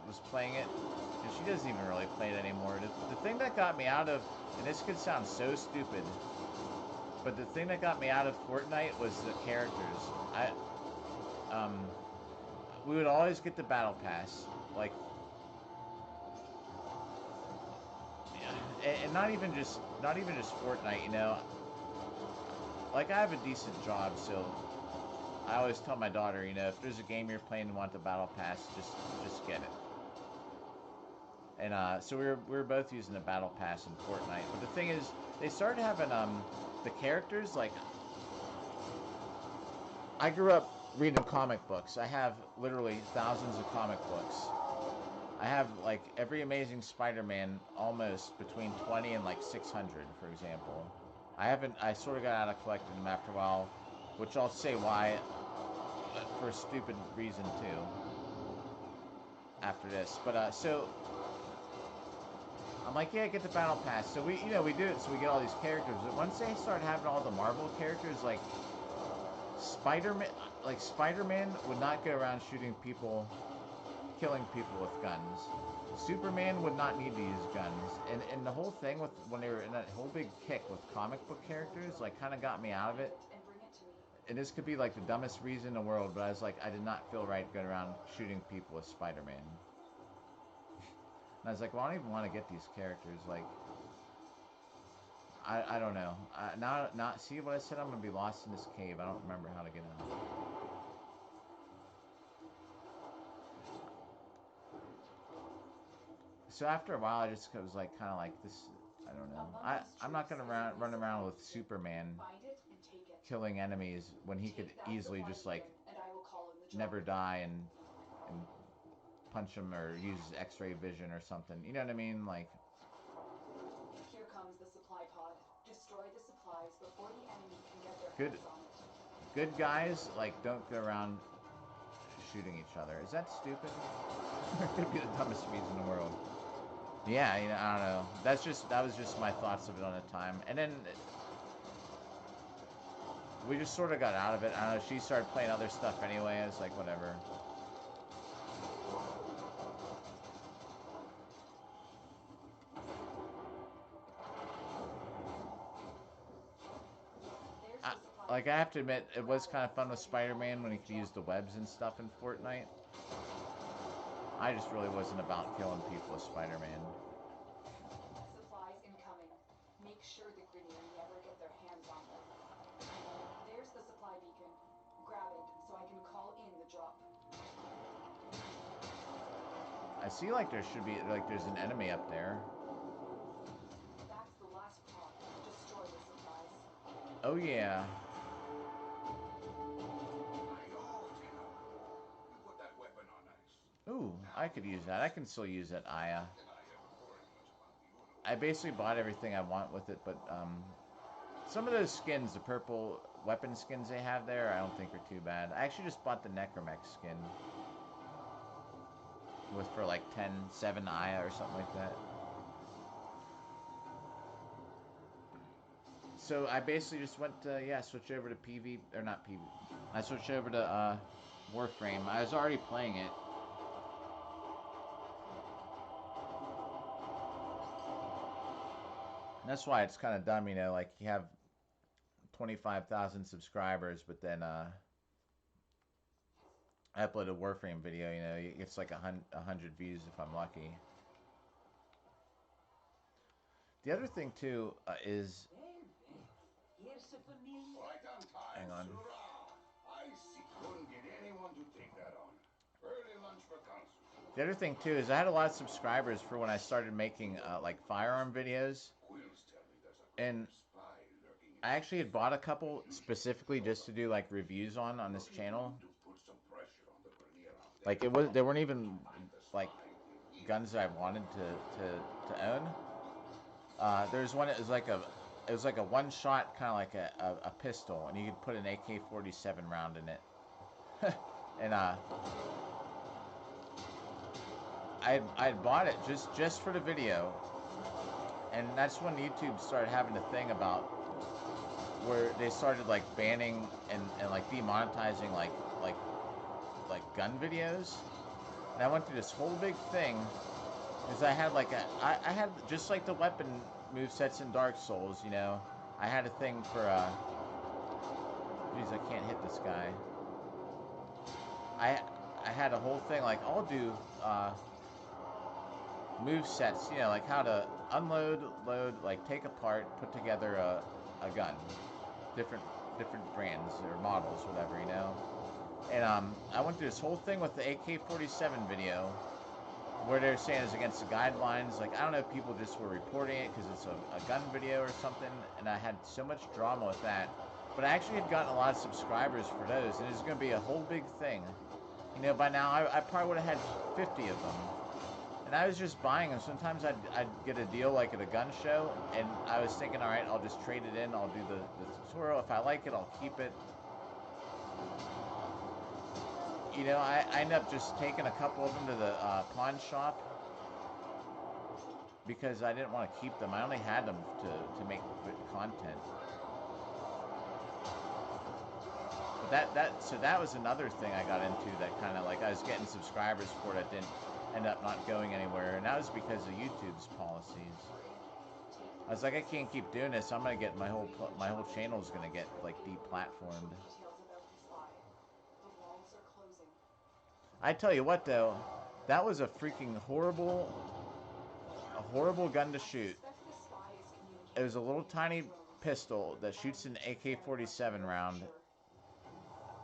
was playing it, and she doesn't even really play it anymore. The thing that got me out of, and this could sound so stupid, but the thing that got me out of Fortnite was the characters. We would always get the battle pass, like, and not even just Fortnite, you know. Like, I have a decent job, so I always tell my daughter, you know, if there's a game you're playing and want the battle pass, just get it. And so we were both using the battle pass in Fortnite. But the thing is, they started having the characters, like, I grew up reading comic books. I have literally thousands of comic books. I have like every Amazing Spider-Man almost between 20 and like 600, for example. I sort of got out of collecting them after a while, which I'll say why. for a stupid reason too. After this, but so I'm like, yeah, get the battle pass. So we, we do it, so we get all these characters. But once they start having all the Marvel characters, like Spider-Man would not go around shooting people, killing people with guns. Superman would not need to use guns. And the whole thing with when they were in that whole big kick with comic book characters, like, kind of got me out of it. And bring it to me. And this could be like the dumbest reason in the world, but I was like, I did not feel right going around shooting people with Spider-Man. And I was like, well, I don't even want to get these characters. Like, I don't know. Now, see what I said? I'm going to be lost in this cave. I don't remember how to get out. So after a while, I just was like, kind of like this. I don't know. I'm not going to run around with Superman Find it and take it. killing enemies when he could easily just, like, And I will call in the drop. never die and punch him or use X-ray vision or something. You know what I mean? Like, Here comes the supply pod. Destroy the supplies before the enemy can get their Good. hands on it. good guys, like, don't go around shooting each other. Is that stupid? It could be the dumbest reason in the world. Yeah, I don't know. That was just my thoughts of it on the time. And then we just sort of got out of it. I don't know. She started playing other stuff anyway. It's like, whatever. Like, I have to admit, it was kind of fun with Spider-Man when he could use the webs and stuff in Fortnite. I just really wasn't about killing people with Spider-Man. Supplies incoming. Make sure the Grenier never get their hands on them. There's the supply beacon. Grab it so I can call in the drop. I see, like, there should be, like, there's an enemy up there. That's the last pod. Destroy the supplies. Oh, yeah. You put that weapon on ice. Ooh, I could use that. I can still use that Aya. And I haven't worried much about the universe. I basically bought everything I want with it, but some of those skins, the purple weapon skins they have there, I don't think are too bad. I actually just bought the Necromech skin for like 7 Aya or something like that. So I basically just went to, switch over to PV, or not PV. I switched over to Warframe. I was already playing it. And that's why it's kind of dumb, like, you have 25,000 subscribers, but then I upload a Warframe video, it's like 100 views if I'm lucky. The other thing too is, Here's a familiar. Right on time, hang on. Surah. I couldn't get anyone to take that on. Early lunch for council. The other thing too is I had a lot of subscribers for when I started making like firearm videos, Quills tell me there's a and spy lurking in I actually had bought a couple specifically just to do like reviews on this channel. to put some pressure on the Grenier out there. Like, they weren't even like guns that I wanted to own. There's one. It was like a one-shot, kind of like a pistol, and you could put an AK-47 round in it. And I had bought it just for the video, and that's when YouTube started having a thing about where they started like banning and like demonetizing like gun videos. And I went through this whole big thing because I had like I had just like the weapon movesets in Dark Souls, I had a thing for geez, I can't hit this guy. I had a whole thing like I'll do movesets, like how to unload, load, like take apart, put together a gun, different brands or models, whatever, And I went through this whole thing with the AK-47 video where they're saying it's against the guidelines. Like, I don't know if people just were reporting it because it's a gun video or something, and I had so much drama with that. But I actually had gotten a lot of subscribers for those, and it's going to be a whole big thing. By now, I probably would have had 50 of them. And I was just buying them. Sometimes I'd get a deal like at a gun show, and I was thinking, all right, I'll just trade it in. I'll do the tutorial. If I like it, I'll keep it. You know, I end up just taking a couple of them to the pawn shop because I didn't want to keep them. I only had them to make content. But that was another thing I got into that kind of like I was getting subscribers for that didn't end up not going anywhere, and that was because of YouTube's policies. I was like, I can't keep doing this. I'm gonna get my whole channel is gonna get like deplatformed. Details about the spy. The walls are closing. I tell you what, though, that was a freaking horrible gun to shoot. Suspect the spy is communicating It was a little with tiny drones. pistol that shoots an AK-47 round, Sure.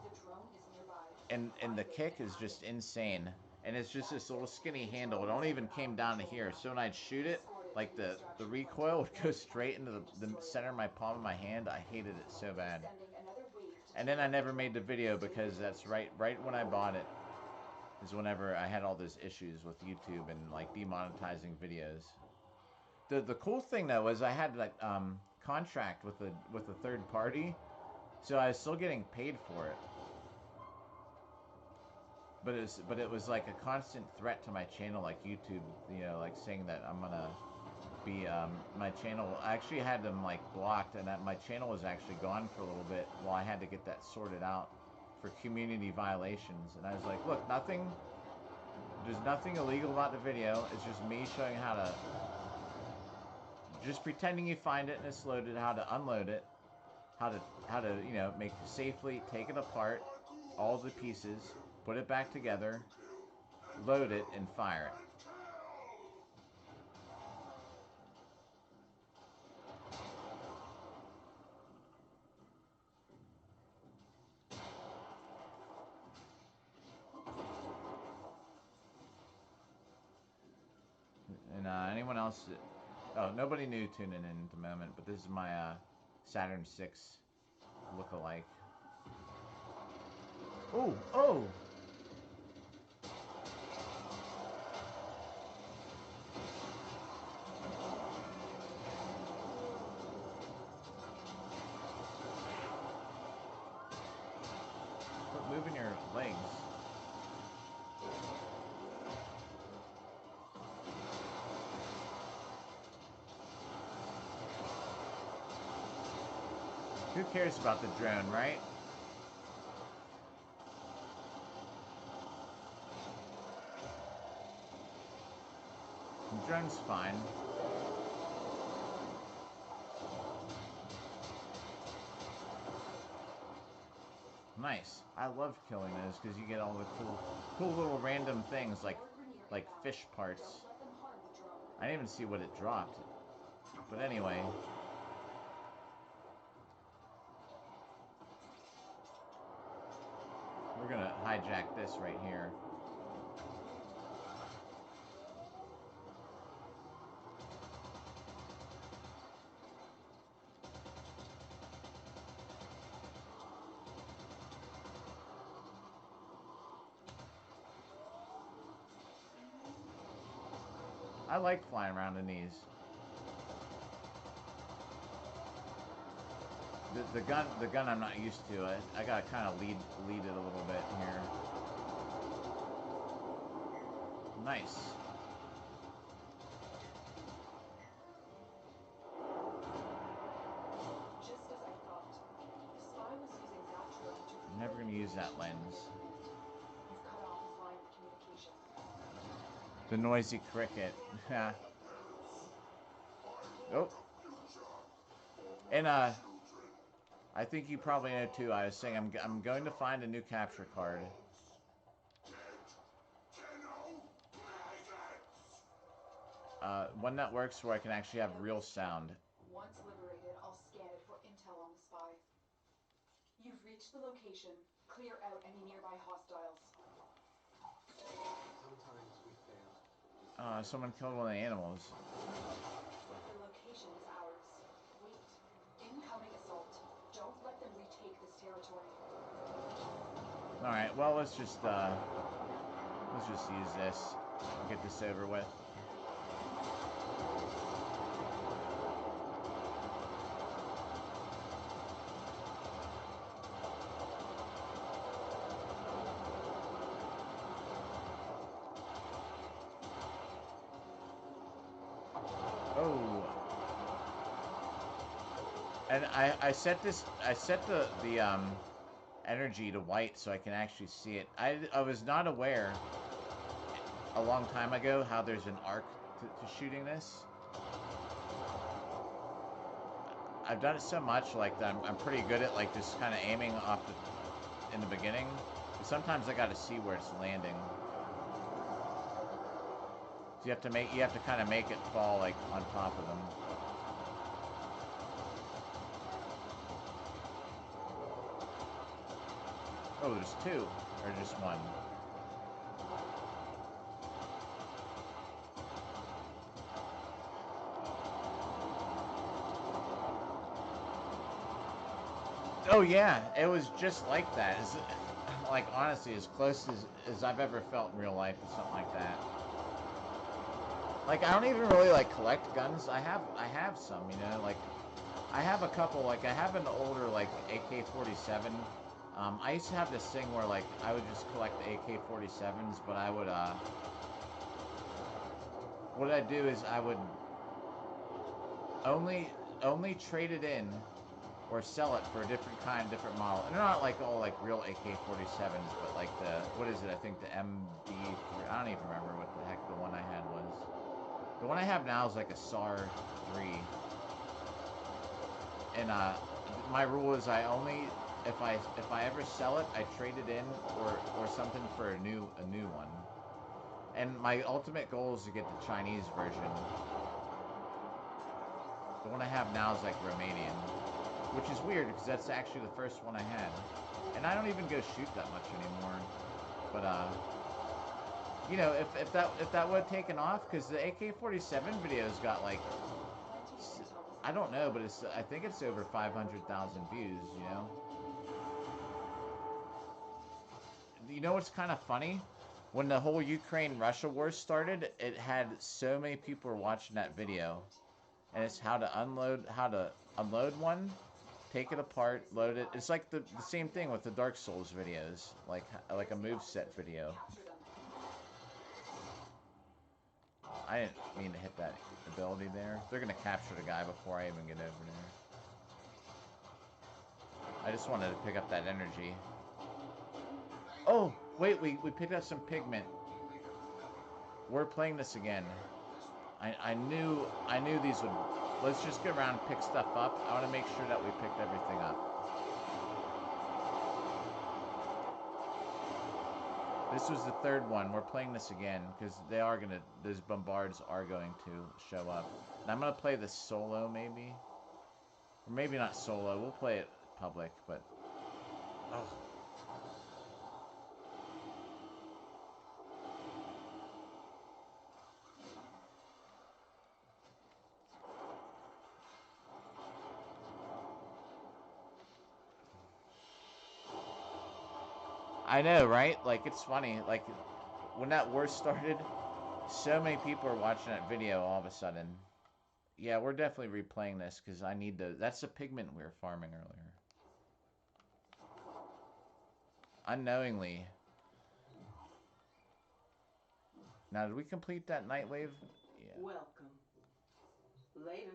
The drone is nearby. and the kick is just insane. And it's just this little skinny handle. It only even came down to here. So when I'd shoot it, like the recoil would go straight into the center of my palm of my hand. I hated it so bad. Sending another wave to And then I never made the video because that's right when I bought it is whenever I had all those issues with YouTube and like demonetizing videos. The cool thing though was I had like contract with a third party, so I was still getting paid for it. But it was like a constant threat to my channel, like YouTube, you know, like saying that I'm gonna be my channel. I actually had them like blocked, and that my channel was actually gone for a little bit while I had to get that sorted out for community violations. And I was like, look, there's nothing illegal about the video. It's just me showing how to, just pretending you find it and it's loaded, how to unload it, how to you know, safely take it apart, all the pieces, put it back together, load it, and fire it. And anyone else? Oh, nobody new tuning in at the moment, but this is my Saturn 6 look-alike. Oh, oh! Quit moving your legs. Who cares about the drone, right? The drone's fine. Nice. I love killing those because you get all the cool little random things like fish parts. I didn't even see what it dropped. But anyway. We're gonna hijack this right here. I like flying around in these. The gun I'm not used to. I gotta kind of lead it a little bit here. Nice. Just as I thought, the spy was using that drone to. I'm never gonna use that lens. You've cut off his line of communication. The noisy cricket. Oh. And I think you probably know too. I was saying I'm going to find a new capture card. One that works where I can actually have real sound. Once liberated, I'll scan it for intel on the spy. You've reached the location. Clear out any nearby hostiles. Sometimes we fail. Someone killed one of the animals. The location is ours. Wait. Incoming assault. Don't let them retake this territory. Alright, well let's just use this. I'll get this over with. And I set the energy to white so I can actually see it. I was not aware a long time ago how there's an arc to shooting this. I've done it so much like that I'm pretty good at like just kind of aiming off in the beginning. But sometimes I got to see where it's landing. So you have to kind of make it fall like on top of them. Oh, there's two or just one. Oh yeah, it was just like that. It's, like honestly, as close as I've ever felt in real life to something like that. Like I don't even really like collect guns. I have some, you know, like I have a couple. Like I have an older like AK-47. I used to have this thing where like I would just collect AK-47s, but I would what I'd do is I would only trade it in or sell it for a different kind, different model. And they're not like all like real AK-47s, but like the, what is it? I think the MD3, I don't even remember what the heck the one I had was. The one I have now is like a SAR 3. And my rule is I only, if I ever sell it, I trade it in or something for a new one. And my ultimate goal is to get the Chinese version. The one I have now is like Romanian. Which is weird, because that's actually the first one I had. And I don't even go shoot that much anymore. But, you know, if that would have taken off, because the AK-47 video's got, like, I don't know, but I think it's over 500,000 views, you know? You know what's kind of funny? When the whole Ukraine-Russia war started, it had so many people were watching that video. And it's how to unload one, take it apart, load it. It's like the same thing with the Dark Souls videos, like a moveset video. I didn't mean to hit that ability there. They're gonna capture the guy before I even get over there. I just wanted to pick up that energy. Oh, wait, we picked up some pigment. We're playing this again. I knew these would... Let's just get around and pick stuff up. I want to make sure that we picked everything up. This was the third one. We're playing this again, because those bombards are going to show up. And I'm going to play this solo, maybe. Or maybe not solo. We'll play it public, but... Oh. I know, right? Like, it's funny. Like, when that war started, so many people are watching that video all of a sudden. Yeah, we're definitely replaying this, because I need to... That's the pigment we were farming earlier. Unknowingly. Now, did we complete that Nightwave? Yeah. Welcome. Later.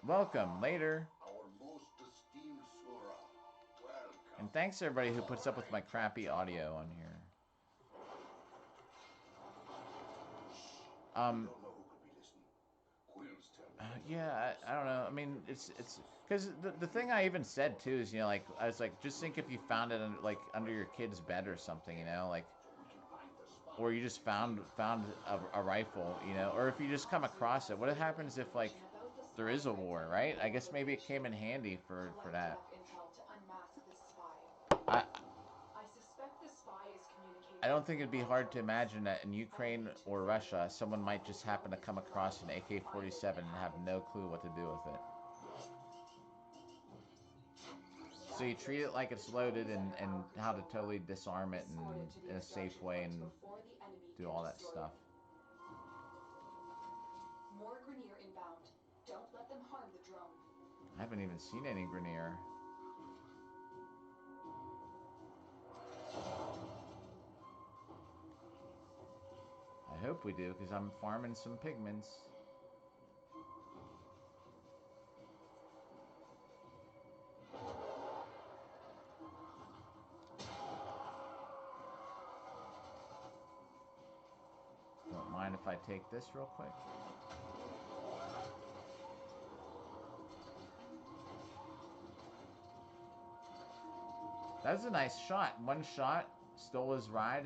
Welcome. Later. Our most esteemed Surah. Welcome. And thanks everybody who puts up with my crappy audio on here. You don't know who could be listening. Quills tell me. Yeah, I don't know. I mean, it's because the thing I even said too is, you know, like I was like, just think if you found it under your kid's bed or something, you know, like, or you just found a rifle, you know, or if you just come across it. What happens if like there is a war, right? I guess maybe it came in handy for that. I suspect the spy is communicating. I don't think it'd be hard to imagine that in Ukraine or Russia, someone might just happen to come across an AK-47 and have no clue what to do with it. So you treat it like it's loaded and how to totally disarm it and in a safe way and do all that stuff. More Grenier inbound. Don't let them harm the drone. I haven't even seen any Grenier. I hope we do, because I'm farming some pigments. mind if I take this real quick? That's a nice shot. One shot, stole his ride.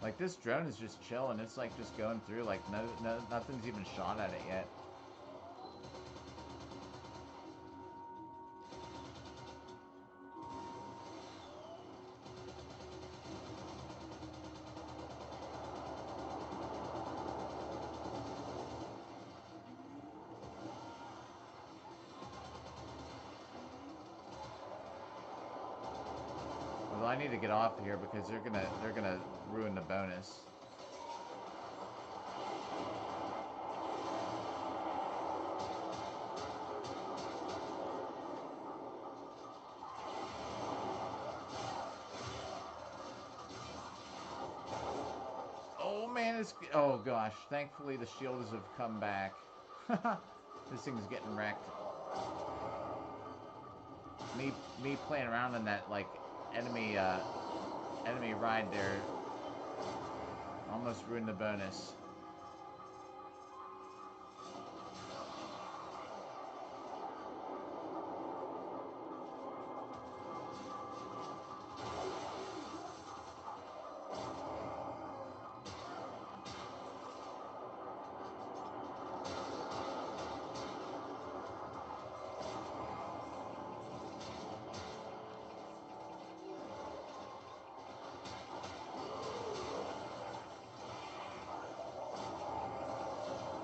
Like, this drone is just chilling. It's like just going through, like nothing's even shot at it yet. Although I need to get off here because they're gonna ruin the bonus. Oh man, it's, oh gosh, thankfully the shields have come back. This thing's getting wrecked. Me playing around in that like enemy ride there almost ruined the bonus.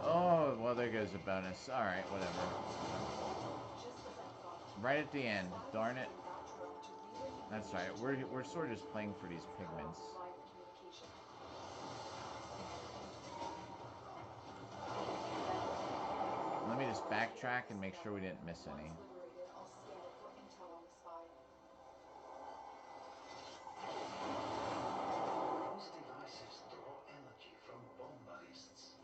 Oh, well, there goes a bonus. Alright, whatever. Right at the end. Darn it. That's right. We're sort of just playing for these pigments. Let me just backtrack and make sure we didn't miss any. These devices draw energy from bombardists.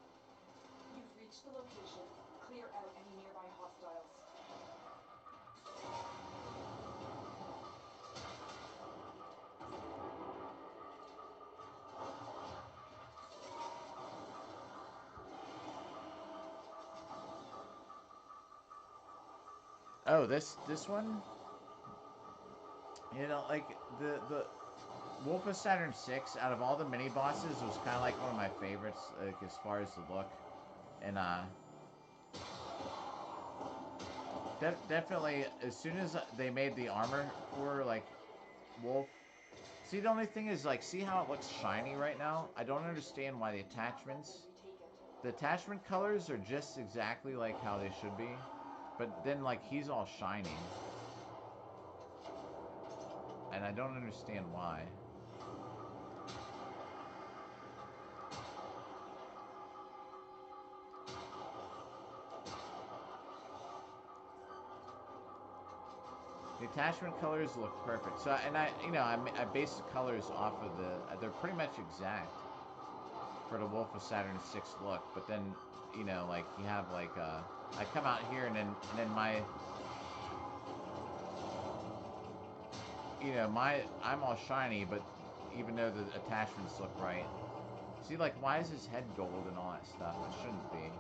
You've reached the location. Clear out any nearby hostiles. Oh, this one? You know, like, the Wolf of Saturn 6, out of all the mini-bosses, was kind of like one of my favorites, like, as far as the look. And, definitely, as soon as they made the armor for, like, Wolf... See, the only thing is, like, see how it looks shiny right now? I don't understand why the attachments... The attachment colors are just exactly like how they should be. But then, like, he's all shiny. And I don't understand why. The attachment colors look perfect. So, and I base the colors off of they're pretty much exact for the Wolf of Saturn 6 look. But then, you know, like, you have, like, I come out here and then my... You know, I'm all shiny, but even though the attachments look right. See, like, why is his head gold and all that stuff? It shouldn't be.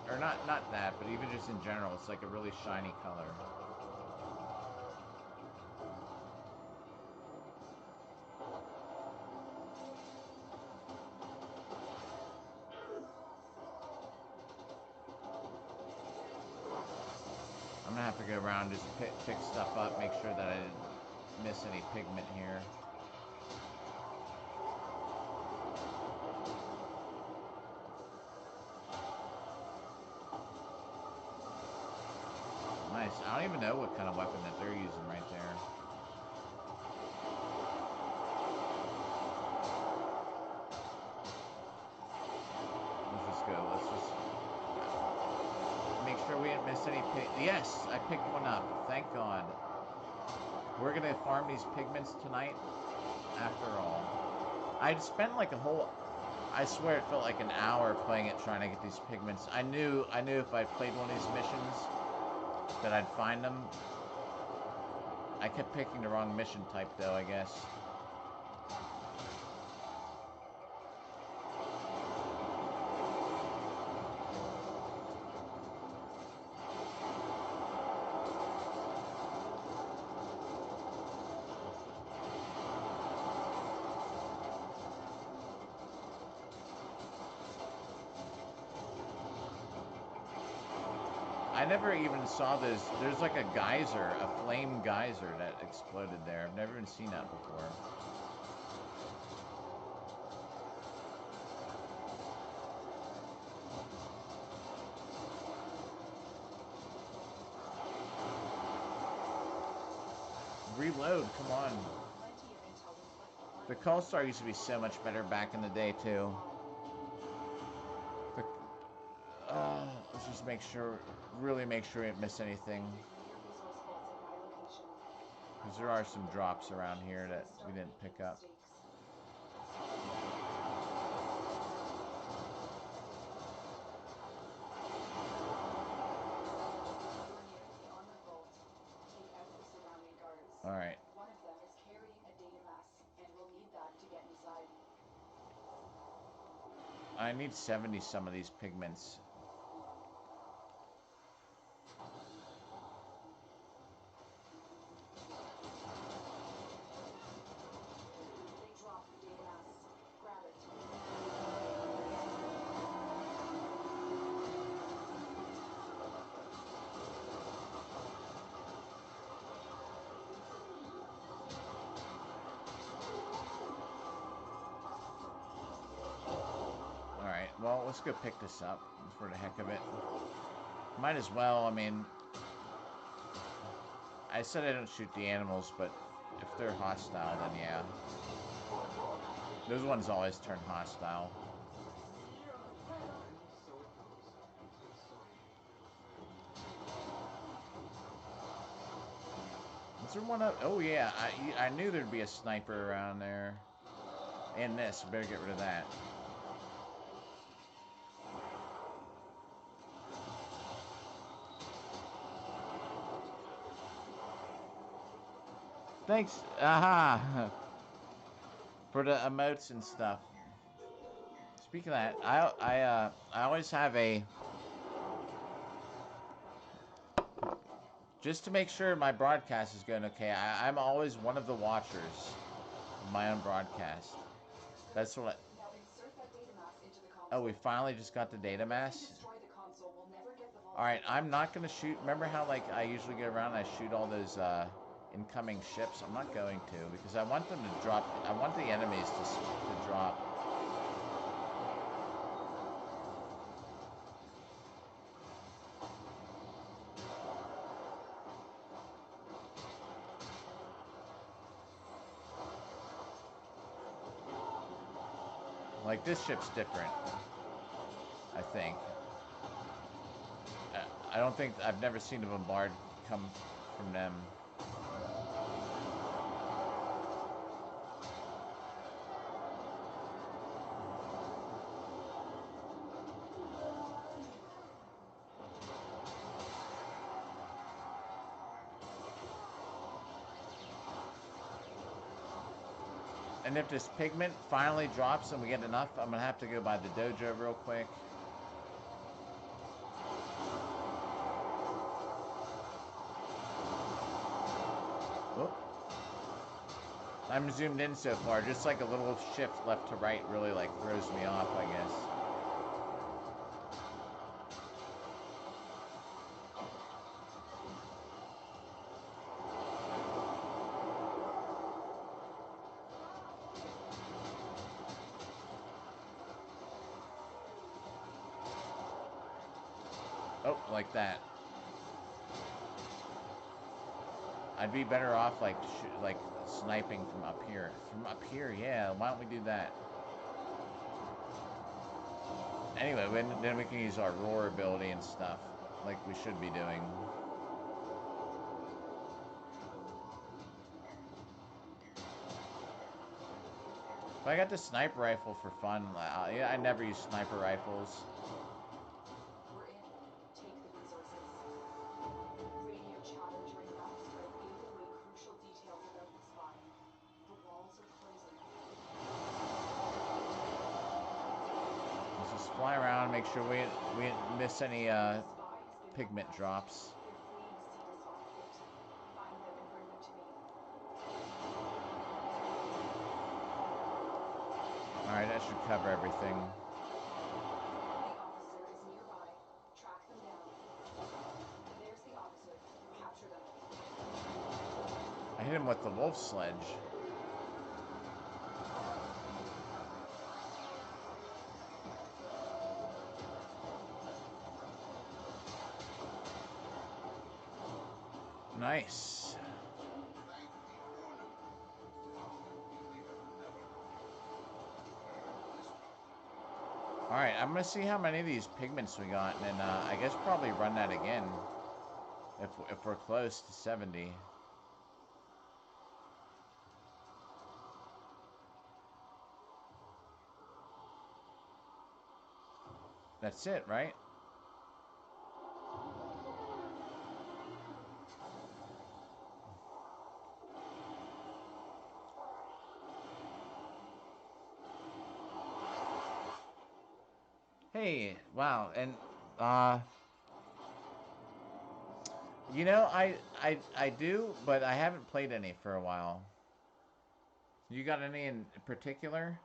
Or not that, but even just in general, it's like a really shiny color. I'm gonna have to go around and just pick stuff up, make sure that I didn't miss any pigment here. Nice. I don't even know what kind of weapon that they're using right there. Let's just go. Let's just make sure we didn't miss any pig. Yes, I picked one up. Thank God. We're gonna farm these pigments tonight, after all. I'd spent like a whole... I swear it felt like an hour playing it trying to get these pigments. I knew if I played one of these missions that I'd find them. I kept picking the wrong mission type though, I guess. I never even saw those. There's like a geyser, a flame geyser that exploded there. I've never even seen that before. Reload, come on. The call star used to be so much better back in the day too. Let's just make sure, really make sure we didn't miss anything. Because there are some drops around here that we didn't pick up. Alright. One of them is carrying a data mass, and we'll need that to get inside. I need 70 some of these pigments. They dropped the data mass. Grab it. Alright, well, let's go pick this up for the heck of it. Might as well, I mean... I said I don't shoot the animals, but if they're hostile, then yeah. Those ones always turn hostile. Is there one up? Oh yeah, I knew there'd be a sniper around there. And this, better get rid of that. Thanks, aha, for the emotes and stuff. Speaking of that, I always have a, just to make sure my broadcast is going okay. I'm always one of the watchers of my own broadcast. That's what. Now insert that data mass into the console. Oh, we finally just got the data mass. Destroy the console. We'll never get the vault. All right, I'm not gonna shoot. Remember how like I usually go around and I shoot all those incoming ships? I'm not going to because I want them to drop. I want the enemies to drop. Like this ship's different, I think. I don't think I've never seen a bombard come from them. And if this pigment finally drops and we get enough, I'm gonna have to go by the dojo real quick. Whoop. I'm zoomed in so far, just like a little shift left to right really like throws me off, I guess. Oh, like that. I'd be better off like sniping from up here. From up here, yeah. Why don't we do that? Anyway, then we can use our roar ability and stuff, like we should be doing. But I got the sniper rifle for fun. Yeah, I never use sniper rifles. We're in. Take the resources. Radio chatter during that strike gave away crucial details about the spy. The walls are closing. Let's just fly around, make sure we didn't miss any pigment drops. They're fleeing Cetus fleet. Find them and bring them to me. Alright, that should cover everything. The officer is nearby. Track them down. There's the officer. Capture them. I hit him with the wolf sledge. Nice. Alright, I'm gonna see how many of these pigments we got, and then I guess probably run that again if we're close to 70. That's it, right? Hey, wow, and you know, I do, but I haven't played any for a while. You got any in particular?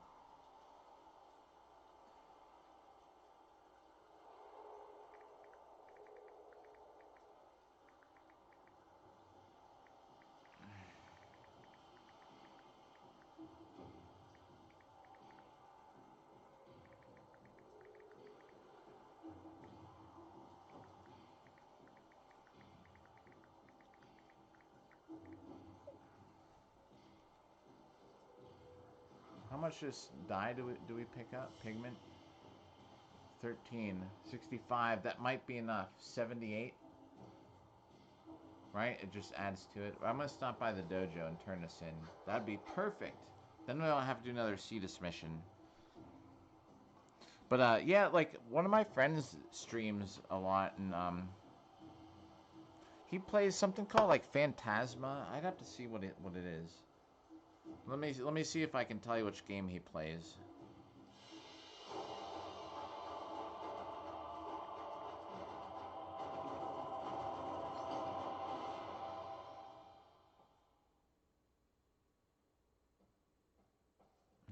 How much just dye do we pick up? Pigment? 13. 65. That might be enough. 78. Right? It just adds to it. I'm going to stop by the dojo and turn this in. That'd be perfect. Then we don't have to do another Cetus mission. But, yeah, like, one of my friends streams a lot, and, he plays something called, like, Phantasma. I'd have to see what it is. Let me see if I can tell you which game he plays.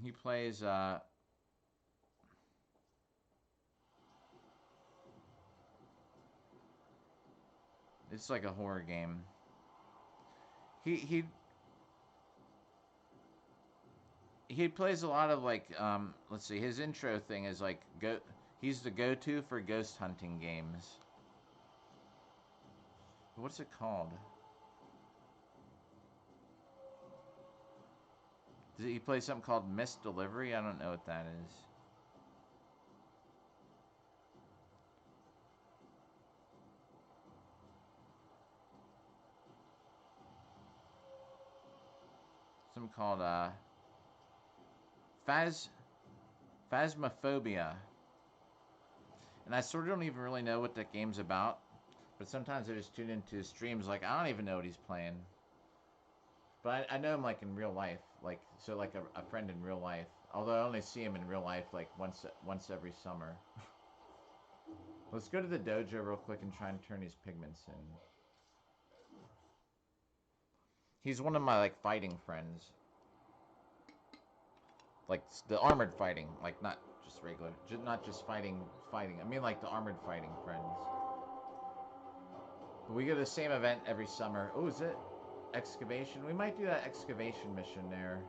He plays, it's like a horror game. He plays a lot of, like, let's see, his intro thing is, like, he's the go-to for ghost hunting games. What's it called? He plays something called Missed Delivery? I don't know what that is. Something called, Phasmophobia. And I sort of don't even really know what that game's about. But sometimes I just tune into his streams like, I don't even know what he's playing. But I know him, like, in real life. Like, so, like, a friend in real life. Although I only see him in real life, like, once every summer. Let's go to the dojo real quick and try and turn these pigments in. He's one of my, like, fighting friends. Like, the armored fighting. Like, not just regular. Not just fighting. I mean, like, the armored fighting friends. But we go to the same event every summer. Oh, is it? Excavation? We might do that excavation mission there.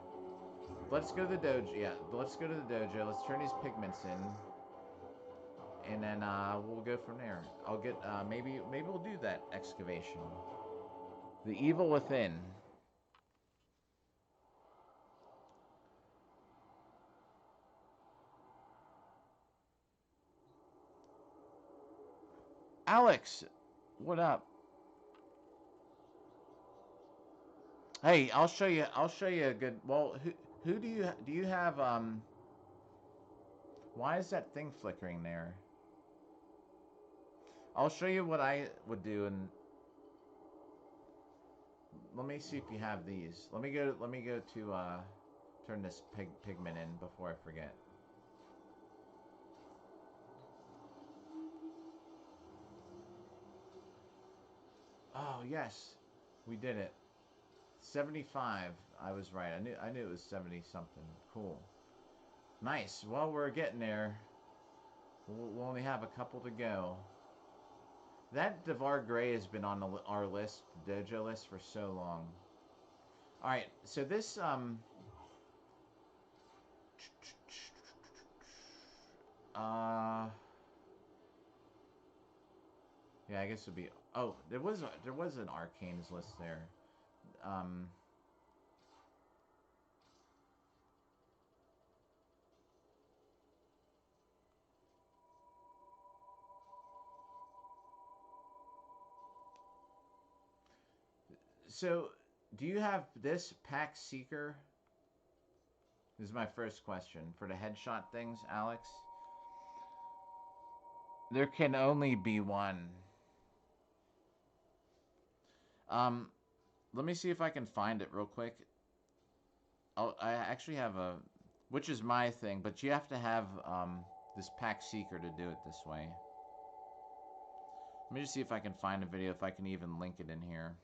Let's go to the dojo. Yeah, let's go to the dojo. Let's turn these pigments in. And then, we'll go from there. I'll get, maybe we'll do that excavation. The Evil Within. Alex, what up? Hey, I'll show you a good. Well, Who do you have, why is that thing flickering there? I'll show you what I would do, and let me see if you have these. Let me go to, turn this pigment in before I forget. Oh, yes. We did it. 75. I was right. I knew it was 70 something. Cool. Nice. Well, we're getting there. We'll only have a couple to go. That Devar Gray has been on our list, the dojo list, for so long. All right. So this yeah, I guess it'd be. Oh, there was an Arcane's list there. Um, so, do you have this Pack Seeker? This is my first question for the headshot things, Alex. There can only be one. Um, Let me see if I can find it real quick. I actually have a, which is my thing, but you have to have this Pack Seeker to do it this way. Let me just see if I can find a video, if I can even link it in here.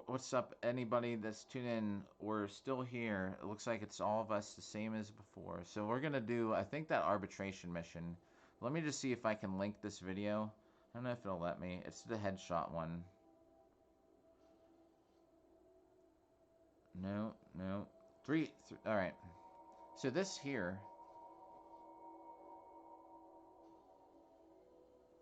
What's up, anybody that's tuned in or still here? It looks like it's all of us the same as before. So we're gonna do, I think, that arbitration mission. Let me just see if I can link this video. I don't know if it'll let me. It's the headshot one. No, no. All right. So this here,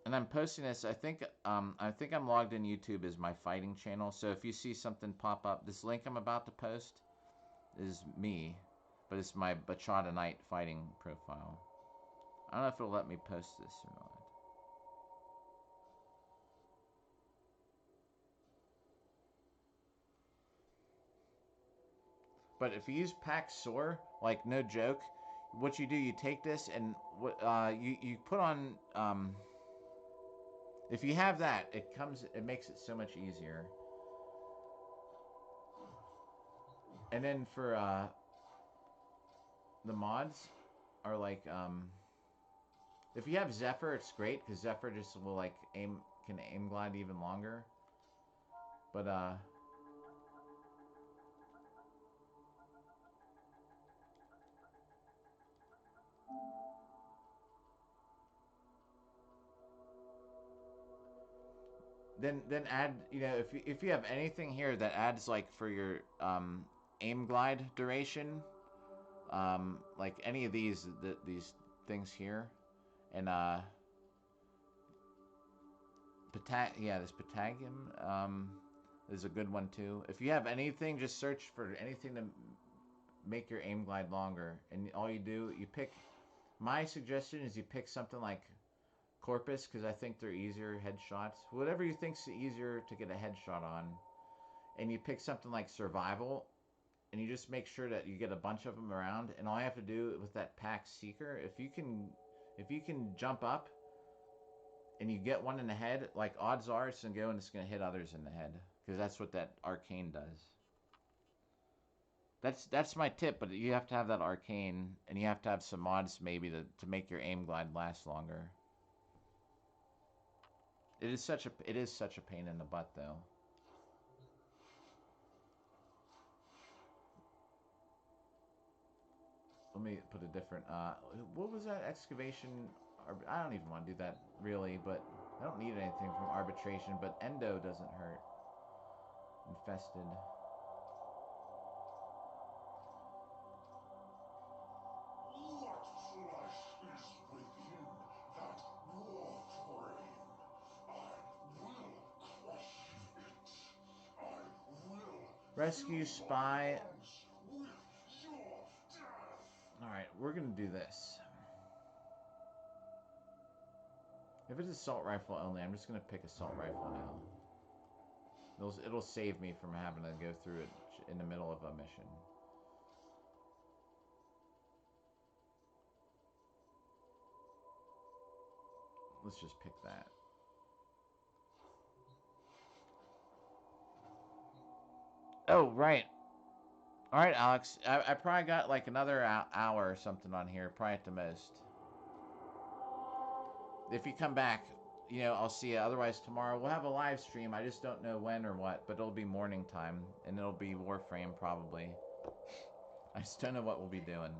and I'm posting this. I think I'm logged in YouTube as my fighting channel. So if you see something pop up, this link I'm about to post is me, but it's my Bachata Knight fighting profile. I don't know if it'll let me post this or not. But if you use Pack Soar, like no joke, what you do, you take this and you put on. If you have that, it makes it so much easier. And then for the mods are like if you have Zephyr, it's great because Zephyr just will like can aim glide even longer. But then add, if you have anything here that adds like for your aim glide duration, like any of these things here, and this Patagium is a good one too. If you have anything, just search for anything to make your aim glide longer, and all you do, you pick. My suggestion is you pick something like Corpus, because I think they're easier headshots. Whatever you think's easier to get a headshot on, and you pick something like Survival, and you just make sure that you get a bunch of them around. And all you have to do with that Pack Seeker, if you can jump up and you get one in the head, like odds are it's gonna go and it's gonna hit others in the head, because that's what that Arcane does. That's my tip, but you have to have that Arcane, and you have to have some mods maybe to make your aim glide last longer. It is such a pain in the butt though. Let me put a different. What was that excavation? I don't even want to do that really, but I don't need anything from arbitration. But endo doesn't hurt. Infested. What flesh is within that Warframe? I will crush it. I will Rescue fill my spy. lungs with your death. All right, we're gonna do this. If it's assault rifle only, I'm just gonna pick assault rifle now. It'll save me from having to go through it in the middle of a mission. Let's just pick that. Oh, right. Alright, Alex. I probably got like another hour or something on here, probably at the most. If you come back, you know, I'll see you. Otherwise, tomorrow we'll have a live stream. I just don't know when or what, but it'll be morning time, and it'll be Warframe probably. I just don't know what we'll be doing.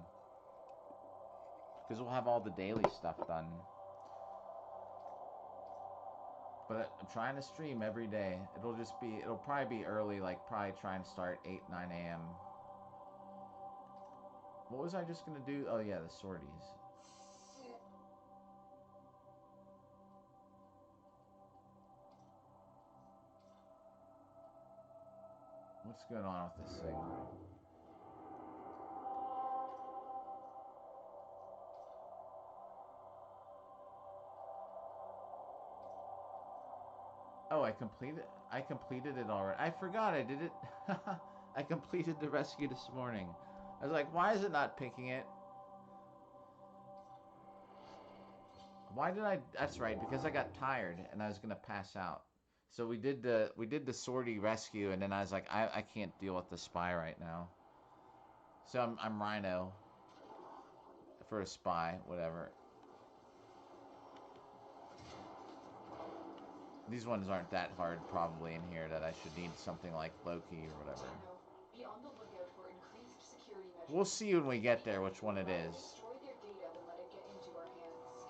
Because we'll have all the daily stuff done. But I'm trying to stream every day. It'll probably be early, like probably try and start 8, 9 a.m. What was I just going to do? Oh yeah, the sorties. What's going on with this thing? Oh, I completed it already. I forgot I did it. I completed the rescue this morning. I was like, why is it not picking it? Why did I? That's right, because I got tired and I was gonna pass out. So we did the sortie rescue, and then I was like, I can't deal with the spy right now. So I'm Rhino for a spy, whatever. These ones aren't that hard probably in here that I should need something like Loki or whatever. Be on the lookout for increased security measures. We'll see when we get there which one it is. Destroy their data than let it get into our hands.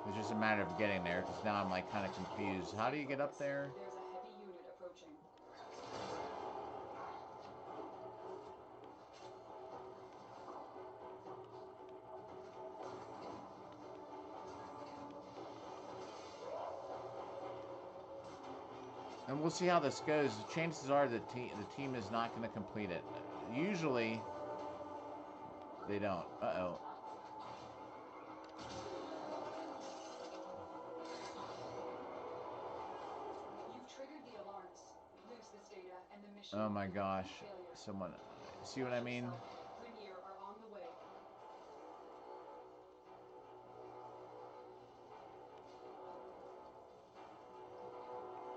It's just a matter of getting there, because now I'm like kind of confused. How do you get up there? There's a heavy unit approaching. And we'll see how this goes. The chances are the team is not going to complete it. Usually, they don't. Uh-oh. You've triggered the alarms. Lose this data, and the mission. Oh my gosh. Someone... See what I mean? Grenier are on the way.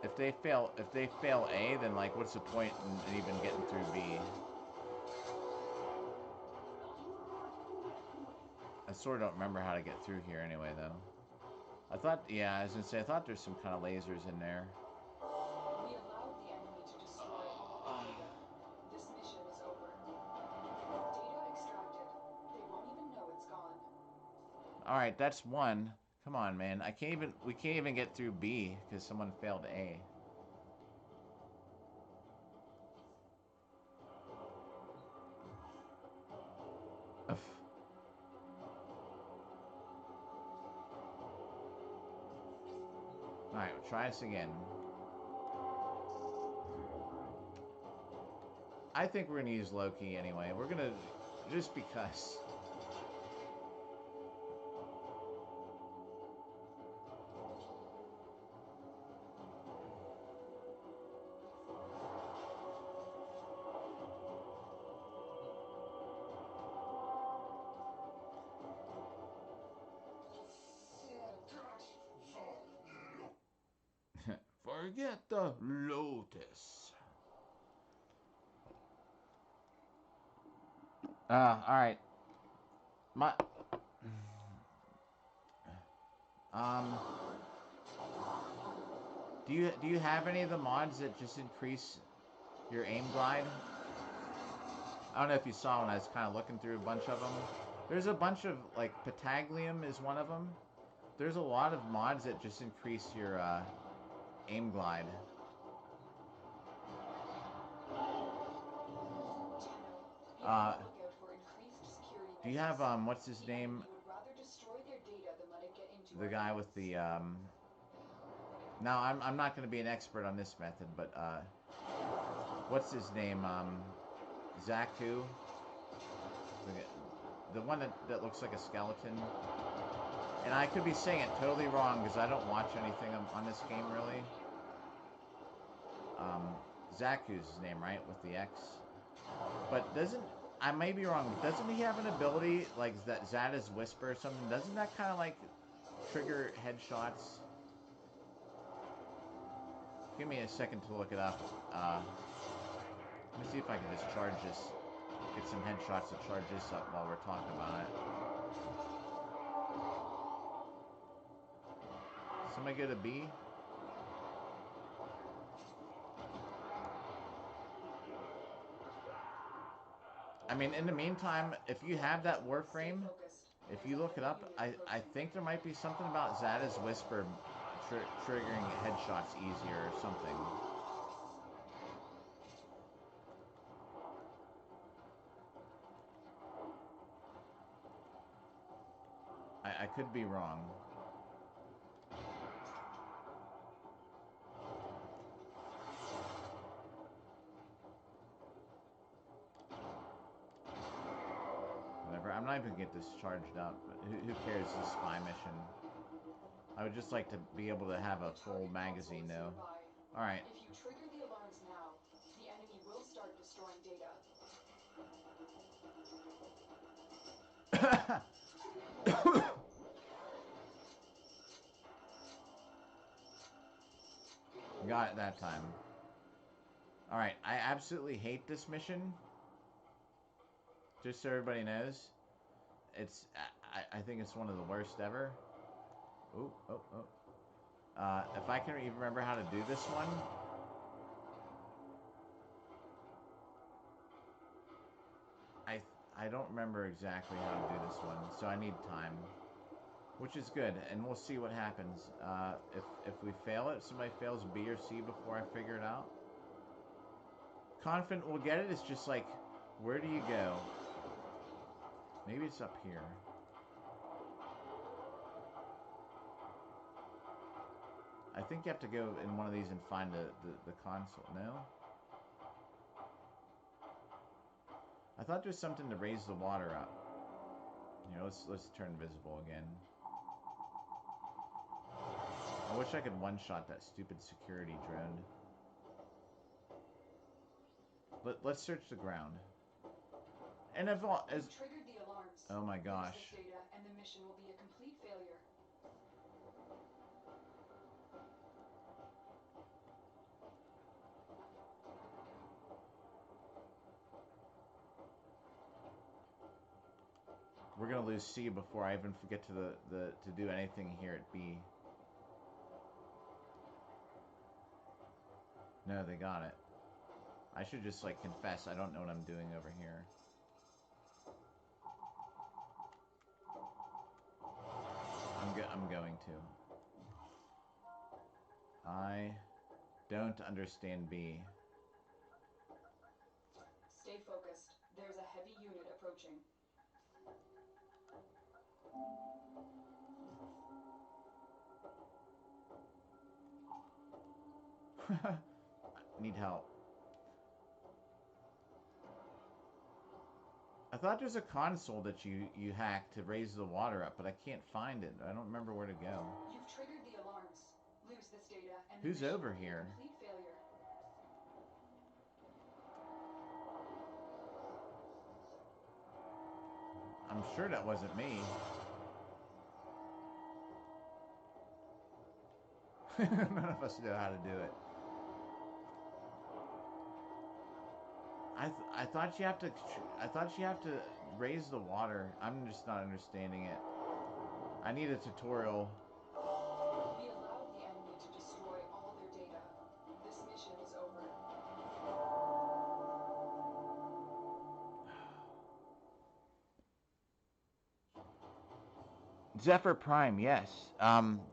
If they fail A, then like what's the point in even getting through B? I sort of don't remember how to get through here anyway, though. I thought, yeah, I was gonna say, I thought there's some kind of lasers in there. We allowed the enemy to destroy all the data. This mission is over. Data extracted. They won't even know it's gone. Alright, that's one. Come on, man. We can't even get through B because someone failed A. Alright, we'll try this again. I think we're gonna use Loki anyway. We're gonna... just because. Forget the Lotus. Alright. My... Do you have any of the mods that just increase your aim glide? I don't know if you saw when I was kind of looking through a bunch of them. There's a bunch of, like, Pataglium is one of them. There's a lot of mods that just increase your, aim glide. Do you have, what's his name? The guy with the, Now, I'm not going to be an expert on this method, but, what's his name? Zaku. The one that looks like a skeleton. And I could be saying it totally wrong because I don't watch anything on this game really. Zaku's his name, right? With the X. But doesn't... I may be wrong, but doesn't he have an ability like that Zada's Whisper or something? Doesn't that kind of like trigger headshots? Give me a second to look it up. Let me see if I can just charge this. Get some headshots to charge this up while we're talking about it. Somebody go to B? I mean, in the meantime, if you have that Warframe, if you look it up, I think there might be something about Zada's Whisper triggering headshots easier or something. I could be wrong. Whatever. I'm not even gonna get this charged up, but who cares? This spy mission. I would just like to be able to have a full magazine, though. Alright. If you trigger the alarms now, the enemy will start destroying data. Got it that time. Alright, I absolutely hate this mission. Just so everybody knows. It's... I think it's one of the worst ever. Oh. If I can even remember how to do this one... I don't remember exactly how to do this one, so I need time. Which is good, and we'll see what happens. If we fail it, if somebody fails B or C before I figure it out. Confident we'll get it, it's just like, where do you go? Maybe it's up here. I think you have to go in one of these and find the console. No? I thought there's something to raise the water up. Here, let's turn visible again. I wish I could one-shot that stupid security drone. Let's search the ground. And as triggered the alarms. Oh my gosh. This data and the mission will be a complete failure. We're gonna lose C before I even forget to to do anything here at B. No, they got it. I should just like confess I don't know what I'm doing over here. I'm going to. I don't understand B. Stay focused. There's a heavy unit approaching. Need help. I thought there's a console that you hack to raise the water up, but I can't find it. I don't remember where to go. You've triggered the alarms. Lose this data and the Who's mission over will be a here? complete failure. I'm sure that wasn't me. None of us know how to do it. I thought you have to... I thought you have to raise the water. I'm just not understanding it. I need a tutorial. We allowed the enemy to destroy all their data. This mission is over. Zephyr Prime, yes.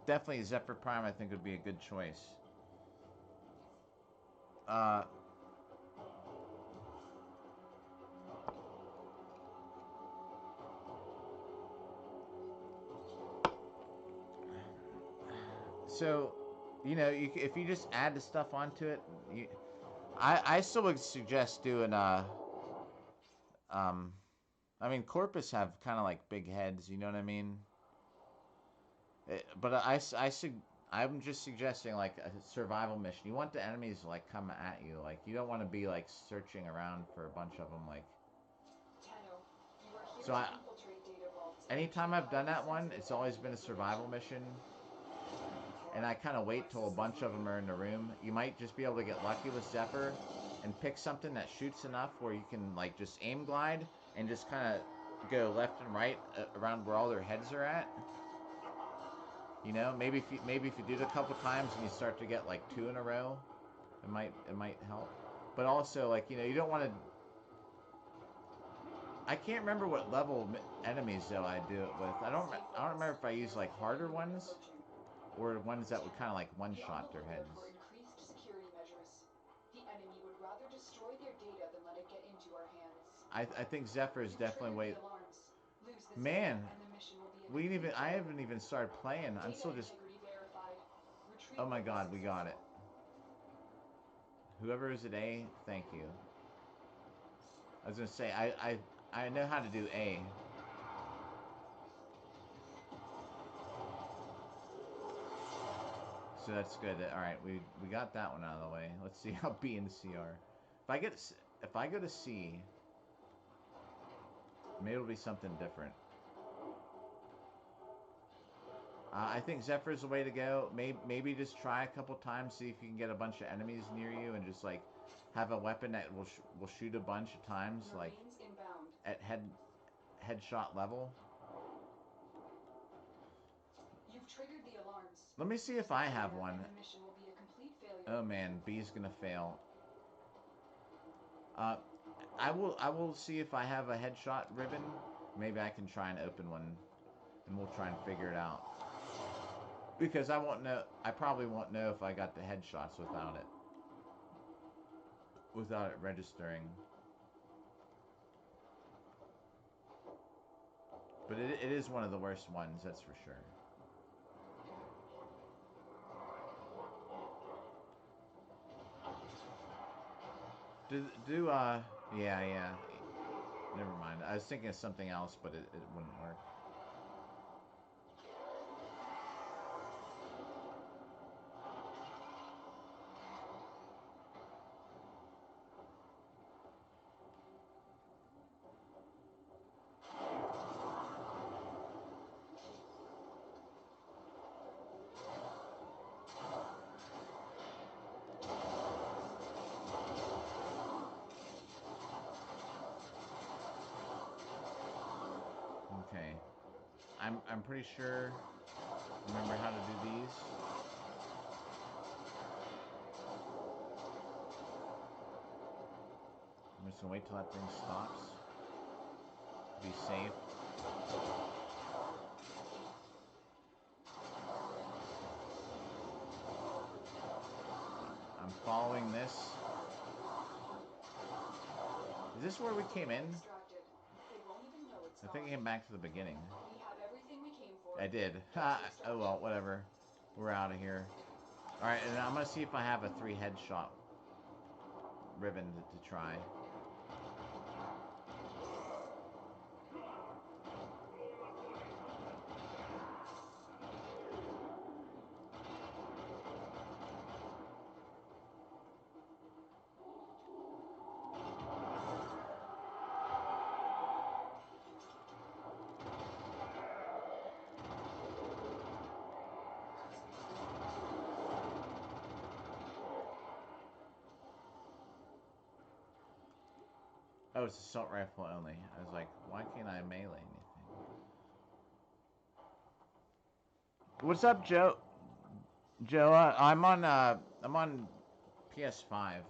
Definitely Zephyr Prime I think would be a good choice. So, you know, if you just add the stuff onto it, I still would suggest doing um I mean Corpus have kind of like big heads, you know what I mean? But I'm just suggesting like a survival mission. You want the enemies to like come at you. Like you don't want to be like searching around for a bunch of them. Like Tenno, you are here so, to infiltrate data vaults and anytime retrieve I've done highly that one, sensitive it's always energy been a survival information. mission, and I kind of wait till a bunch of them are in the room. You might just be able to get lucky with Zephyr and pick something that shoots enough where you can like just aim glide and just kind of go left and right around where all their heads are at. You know, maybe if you do it a couple times and you start to get like 2 in a row, it might help. But also, like, you know, you don't want to. I can't remember what level enemies though I do it with. I don't remember if I use like harder ones or ones that would kind of like one Be on shot the their lookout heads. for increased security measures. The enemy would rather destroy their data than let it get into our hands. I think Zephyr is You've definitely triggered way. the alarms. Lose this Man, area and the mission will be a complete I failure. haven't even started playing. I'm Data still just. integrity verified. Oh Retrieval my was God, we got it. successful. Whoever is at A, thank you. I was gonna say I know how to do A. So that's good. All right, we got that one out of the way. Let's see how B and C are. If I go to C, maybe it'll be something different. I think Zephyr's the way to go. Maybe just try a couple times, see if you can get a bunch of enemies near you, and just like have a weapon that will shoot a bunch of times, like Marines inbound. at headshot level. You've triggered the alarms. Let me see Lose if I this have area one. and the mission will be a complete failure. Oh man, B's gonna fail. I will see if I have a headshot ribbon. Maybe I can try and open one, and we'll try and figure it out. Because I won't know. I probably won't know if I got the headshots without it registering. But it is one of the worst ones, that's for sure. Yeah. Never mind. I was thinking of something else, but it wouldn't work. Okay. I'm pretty sure I remember how to do these. I'm just gonna wait till that thing stops. Be safe. I'm following this. Is this where we came in? Extracted. They won't even know it's I gone. think I came back to the beginning. We have everything we came for. I did. Get to Oh well, extraction. whatever. We're out of here. Alright, and I'm gonna see if I have a 3 headshot ribbon to try. Oh, it's assault rifle only. I was like, why can't I melee anything? What's up, Joe? Joe, I'm on PS5.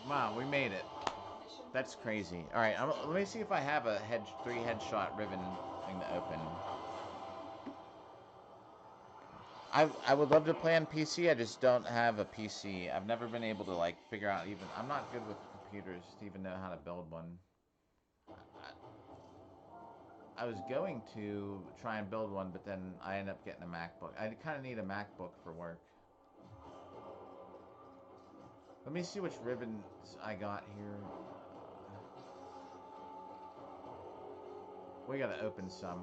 Wow, we made it. Mission That's complete. crazy. All right, let me see if I have a 3 headshot ribbon thing to open. I would love to play on PC. I just don't have a PC. I've never been able to like figure out even. I'm not good with computers to even know how to build one. I was going to try and build one, but then I ended up getting a MacBook. I kind of need a MacBook for work. Let me see which ribbons I got here. We gotta open some.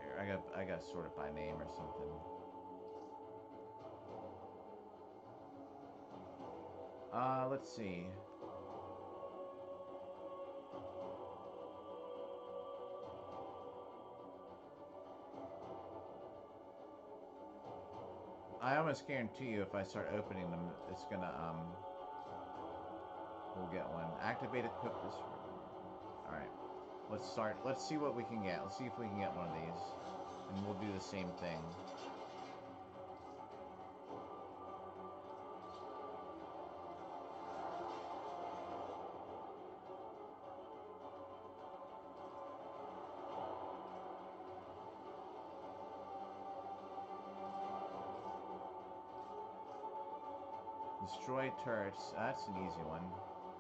Here, I gotta sort it by name or something. Let's see. I almost guarantee you if I start opening them, it's gonna, we'll get one. Activate, equip this ribbon. Alright. Let's start. Let's see what we can get. Let's see if we can get one of these. And we'll do the same thing. Destroy turrets. That's an easy one.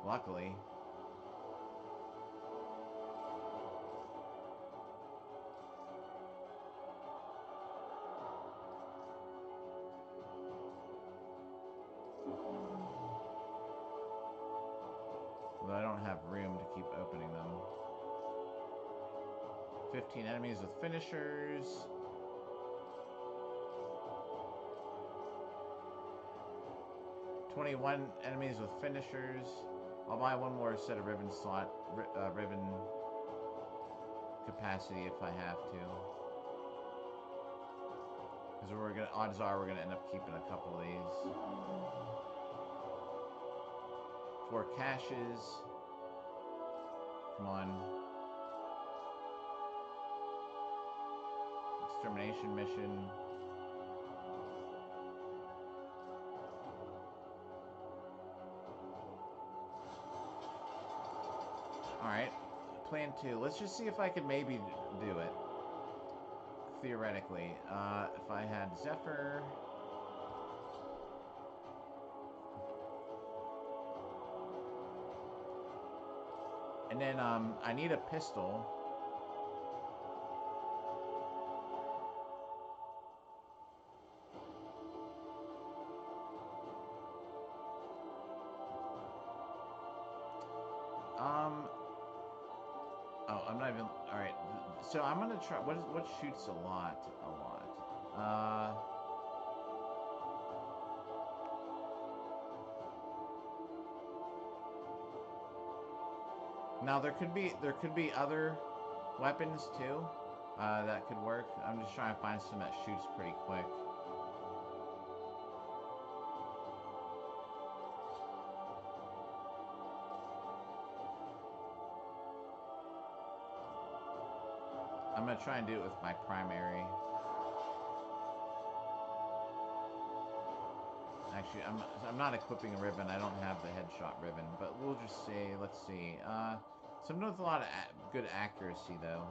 Luckily. Although I don't have room to keep opening them. 15 enemies with finishers. "21 enemies with finishers." I'll buy one more set of ribbon slot, ribbon capacity if I have to. Because odds are we're gonna end up keeping a couple of these. 4 caches. Come on. Extermination mission. Alright. Plan 2. Let's just see if I could maybe do it. Theoretically. If I had Zephyr... And then, I need a pistol. Oh, I'm not even... Alright, so I'm gonna try... What shoots a lot? Now, there could be other weapons, too, that could work. I'm just trying to find some that shoots pretty quick. I'm gonna try and do it with my primary. Actually, I'm not equipping a ribbon. I don't have the headshot ribbon, but we'll just say, let's see. Something with a lot of good accuracy, though.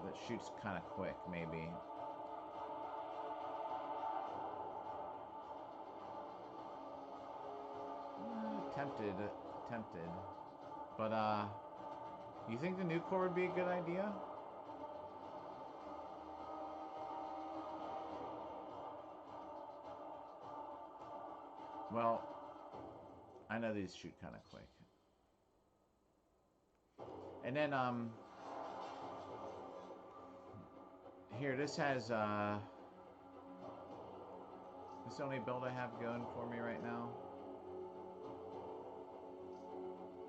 That shoots kind of quick, maybe. Tempted. But, you think the new core would be a good idea? Well, I know these shoot kind of quick. And then, here, this has, this is the only build I have going for me right now.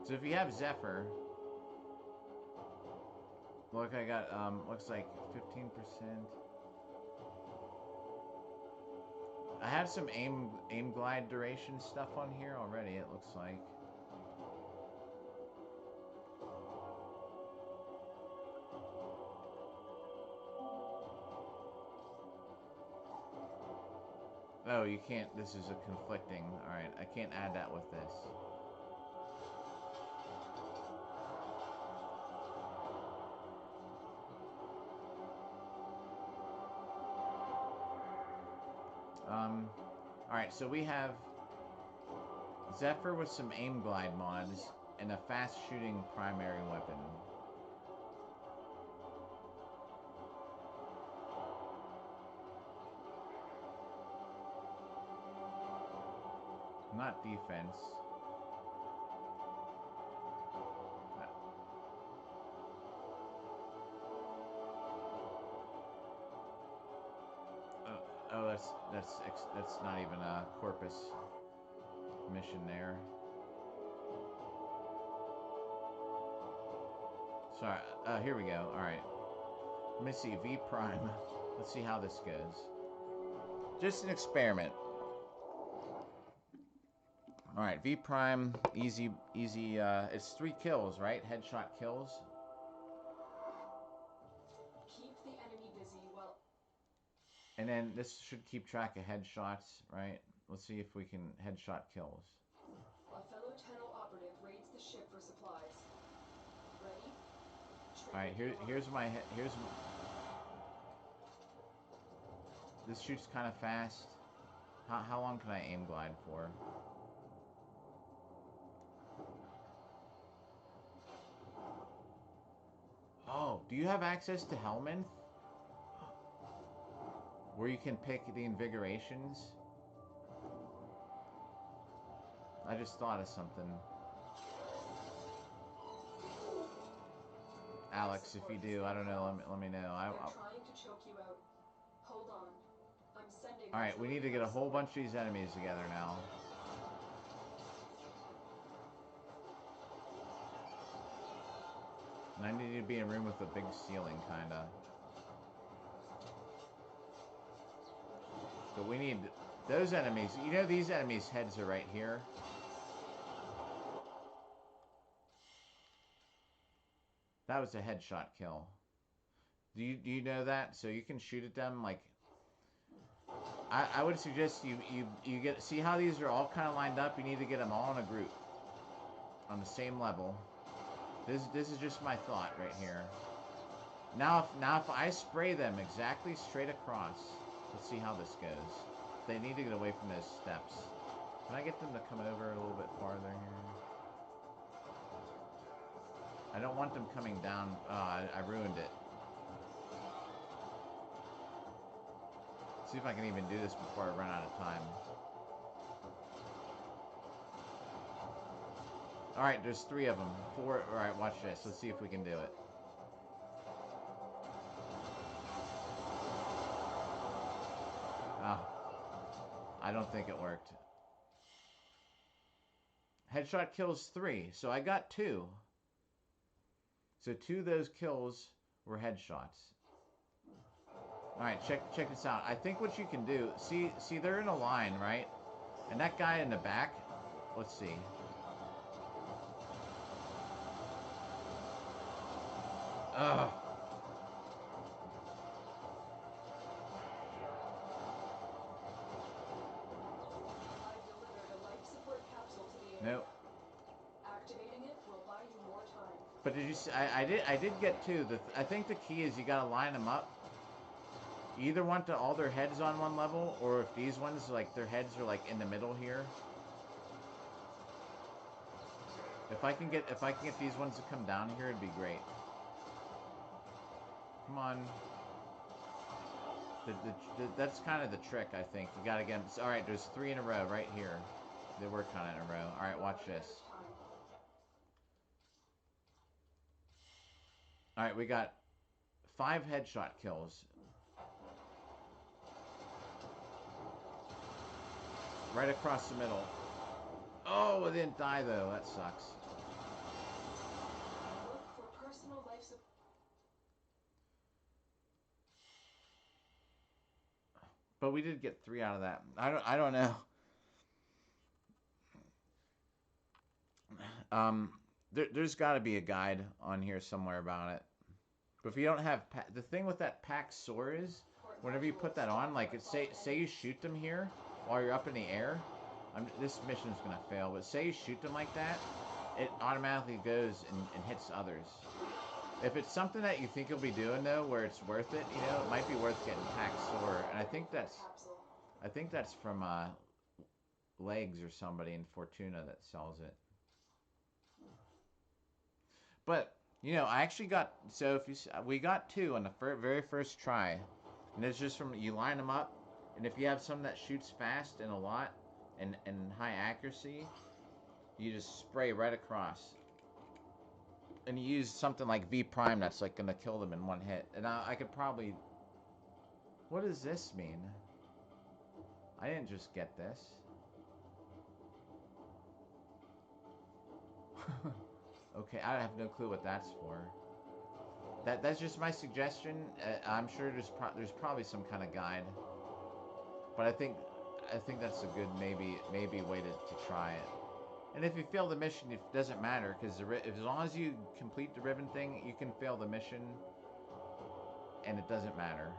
So if you have Zephyr, look, I got, looks like 15%. I have some aim glide duration stuff on here already, it looks like. Oh, you can't, this is a conflicting, alright, I can't add that with this. Alright, so we have Zephyr with some aim glide mods and a fast shooting primary weapon. Not defense. Oh, that's not even a Corpus mission there. Sorry. Here we go. All right. Let me see V prime. Let's see how this goes. Just an experiment. All right, V prime, easy. It's 3 kills, right? Headshot kills. Keep the enemy busy while... And then this should keep track of headshots, right? Let's see if we can headshot kills. A fellow tunnel operative raids the ship for supplies. Ready? All right, here's my This shoots kind of fast. How long can I aim glide for? Oh, do you have access to Helminth? Where you can pick the invigorations? I just thought of something. Alex, if you do, I don't know, let me know. They're trying to choke you out. Hold on. I'm sending... Alright, we need to get a whole bunch of these enemies together now. And I need to be in a room with a big ceiling, kinda. But we need those enemies. You know these enemies' heads are right here. That was a headshot kill. Do you know that? So you can shoot at them like... I would suggest you get... See how these are all kind of lined up? You need to get them all in a group. On the same level. This is just my thought right here. Now if I spray them exactly straight across, let's see how this goes. They need to get away from those steps. Can I get them to come over a little bit farther here? I don't want them coming down. I ruined it. See if I can even do this before I run out of time. Alright, there's 3 of them. 4. Alright, watch this. Let's see if we can do it. I don't think it worked. Headshot kills 3, so I got 2. So 2 of those kills were headshots. Alright, check this out. I think what you can do... See, they're in a line, right? And that guy in the back... Let's see. Ugh. Nope. Activating it will buy you more time. But did you see? I did get 2. I think the key is you gotta line them up. You either want all their heads on one level, or if these ones, like, their heads are, like, in the middle here. If I can get these ones to come down here, it'd be great. Come on. That's kind of the trick, I think. You gotta get them. Alright, there's 3 in a row right here. They were kind of in a row. Alright, watch this. Alright, we got 5 headshot kills. Right across the middle. Oh, it didn't die though. That sucks. Look for personal life support. But we did get 3 out of that. I don't know. There's got to be a guide on here somewhere about it. But if you don't have... The thing with that pack sword is, whenever you put that on, like, say you shoot them here while you're up in the air. This mission's going to fail, but say you shoot them like that, it automatically goes and hits others. If it's something that you think you'll be doing, though, where it's worth it, you know, it might be worth getting pack sword. And I think I think that's from Legs or somebody in Fortuna that sells it. But you know, I actually got we got 2 on the very first try, and it's just from you line them up, and if you have some that shoots fast and a lot and high accuracy, you just spray right across. And you use something like V Prime that's like gonna kill them in one hit. And I could probably. What does this mean? I didn't just get this. Okay, I have no clue what that's for. That's just my suggestion. I'm sure there's probably some kind of guide. But I think that's a good maybe way to try it. And if you fail the mission, it doesn't matter, because as long as you complete the ribbon thing, you can fail the mission, and it doesn't matter.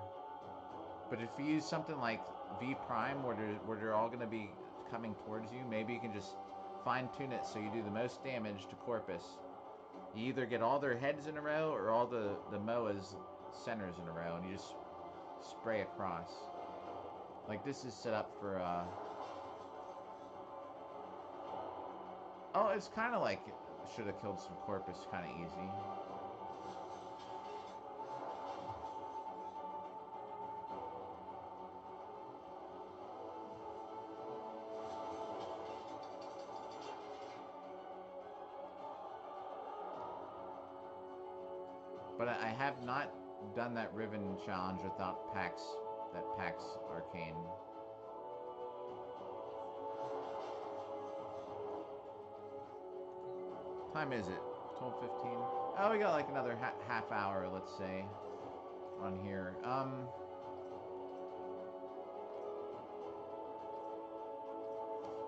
But if you use something like V Prime, where they're all going to be coming towards you, maybe you can just fine-tune it so you do the most damage to Corpus. You either get all their heads in a row, or all the MOA's centers in a row, and you just spray across. Like, this is set up for, oh, it's kind of like should have killed some Corpus, kind of easy. But I have not done that Riven challenge without PAX Arcane. Time is it? 12:15. Oh, we got like another half hour, let's say, on here.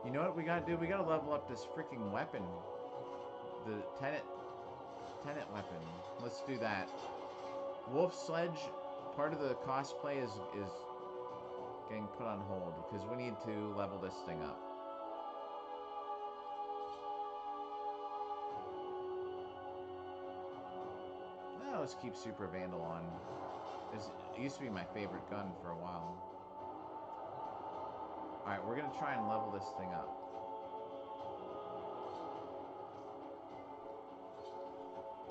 You know what we gotta do? We gotta level up this freaking weapon, the Tenet weapon. Let's do that. Wolf Sledge, part of the cosplay is getting put on hold because we need to level this thing up. Oh, let's keep Super Vandal on. It used to be my favorite gun for a while. Alright, we're gonna try and level this thing up.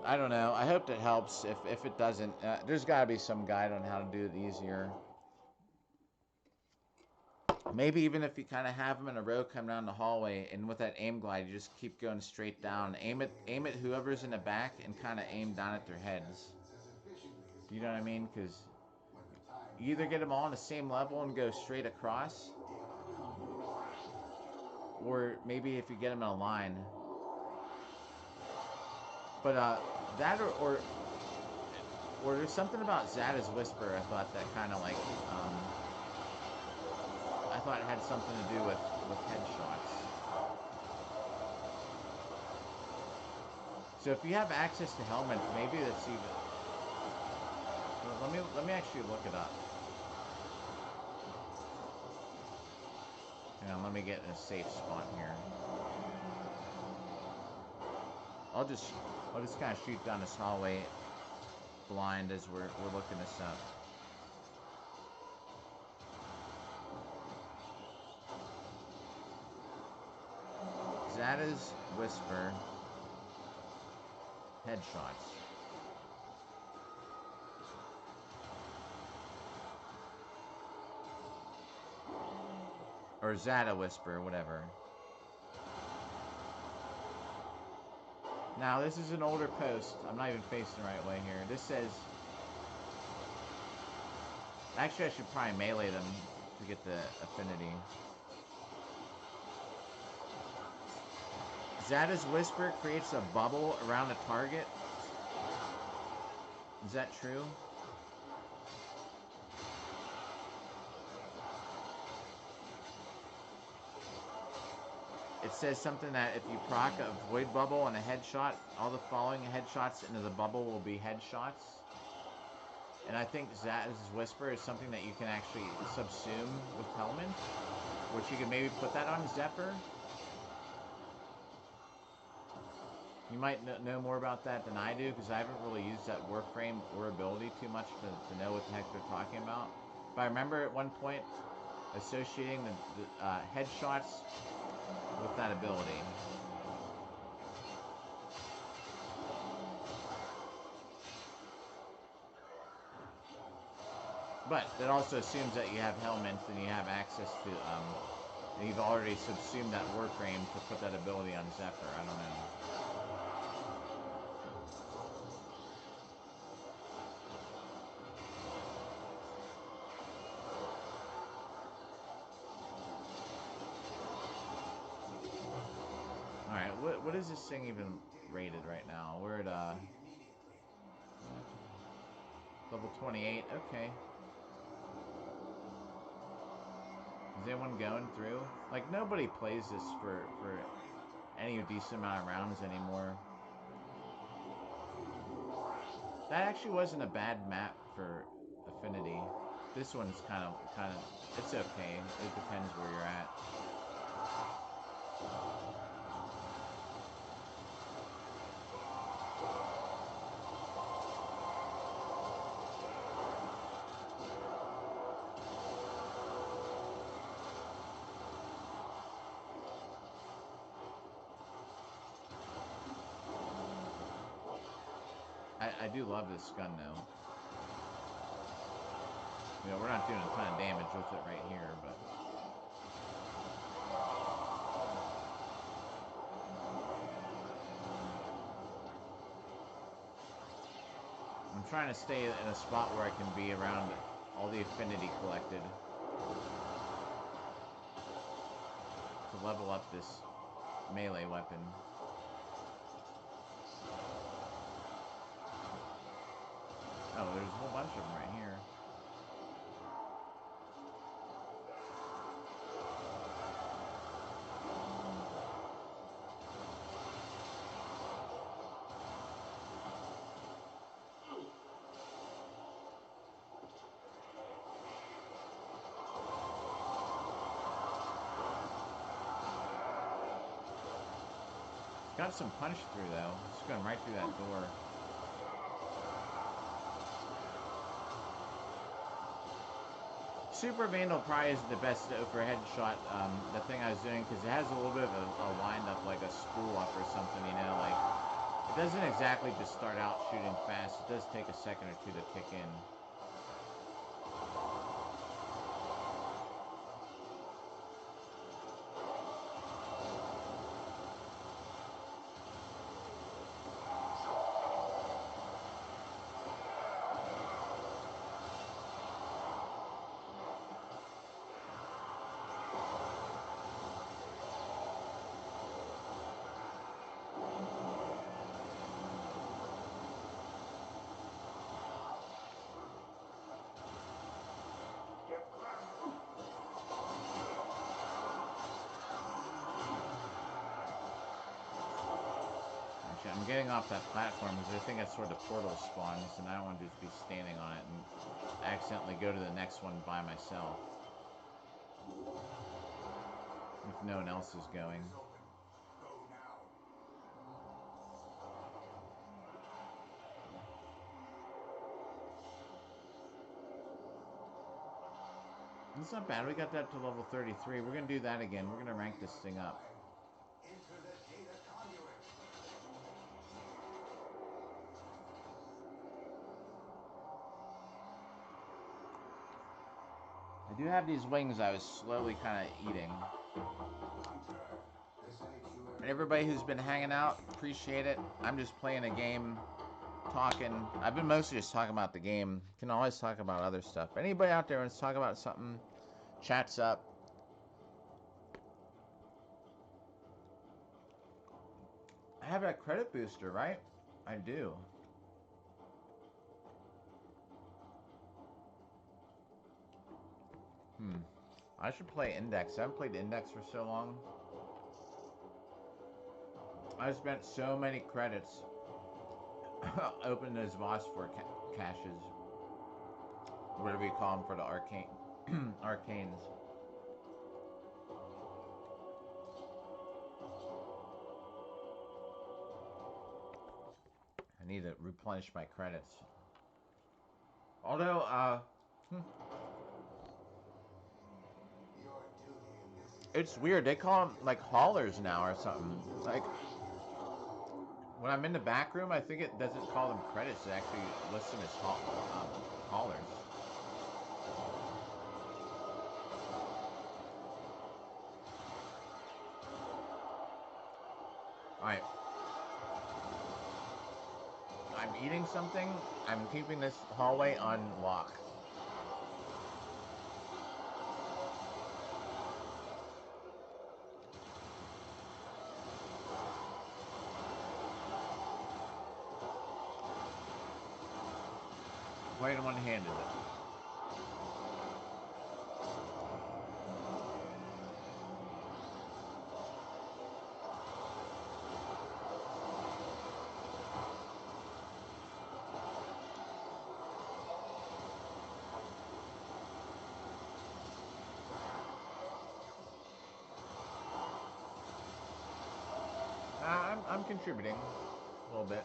I don't know. I hope that helps. If it doesn't, there's got to be some guide on how to do it easier. Maybe even if you kind of have them in a row come down the hallway, and with that aim glide, you just keep going straight down. Aim at whoever's in the back, and kind of aim down at their heads. You know what I mean? Because you either get them all on the same level and go straight across, or maybe if you get them in a line. But that or there's something about Zada's Whisper. I thought that kind of like I thought it had something to do with headshots. So if you have access to helmets, maybe that's even. Let me actually look it up. Hang on, let me get in a safe spot here. I'll just kind of shoot down this hallway blind as we're looking this up. Zada's Whisper headshots. Or Zada Whisper, whatever. Now, this is an older post. I'm not even facing the right way here. This says... Actually, I should probably melee them to get the affinity. Zada's Whisper creates a bubble around a target. Is that true? It says something that if you proc a void bubble and a headshot, all the following headshots into the bubble will be headshots. And I think Zada's Whisper is something that you can actually subsume with Helmet, which you could maybe put that on Zephyr. You might know more about that than I do, because I haven't really used that Warframe or ability too much to know what the heck they're talking about. But I remember at one point, associating the headshots with that ability. But that also assumes that you have helmets and you have access to, and you've already subsumed that Warframe to put that ability on Zephyr. I don't know. Alright, what is this thing even rated right now? We're at, level 28, okay. Is anyone going through? Like, nobody plays this for any decent amount of rounds anymore. That actually wasn't a bad map for Affinity. This one's kind of, it's okay. It depends where you're at. I do love this gun, though. You know, we're not doing a ton of damage with it right here, but... I'm trying to stay in a spot where I can be around all the affinity collected to level up this melee weapon. Oh, there's a whole bunch of them right here. Got some punch through, though. It's going right through that door. Super Vandal probably isn't the best for headshot, the thing I was doing, because it has a little bit of a wind-up, like a spool-up or something, you know, like, it doesn't exactly just start out shooting fast. It does take a second or two to kick in. I'm getting off that platform because I think that's where the portal spawns, and I don't want to just be standing on it and accidentally go to the next one by myself if no one else is going. Go now. It's not bad. We got that to level 33. We're going to do that again. We're going to rank this thing up. Enter the data conduit. I do have these wings I was slowly kind of eating. Hunter, the sanctuary. And everybody who's been hanging out, appreciate it. I'm just playing a game, talking. I've been mostly just talking about the game. Can always talk about other stuff. Anybody out there wants to talk about something, chat's up. I have that credit booster, right? I do. I should play Index. I haven't played Index for so long. I spent so many credits opening those Phosphor caches. Whatever you call them for the arcane arcanes. I need to replenish my credits. Although, It's weird. They call them like haulers now or something. Like when I'm in the back room, I think it doesn't call them credits. It actually lists them as haulers. All right. I'm eating something. I'm keeping this hallway on lock. Playing one-handed. I'm contributing a little bit.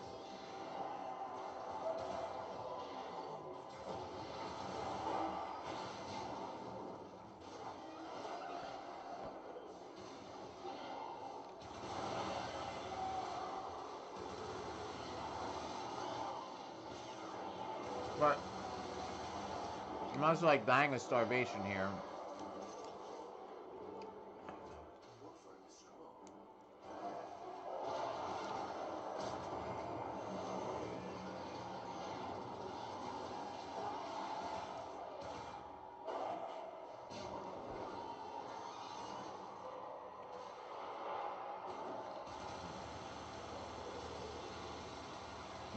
But I'm also like dying of starvation here. Warframe is strong.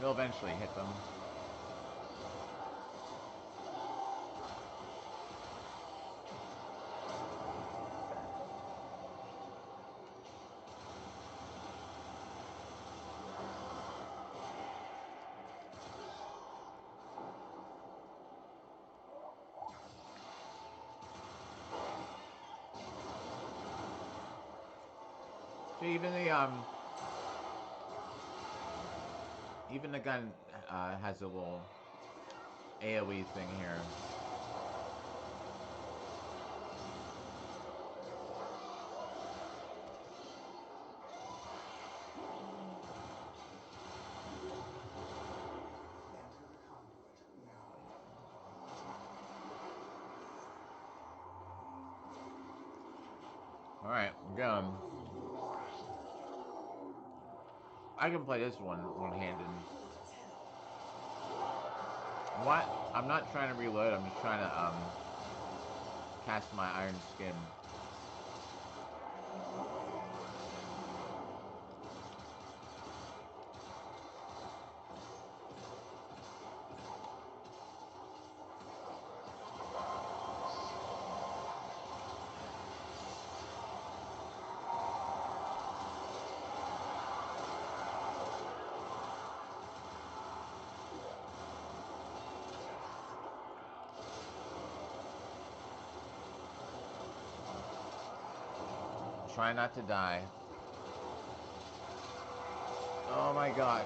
We'll eventually hit them. See, even the gun has a little AoE thing here. Enter the conduit now. All right, I'm going. I can play this one-handed. What? I'm not trying to reload. I'm just trying to cast my iron skin. Try not to die. Oh my gosh.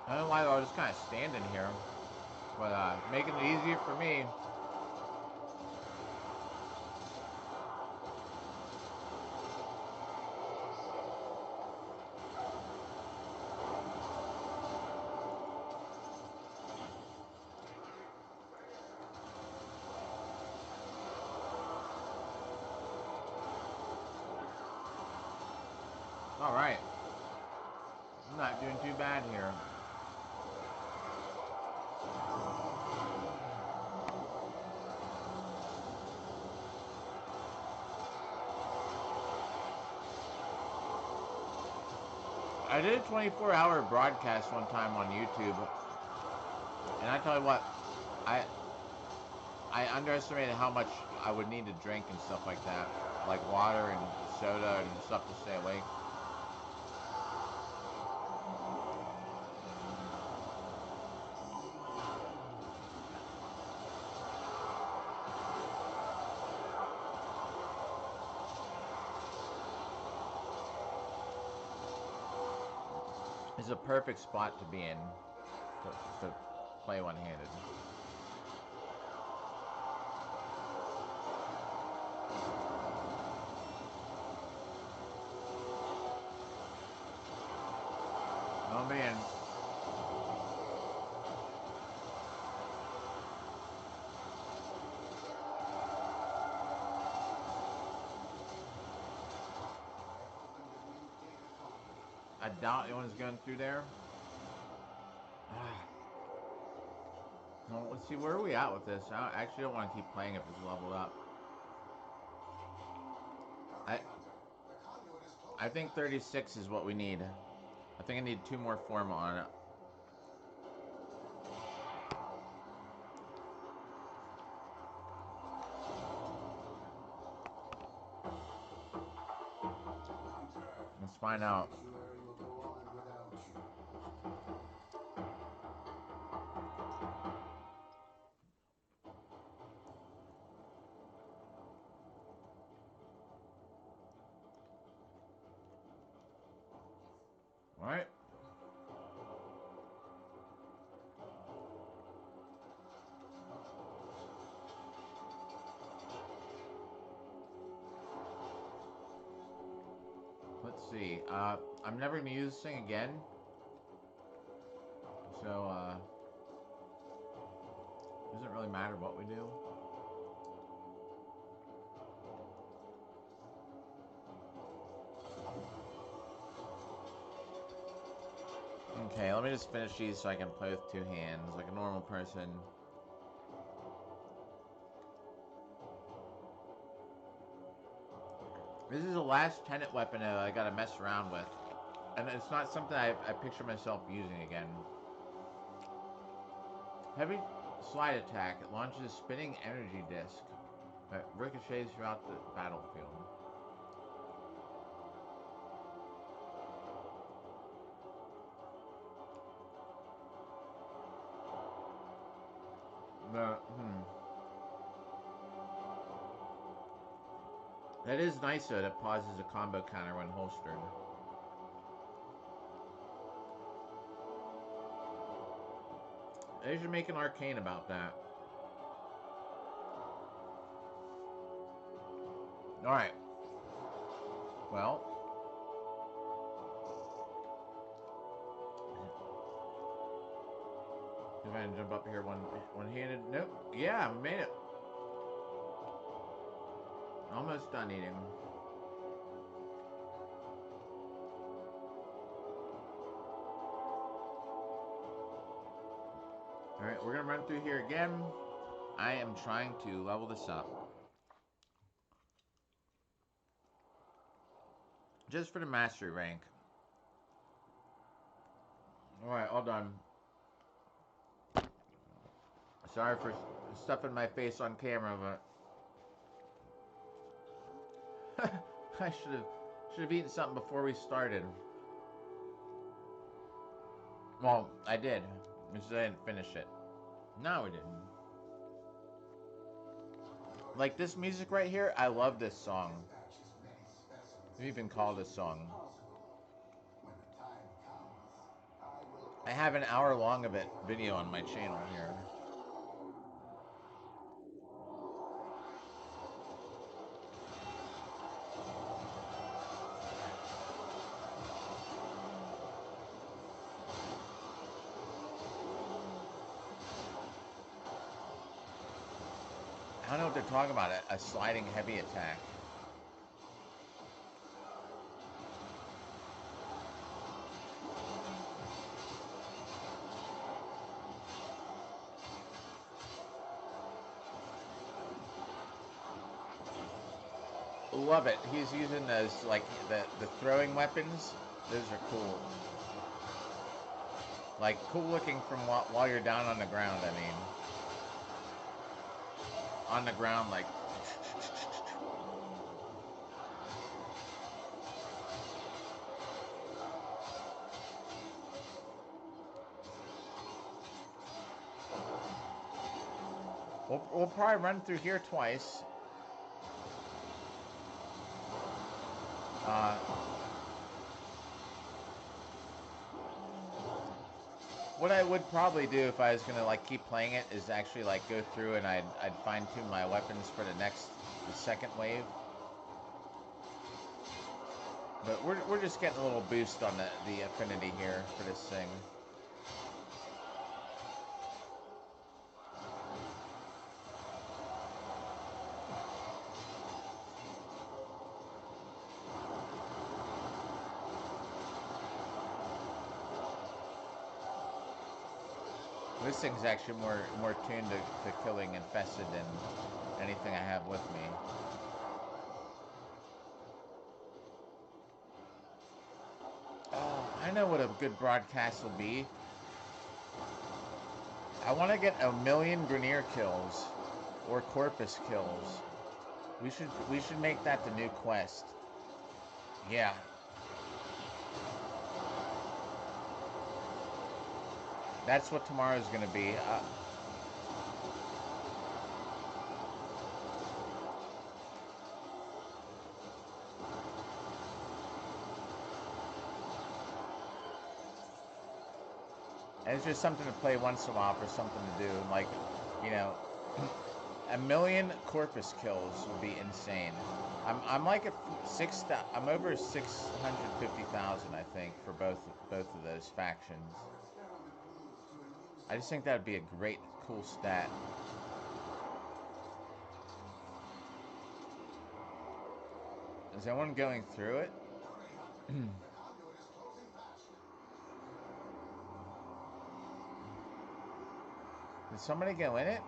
I don't know why I was just kind of standing here, but making it easier for me. All right, I'm not doing too bad here. I did a 24-hour broadcast one time on YouTube, and I tell you what, I underestimated how much I would need to drink and stuff like that, like water and soda and stuff to stay awake. is a perfect spot to be in to play one-handed. Oh man. I doubt anyone's going through there. Well, let's see, where are we at with this? I actually don't want to keep playing if it's leveled up. I think 36 is what we need. I think I need 2 more form on it. Let's find out. All right. Let's see. I'm never gonna use this thing again. So, doesn't really matter what we do. Okay, let me just finish these so I can play with 2 hands like a normal person. This is the last Tenet weapon that I gotta mess around with. And it's not something I picture myself using again. Heavy slide attack. It launches a spinning energy disc that ricochets throughout the battlefield. That is nice though, that pauses a combo counter when holstered. They should make an arcane about that. Alright. Well. If I can jump up here one-handed. Nope. Yeah, I made it. Almost done eating. Alright, we're gonna run through here again. I am trying to level this up. Just for the mastery rank. Alright, all done. Sorry for stuffing my face on camera, but I should have eaten something before we started. Well, I did. Just I didn't finish it. No, we didn't. Like this music right here, I love this song. We even call this song. I have an hour-long of it video on my channel here. I don't know what they're talking about. A sliding heavy attack. Love it. He's using those, like, the throwing weapons. Those are cool. Like, cool looking from while you're down on the ground, I mean. On the ground, like... We'll probably run through here twice. what I would probably do if I was gonna like keep playing it is actually like go through and I'd fine tune my weapons for the second wave. But we're just getting a little boost on the affinity here for this thing. This thing's actually more tuned to killing infested than anything I have with me. Oh, I know what a good broadcast will be. I want to get 1,000,000 Grenier kills or Corpus kills. We should make that the new quest. Yeah. That's what tomorrow's going to be. And it's just something to play once in a while for something to do. Like, you know, 1,000,000 Corpus kills would be insane. I'm like at I'm over 650,000, I think, for both of those factions. I just think that would be a great, cool stat. Is anyone going through it? Did somebody go in it?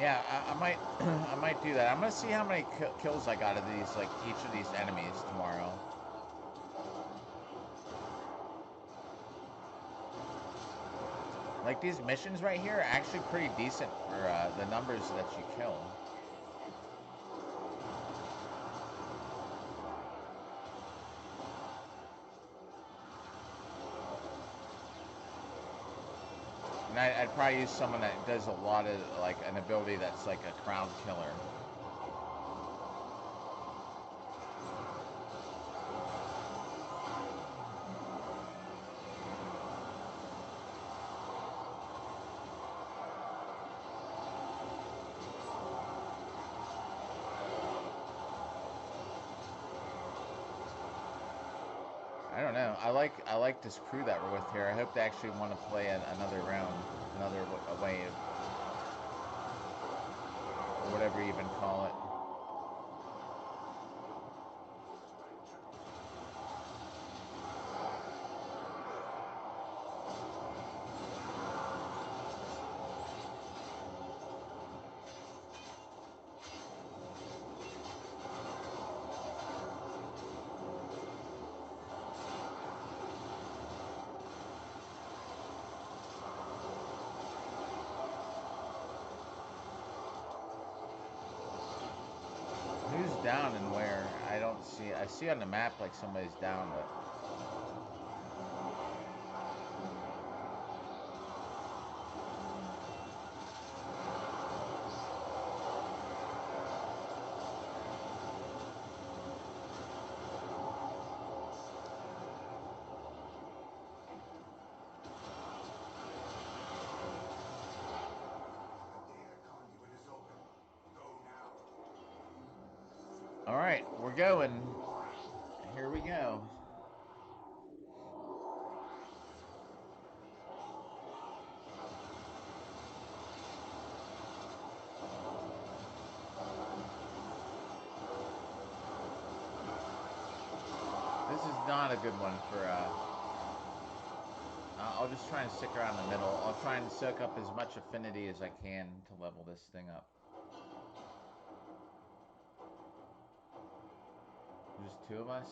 Yeah, I might, I might do that. I'm gonna see how many kills I got of these, like each of these enemies tomorrow. Like these missions right here are actually pretty decent for the numbers that you kill. And I'd probably use someone that does a lot of, like, an ability that's like a crowd killer. I don't know. I like this crew that we're with here. I hope they actually want to play another round, another wave, or whatever you even call it. Who's down and where? I don't see. I see on the map like somebody's down, but all right, we're going. Here we go. This is not a good one for, I'll just try and stick around the middle. I'll try and soak up as much affinity as I can to level this thing up. Just two of us?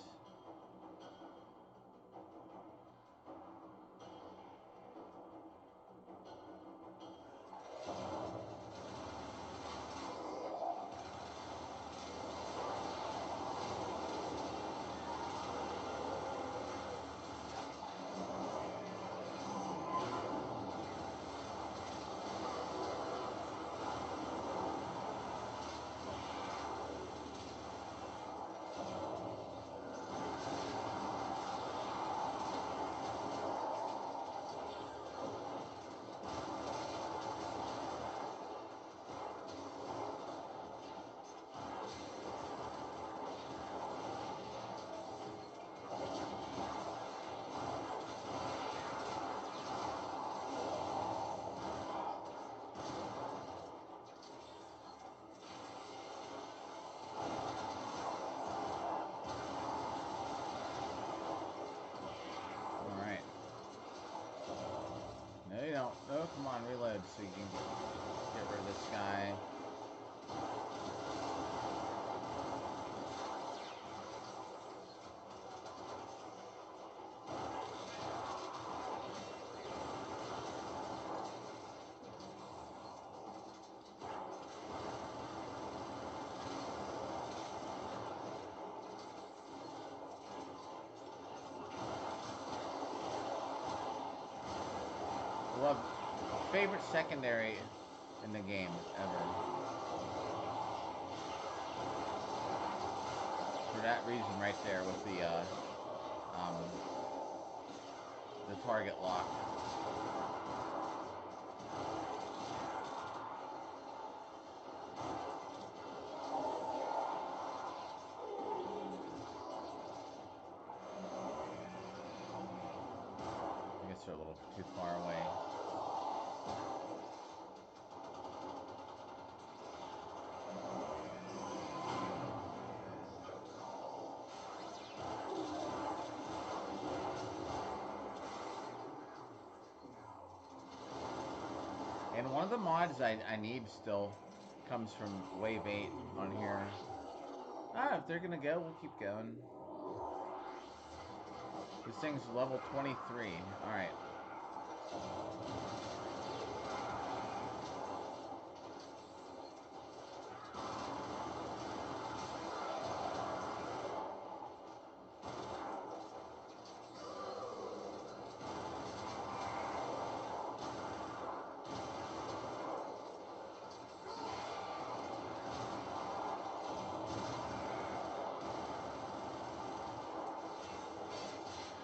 so you can get rid of this guy. Love favorite secondary in the game ever. For that reason, right there with the target lock. I guess they're a little too far away. And one of the mods I need still comes from Wave 8 on here. Ah, if they're gonna go, we'll keep going. This thing's level 23. Alright.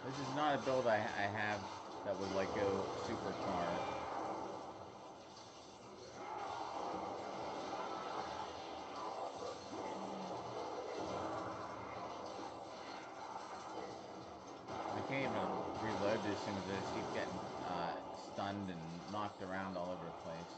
This is not a build I have that would like go super far. I can't even reload this thing because I just keep getting stunned and knocked around all over the place.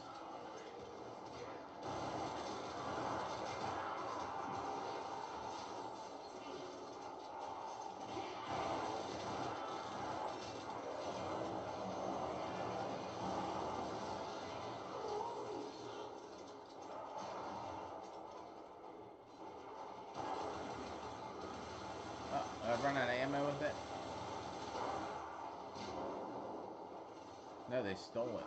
I've run out of ammo with it. No, they stole it.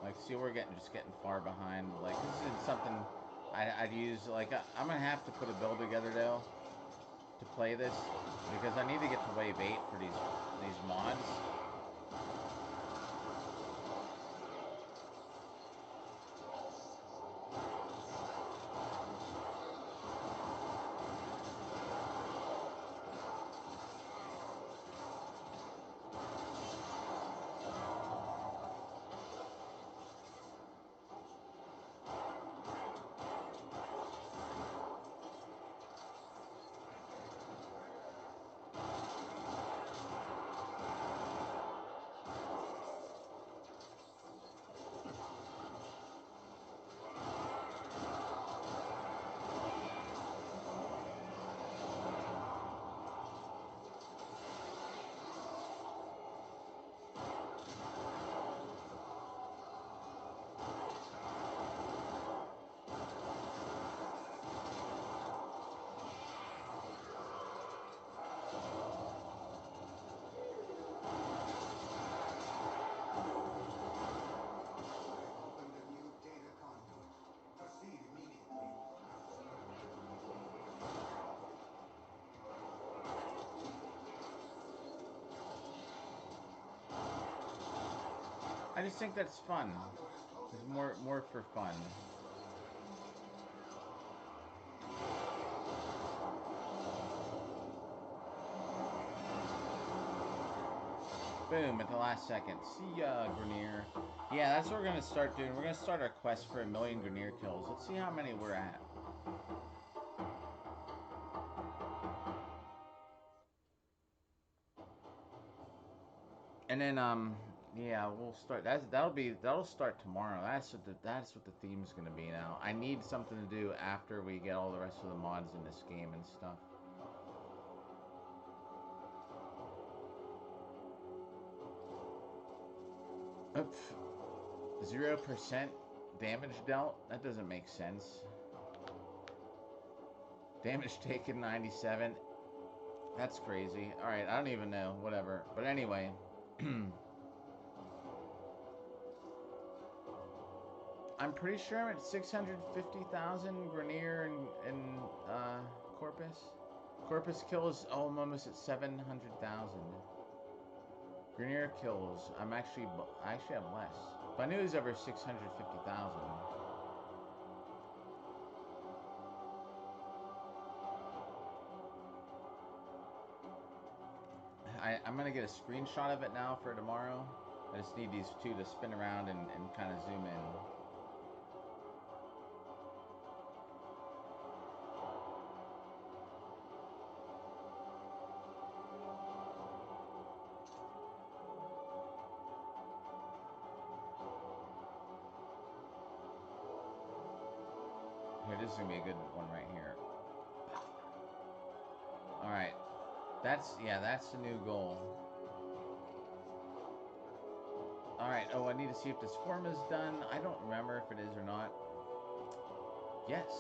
Like, see, we're just getting far behind. Like, this isn't something I'd use. Like, I'm gonna have to put a build together though to play this because I need to get to wave 8 for these mods. I just think that's fun. It's more for fun. Boom, at the last second. See ya, Grenier. Yeah, that's what we're gonna start doing. We're gonna start our quest for 1,000,000 Grenier kills. Let's see how many we're at. And then, yeah, we'll start. That'll start tomorrow. That's what the theme's gonna be now. I need something to do after we get all the rest of the mods in this game and stuff. 0% damage dealt? That doesn't make sense. Damage taken 97. That's crazy. Alright, I don't even know. Whatever. But anyway. I'm pretty sure I'm at 650,000 Grenier and Corpus. Corpus kills, oh, I'm almost at 700,000. Grenier kills, I actually have less. If I knew it was over 650,000. I'm gonna get a screenshot of it now for tomorrow. I just need these two to spin around and kind of zoom in. Here, this is gonna be a good one right here. Alright. That's the new goal. Alright, oh, I need to see if this form is done. I don't remember if it is or not. Yes.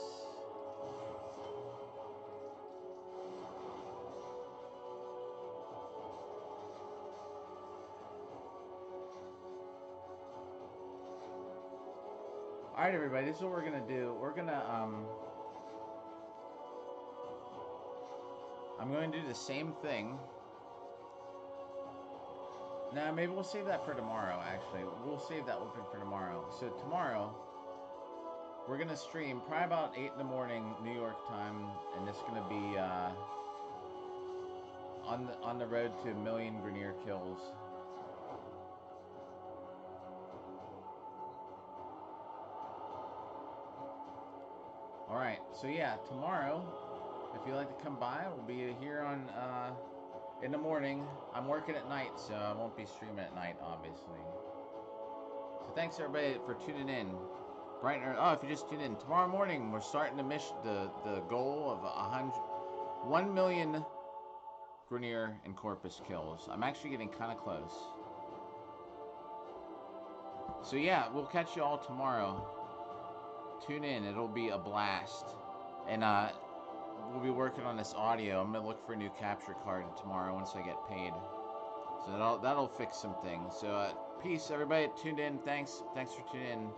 Alright, everybody, this is what we're gonna do. We're gonna, I'm going to do the same thing. Nah, maybe we'll save that for tomorrow, actually. We'll save that one for tomorrow. So tomorrow, we're gonna stream probably about 8 in the morning, New York time, and it's gonna be, on the road to 1,000,000 Grenier kills. Alright, so yeah, tomorrow, if you'd like to come by, we'll be here on, in the morning. I'm working at night, so I won't be streaming at night, obviously. So thanks everybody for tuning in. Bright and early. Oh, if you just tuned in, tomorrow morning we're starting the mission, the goal of 1,000,000 Grenier and Corpus kills. I'm actually getting kind of close. So yeah, we'll catch you all tomorrow. Tune in, it'll be a blast. And we'll be working on this audio. I'm gonna look for a new capture card tomorrow once I get paid. So that'll fix some things. So peace, everybody tuned in. Thanks for tuning in.